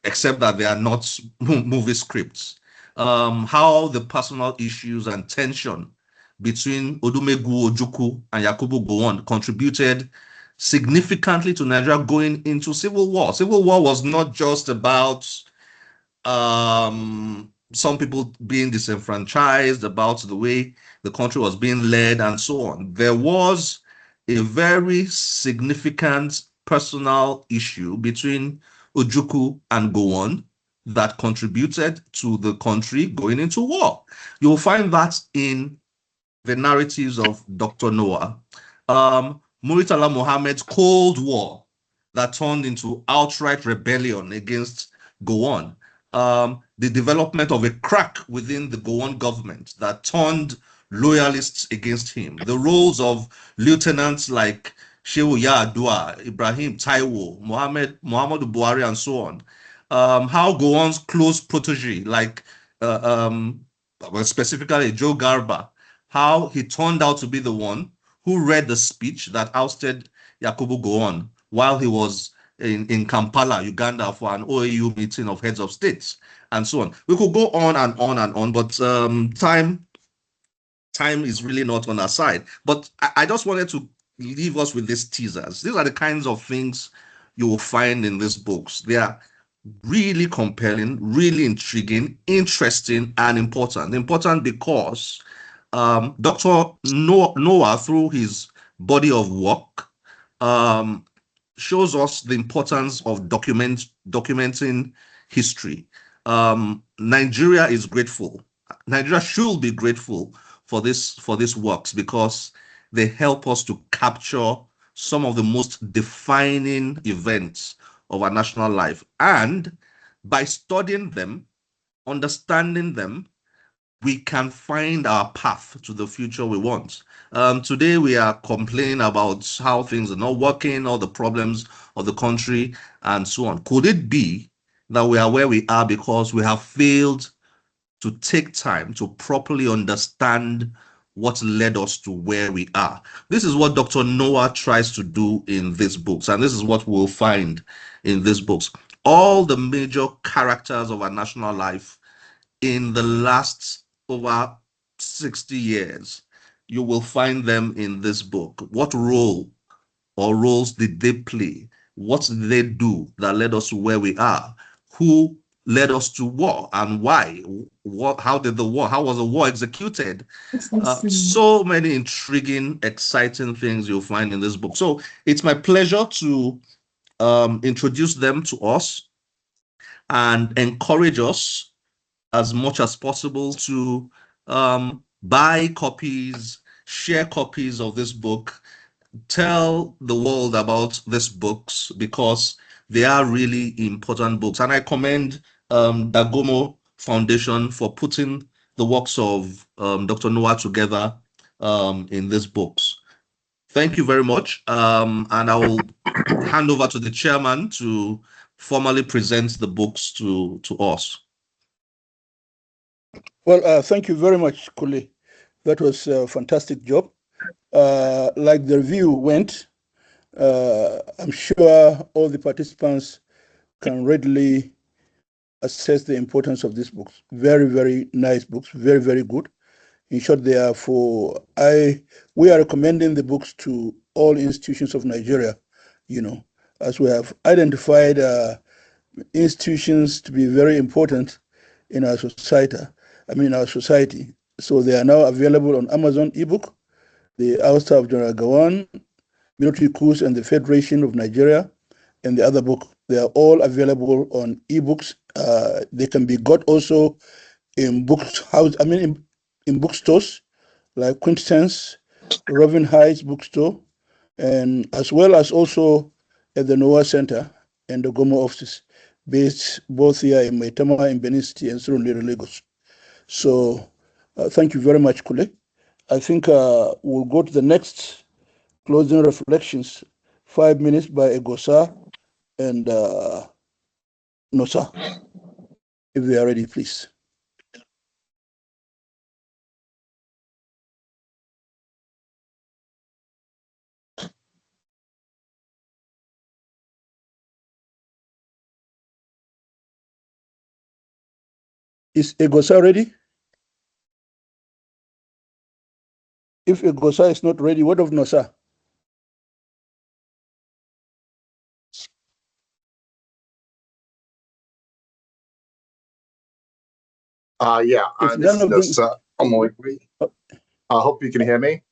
S15: except that they are not movie scripts. How the personal issues and tension between Odumegwu Ojukwu and Yakubu Gowon contributed significantly to Nigeria going into civil war. Civil war was not just about some people being disenfranchised, about the way the country was being led and so on. There was a very significant personal issue between Ojukwu and Gowon that contributed to the country going into war. You will find that in the narratives of Dr. Noah. Muritala Mohammed's Cold War that turned into outright rebellion against Gowon. The development of a crack within the Gowon government that turned loyalists against him. The roles of lieutenants like Shehu Yadua, Ibrahim Taiwo, Muhammadu Buhari, and so on. How Gowon's close protege, like specifically Joe Garba, how he turned out to be the one who read the speech that ousted Yakubu Gowon while he was in Kampala, Uganda, for an OAU meeting of heads of states, and so on. We could go on and on and on, but time is really not on our side. But I just wanted to leave us with these teasers. These are the kinds of things you will find in these books. They are really compelling, really intriguing, interesting, and important. Important because Dr. Noah, through his body of work, shows us the importance of documenting history. Nigeria is grateful. Nigeria should be grateful for these works because they help us to capture some of the most defining events of our national life. And by studying them, understanding them, we can find our path to the future we want. Today, we are complaining about how things are not working, all the problems of the country, and so on. Could it be that we are where we are because we have failed to take time to properly understand what led us to where we are? This is what Dr. Noah tries to do in these books, and this is what we'll find in these books. All the major characters of our national life in the last over 60 years, you will find them in this book. What role or roles did they play? What did they do that led us to where we are? Who led us to war and why? How was the war executed? So many intriguing, exciting things you'll find in this book. So it's my pleasure to introduce them to us and encourage us as much as possible to buy copies, share copies of this book, tell the world about these books because they are really important books. And I commend Dagomo Foundation for putting the works of Dr. Noah together in these books. Thank you very much. And I will hand over to the chairman to formally present the books to us.
S2: Well, thank you very much, Kule. That was a fantastic job. Like the review went, I'm sure all the participants can readily assess the importance of these books. Very, very nice books, very, very good. In short, we are recommending the books to all institutions of Nigeria, as we have identified institutions to be very important in our society. So they are now available on Amazon ebook, the Ouster of General Gowon, Military Coups and the Federation of Nigeria, and the other book. They are all available on ebooks. They can be got also in in bookstores like Quintessence, Robin Heights bookstore, and as well as also at the Noah Center and the Gomo offices, based both here in Maitama in Benin City and Surulere, Lagos. So thank you very much, Kule. I think we'll go to the next closing reflections, 5 minutes by Egosa and Nosa, if they are ready, please. Is Egosa ready? If Egosa is not ready, what of Nosa?
S16: This is Nowa Omoigui. I hope you can hear me.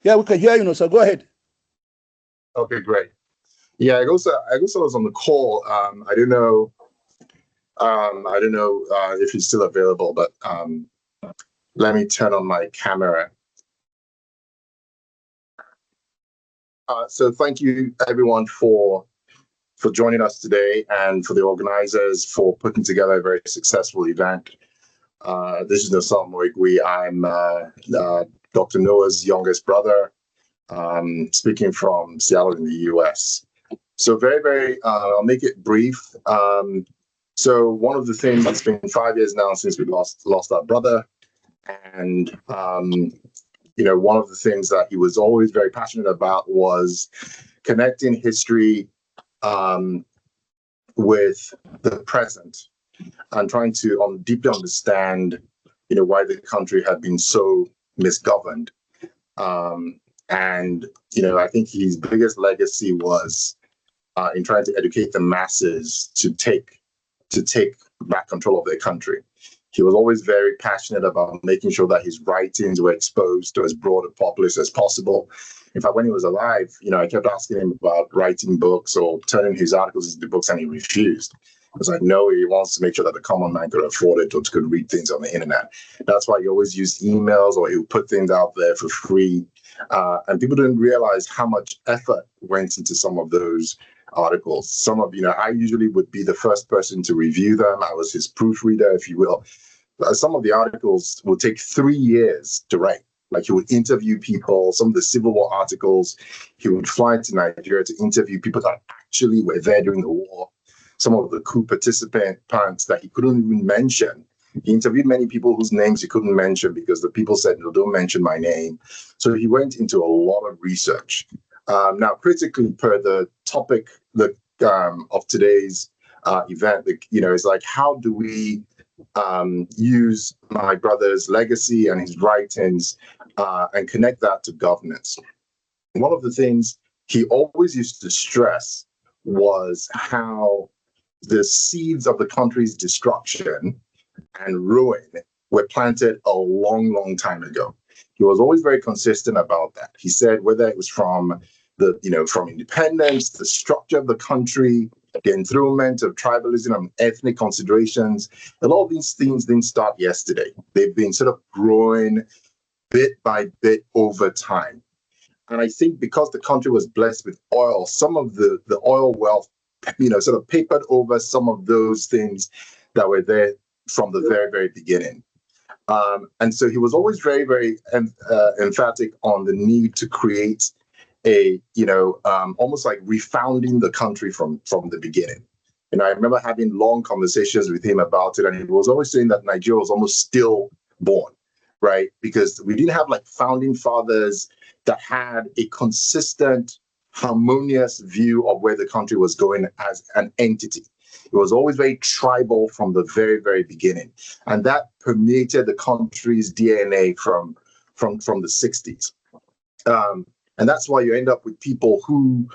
S2: Yeah, we can hear you, Nosa. Go ahead.
S16: Okay, great. Yeah, I guess I was on the call. I don't know. If he's still available, but let me turn on my camera. So thank you everyone for joining us today, and for the organizers for putting together a very successful event. This is Nowa Omoigui. I'm Dr. Noah's youngest brother, speaking from Seattle in the US. So I'll make it brief. So one of the things, it's been 5 years now since we lost our brother. And, one of the things that he was always very passionate about was connecting history with the present, and trying to deeply understand, why the country had been so misgoverned. And, I think his biggest legacy was in trying to educate the masses to take back control of their country. He was always very passionate about making sure that his writings were exposed to as broad a populace as possible. In fact, when he was alive, I kept asking him about writing books or turning his articles into books, and he refused. I was like, no, he wants to make sure that the common man could afford it or could read things on the internet. That's why he always used emails, or he would put things out there for free. And people didn't realize how much effort went into some of those articles. Some of, I usually would be the first person to review them. I was his proofreader, if you will. Some of the articles would take 3 years to write. Like, he would interview people. Some of the Civil War articles, he would fly to Nigeria to interview people that actually were there during the war. Some of the coup participants that he couldn't even mention. He interviewed many people whose names he couldn't mention because the people said, no, don't mention my name. So he went into a lot of research. Now, critically, per the topic of today's event, is like, how do we use my brother's legacy and his writings and connect that to governance? One of the things he always used to stress was how the seeds of the country's destruction and ruin were planted a long, long time ago. He was always very consistent about that. He said whether it was from from independence, the structure of the country, the enthronement of tribalism and ethnic considerations, a lot of these things didn't start yesterday. They've been sort of growing bit by bit over time. And I think because the country was blessed with oil, some of the oil wealth, sort of papered over some of those things that were there from the very, very beginning. And so he was always very, very emphatic on the need to create almost like refounding the country from the beginning. And I remember having long conversations with him about it, and he was always saying that Nigeria was almost stillborn, right? Because we didn't have like founding fathers that had a consistent, harmonious view of where the country was going as an entity. It was always very tribal from the very, very beginning. And that permeated the country's DNA from the 60s. And that's why you end up with people who,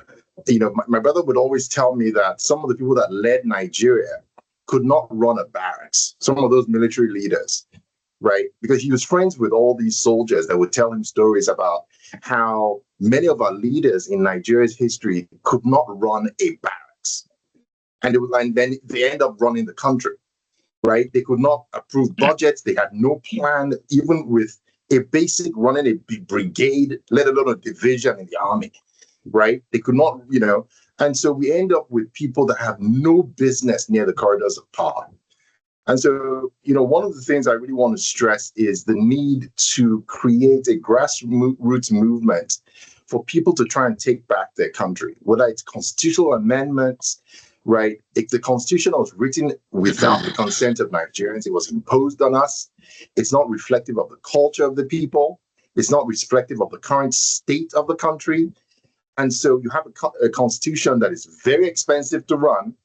S16: my brother would always tell me that some of the people that led Nigeria could not run a barracks, some of those military leaders, right? Because he was friends with all these soldiers that would tell him stories about how many of our leaders in Nigeria's history could not run a barracks. And then they end up running the country, right? They could not approve budgets. They had no plan, even with a basic running a brigade, let alone a division in the army, right? They could not, and so we end up with people that have no business near the corridors of power. And so, one of the things I really want to stress is the need to create a grassroots movement for people to try and take back their country, whether it's constitutional amendments, right? If the Constitution was written without the consent of Nigerians, it was imposed on us. It's not reflective of the culture of the people. It's not reflective of the current state of the country. And so you have a constitution that is very expensive to run,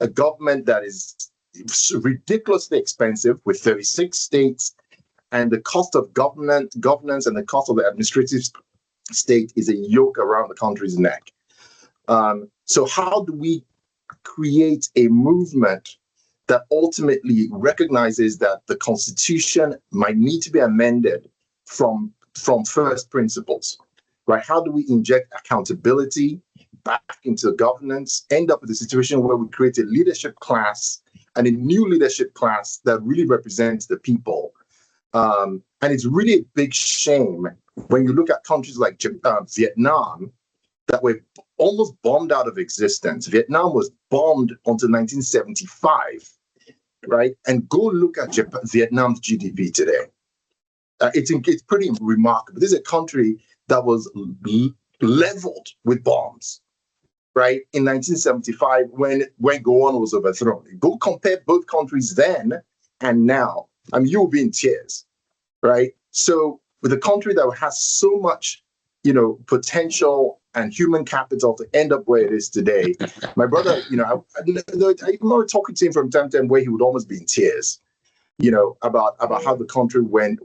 S16: a government that is ridiculously expensive with 36 states, and the cost of governance and the cost of the administrative state is a yoke around the country's neck. So how do we create a movement that ultimately recognizes that the Constitution might need to be amended from first principles, right? How do we inject accountability back into governance, end up with a situation where we create a leadership class and a new leadership class that really represents the people? And it's really a big shame when you look at countries like Vietnam that were almost bombed out of existence. Vietnam was bombed until 1975, right? And go look at Vietnam's GDP today. It's pretty remarkable. This is a country that was leveled with bombs, right? In 1975, when Gowon was overthrown. Go compare both countries then and now. I mean, you'll be in tears, right? So with a country that has so much, potential and human capital to end up where it is today, my brother, I remember talking to him from time to time where he would almost be in tears, about how the country went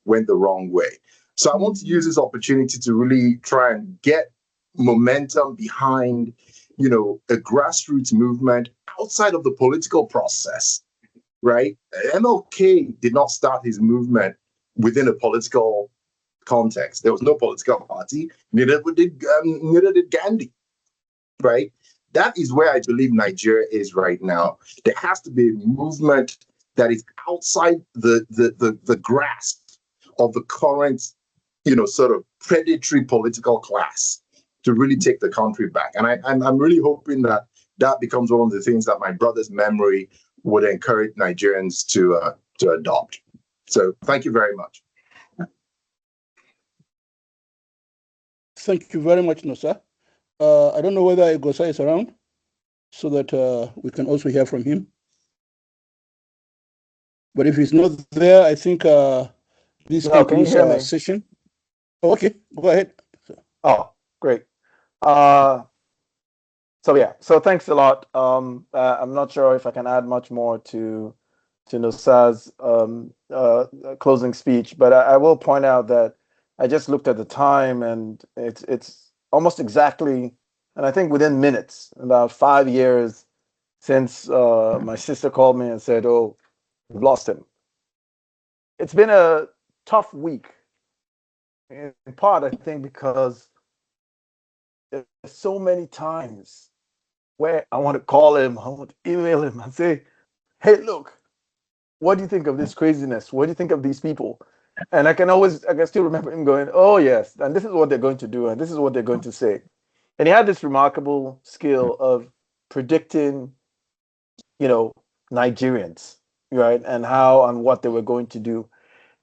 S16: the wrong way. So I want to use this opportunity to really try and get momentum behind, a grassroots movement outside of the political process, right? MLK did not start his movement within a political context. There was no political party, neither did Gandhi, right? That is where I believe Nigeria is right now. There has to be a movement that is outside the grasp of the current, sort of predatory political class to really take the country back. And I'm really hoping that becomes one of the things that my brother's memory would encourage Nigerians to adopt. So thank you very much.
S2: Thank you very much, Nosa. I don't know whether Igosa is around so that we can also hear from him. But if he's not there, I think this concludes our session. Oh, okay, go ahead.
S17: Oh, great. So thanks a lot. I'm not sure if I can add much more to Nosa's closing speech, but I will point out that I just looked at the time, and it's almost exactly, and I think within minutes, about 5 years since my sister called me and said, "Oh, we've lost him." It's been a tough week, in part, I think, because there's so many times where I want to call him, I want to email him and say, "Hey, look, what do you think of this craziness? What do you think of these people?" And I can still remember him going, "Oh yes, and this is what they're going to do, and this is what they're going to say." And he had this remarkable skill of predicting, Nigerians, right, and how and what they were going to do.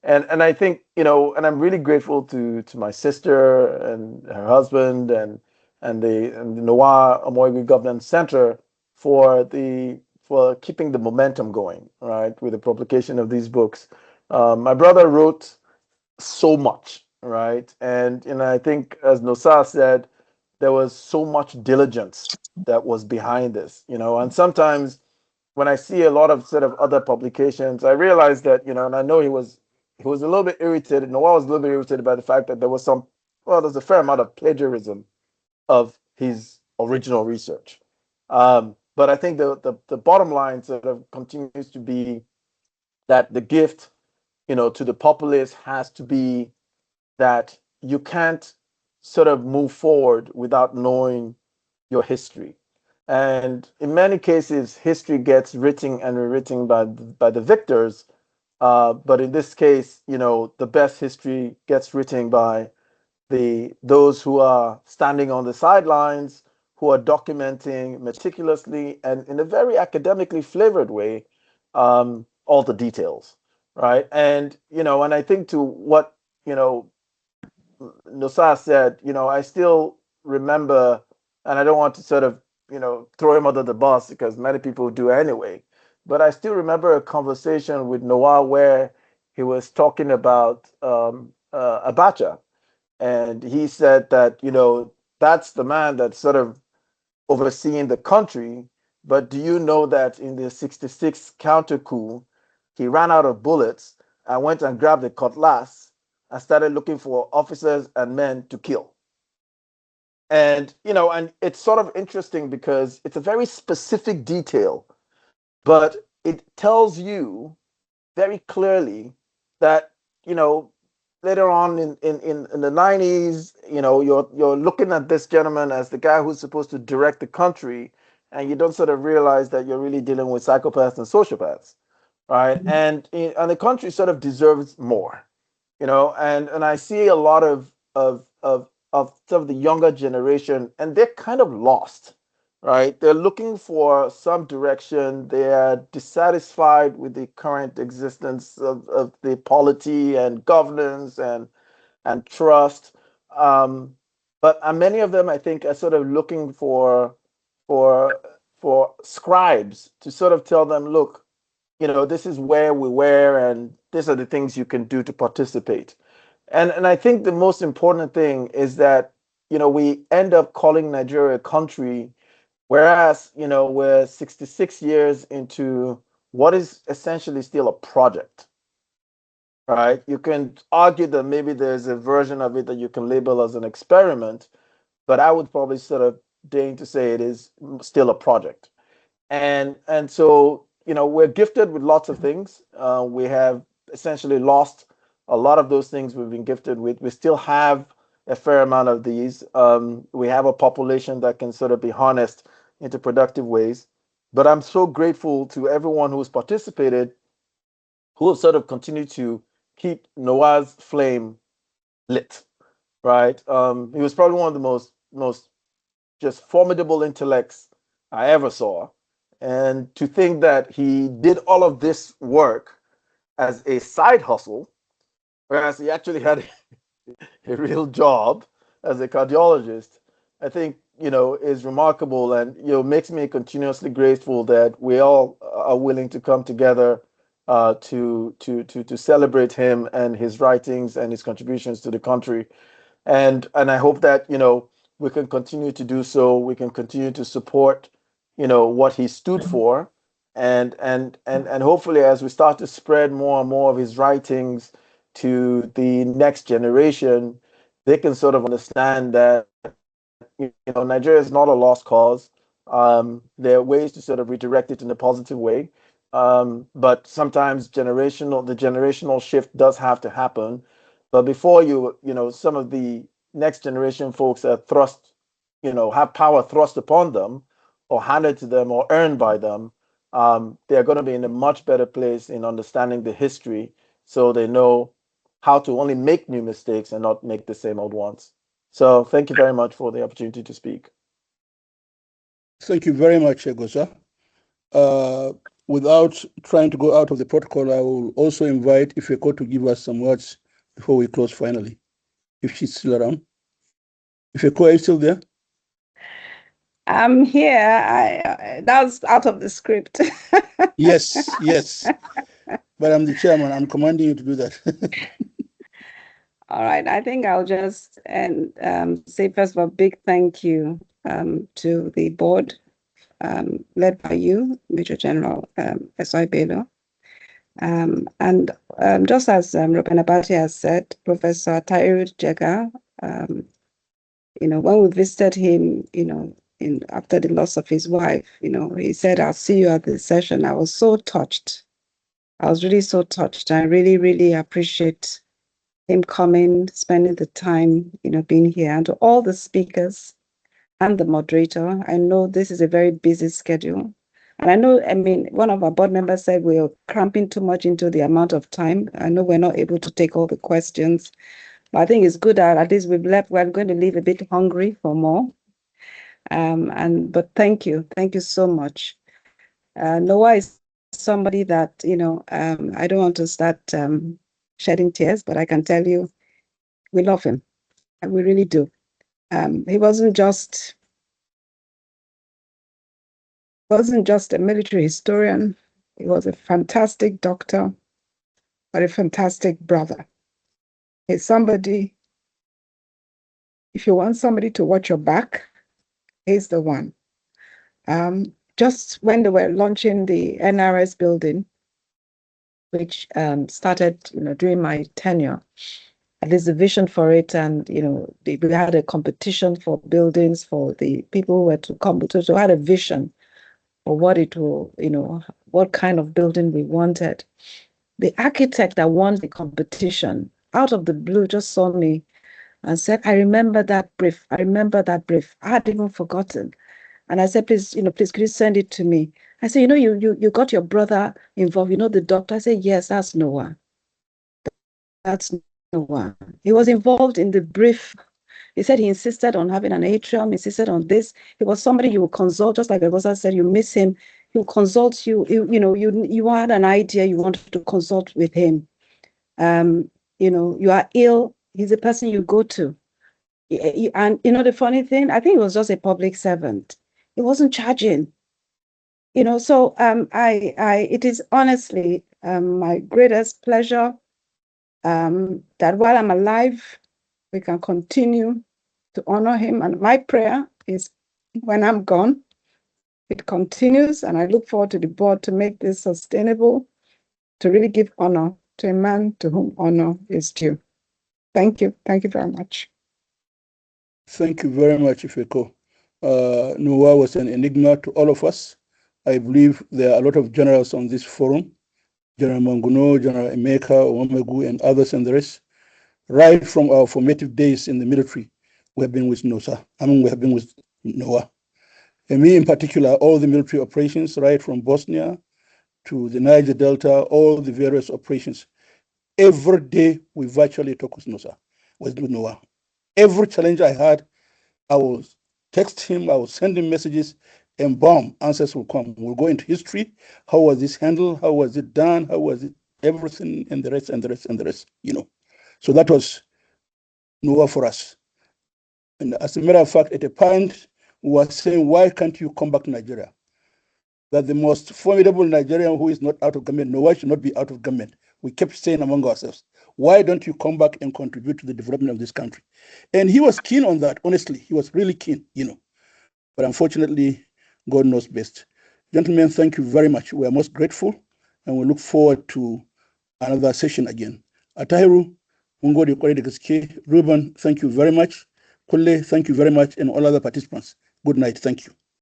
S17: And I think, and I'm really grateful to my sister and her husband and the Nowa Omoigui Governance Center for keeping the momentum going, right, with the publication of these books. My brother wrote so much, right? And I think, as Nosa said, there was so much diligence that was behind this, and sometimes when I see a lot of sort of other publications, I realize that, and I know he was a little bit irritated. Noah was a little bit irritated by the fact that there's a fair amount of plagiarism of his original research. But I think the bottom line sort of continues to be that the gift, to the populace has to be that you can't sort of move forward without knowing your history. And in many cases, history gets written and rewritten by the victors. But in this case, the best history gets written by those who are standing on the sidelines, who are documenting meticulously and in a very academically flavored way all the details, right? And and I think to what Nosa said, I still remember, and I don't want to sort of, throw him under the bus because many people do anyway, but I still remember a conversation with Noah where he was talking about Abacha. And he said that, that's the man that's sort of overseeing the country. But do you know that in the 66 counter coup, he ran out of bullets and went and grabbed a cutlass and started looking for officers and men to kill? And, and it's sort of interesting because it's a very specific detail, but it tells you very clearly that, later on in the 90s, you're looking at this gentleman as the guy who's supposed to direct the country, and you don't sort of realize that you're really dealing with psychopaths and sociopaths, right? And the country sort of deserves more, and I see a lot of some of the younger generation, and they're kind of lost, right? They're looking for some direction. They are dissatisfied with the current existence of the polity and governance and trust. But many of them, I think, are sort of looking for for scribes to sort of tell them, look, this is where we were, and these are the things you can do to participate. And I think the most important thing is that, we end up calling Nigeria a country, whereas, we're 66 years into what is essentially still a project, right? You can argue that maybe there's a version of it that you can label as an experiment, but I would probably sort of deign to say it is still a project. And so, we're gifted with lots of things. We have essentially lost a lot of those things we've been gifted with. We still have a fair amount of these. We have a population that can sort of be harnessed into productive ways. But I'm so grateful to everyone who's participated, who have sort of continued to keep Noah's flame lit, right? He was probably one of the most just formidable intellects I ever saw. And to think that he did all of this work as a side hustle, whereas he actually had a real job as a cardiologist, I think, is remarkable, and, makes me continuously grateful that we all are willing to come together to celebrate him and his writings and his contributions to the country. And I hope that, we can continue to do so. We can continue to support, what he stood for. And hopefully, as we start to spread more and more of his writings to the next generation, they can sort of understand that, Nigeria is not a lost cause. There are ways to sort of redirect it in a positive way. But sometimes the generational shift does have to happen. But before some of the next generation folks are thrust, have power thrust upon them or handed to them or earned by them, they're going to be in a much better place in understanding the history, so they know how to only make new mistakes and not make the same old ones. So thank you very much for the opportunity to speak.
S2: Thank you very much, Egosa. Without trying to go out of the protocol, I will also invite Ifeko to give us some words before we close finally, if she's still around. Ifeko, are you still there?
S5: I'm here. That was out of the script.
S2: Yes. But I'm the chairman. I'm commanding you to do that.
S5: All right. I think I'll just say first of all, big thank you to the board led by you, Major General S.I. Bello. And just as Ruben Abati has said, Professor Tairud Jega, when we visited him, after the loss of his wife, he said, "I'll see you at the session." I was so touched. I was really so touched. I really, really appreciate him coming, spending the time, being here. And to all the speakers and the moderator, I know this is a very busy schedule. And I know, one of our board members said we're cramping too much into the amount of time. I know we're not able to take all the questions, but I think it's good that at least we're going to leave a bit hungry for more. But thank you so much. Noah is somebody that, I don't want to start shedding tears, but I can tell you, we love him. We really do. He wasn't just a military historian. He was a fantastic doctor, but a fantastic brother. He's somebody, if you want somebody to watch your back, he's the one. Just when they were launching the NRS building, which started, during my tenure, at least the vision for it, and we had a competition for buildings for the people who were to come to had a vision for what it will, what kind of building we wanted. The architect that won the competition, out of the blue, just saw me and said, "I remember that brief. I remember that brief. I had even forgotten." And I said, "Please, please, could you send it to me?" I said, you got your brother involved, the doctor." I said, "Yes, that's Noah. That's Noah. He was involved in the brief." He said he insisted on having an atrium, insisted on this. He was somebody you would consult, just like the boss said, you miss him. He would consult you. You had an idea, you wanted to consult with him. You are ill, he's the person you go to. And the funny thing, I think he was just a public servant. He wasn't charging. So it is honestly my greatest pleasure that while I'm alive, we can continue to honor him. And my prayer is when I'm gone, it continues. And I look forward to the board to make this sustainable, to really give honor to a man to whom honor is due. Thank you. Thank you very much.
S2: Thank you very much, Ifeko. Nowa was an enigma to all of us. I believe there are a lot of generals on this forum, General Manguno, General Emeka, Omoigui, and others and the rest. Right from our formative days in the military, we have been with Nosa. We have been with Nowa. And me in particular, all the military operations, right from Bosnia to the Niger Delta, all the various operations. Every day we virtually talk with Nosa, with Nowa. Every challenge I had, I will text him, I will send him messages, and boom, answers will come. We'll go into history. How was this handled? How was it done? How was it? Everything, and the rest, and the rest, and the rest, So that was Nowa for us. And as a matter of fact, at a point, we were saying, why can't you come back to Nigeria? That the most formidable Nigerian who is not out of government, Nowa should not be out of government. We kept saying among ourselves, why don't you come back and contribute to the development of this country? And he was keen on that, honestly. He was really keen, But unfortunately, God knows best. Gentlemen, thank you very much. We are most grateful, and we look forward to another session again. Atahiru, Mungodi Ruben, thank you very much. Kulle, thank you very much, and all other participants. Good night. Thank you.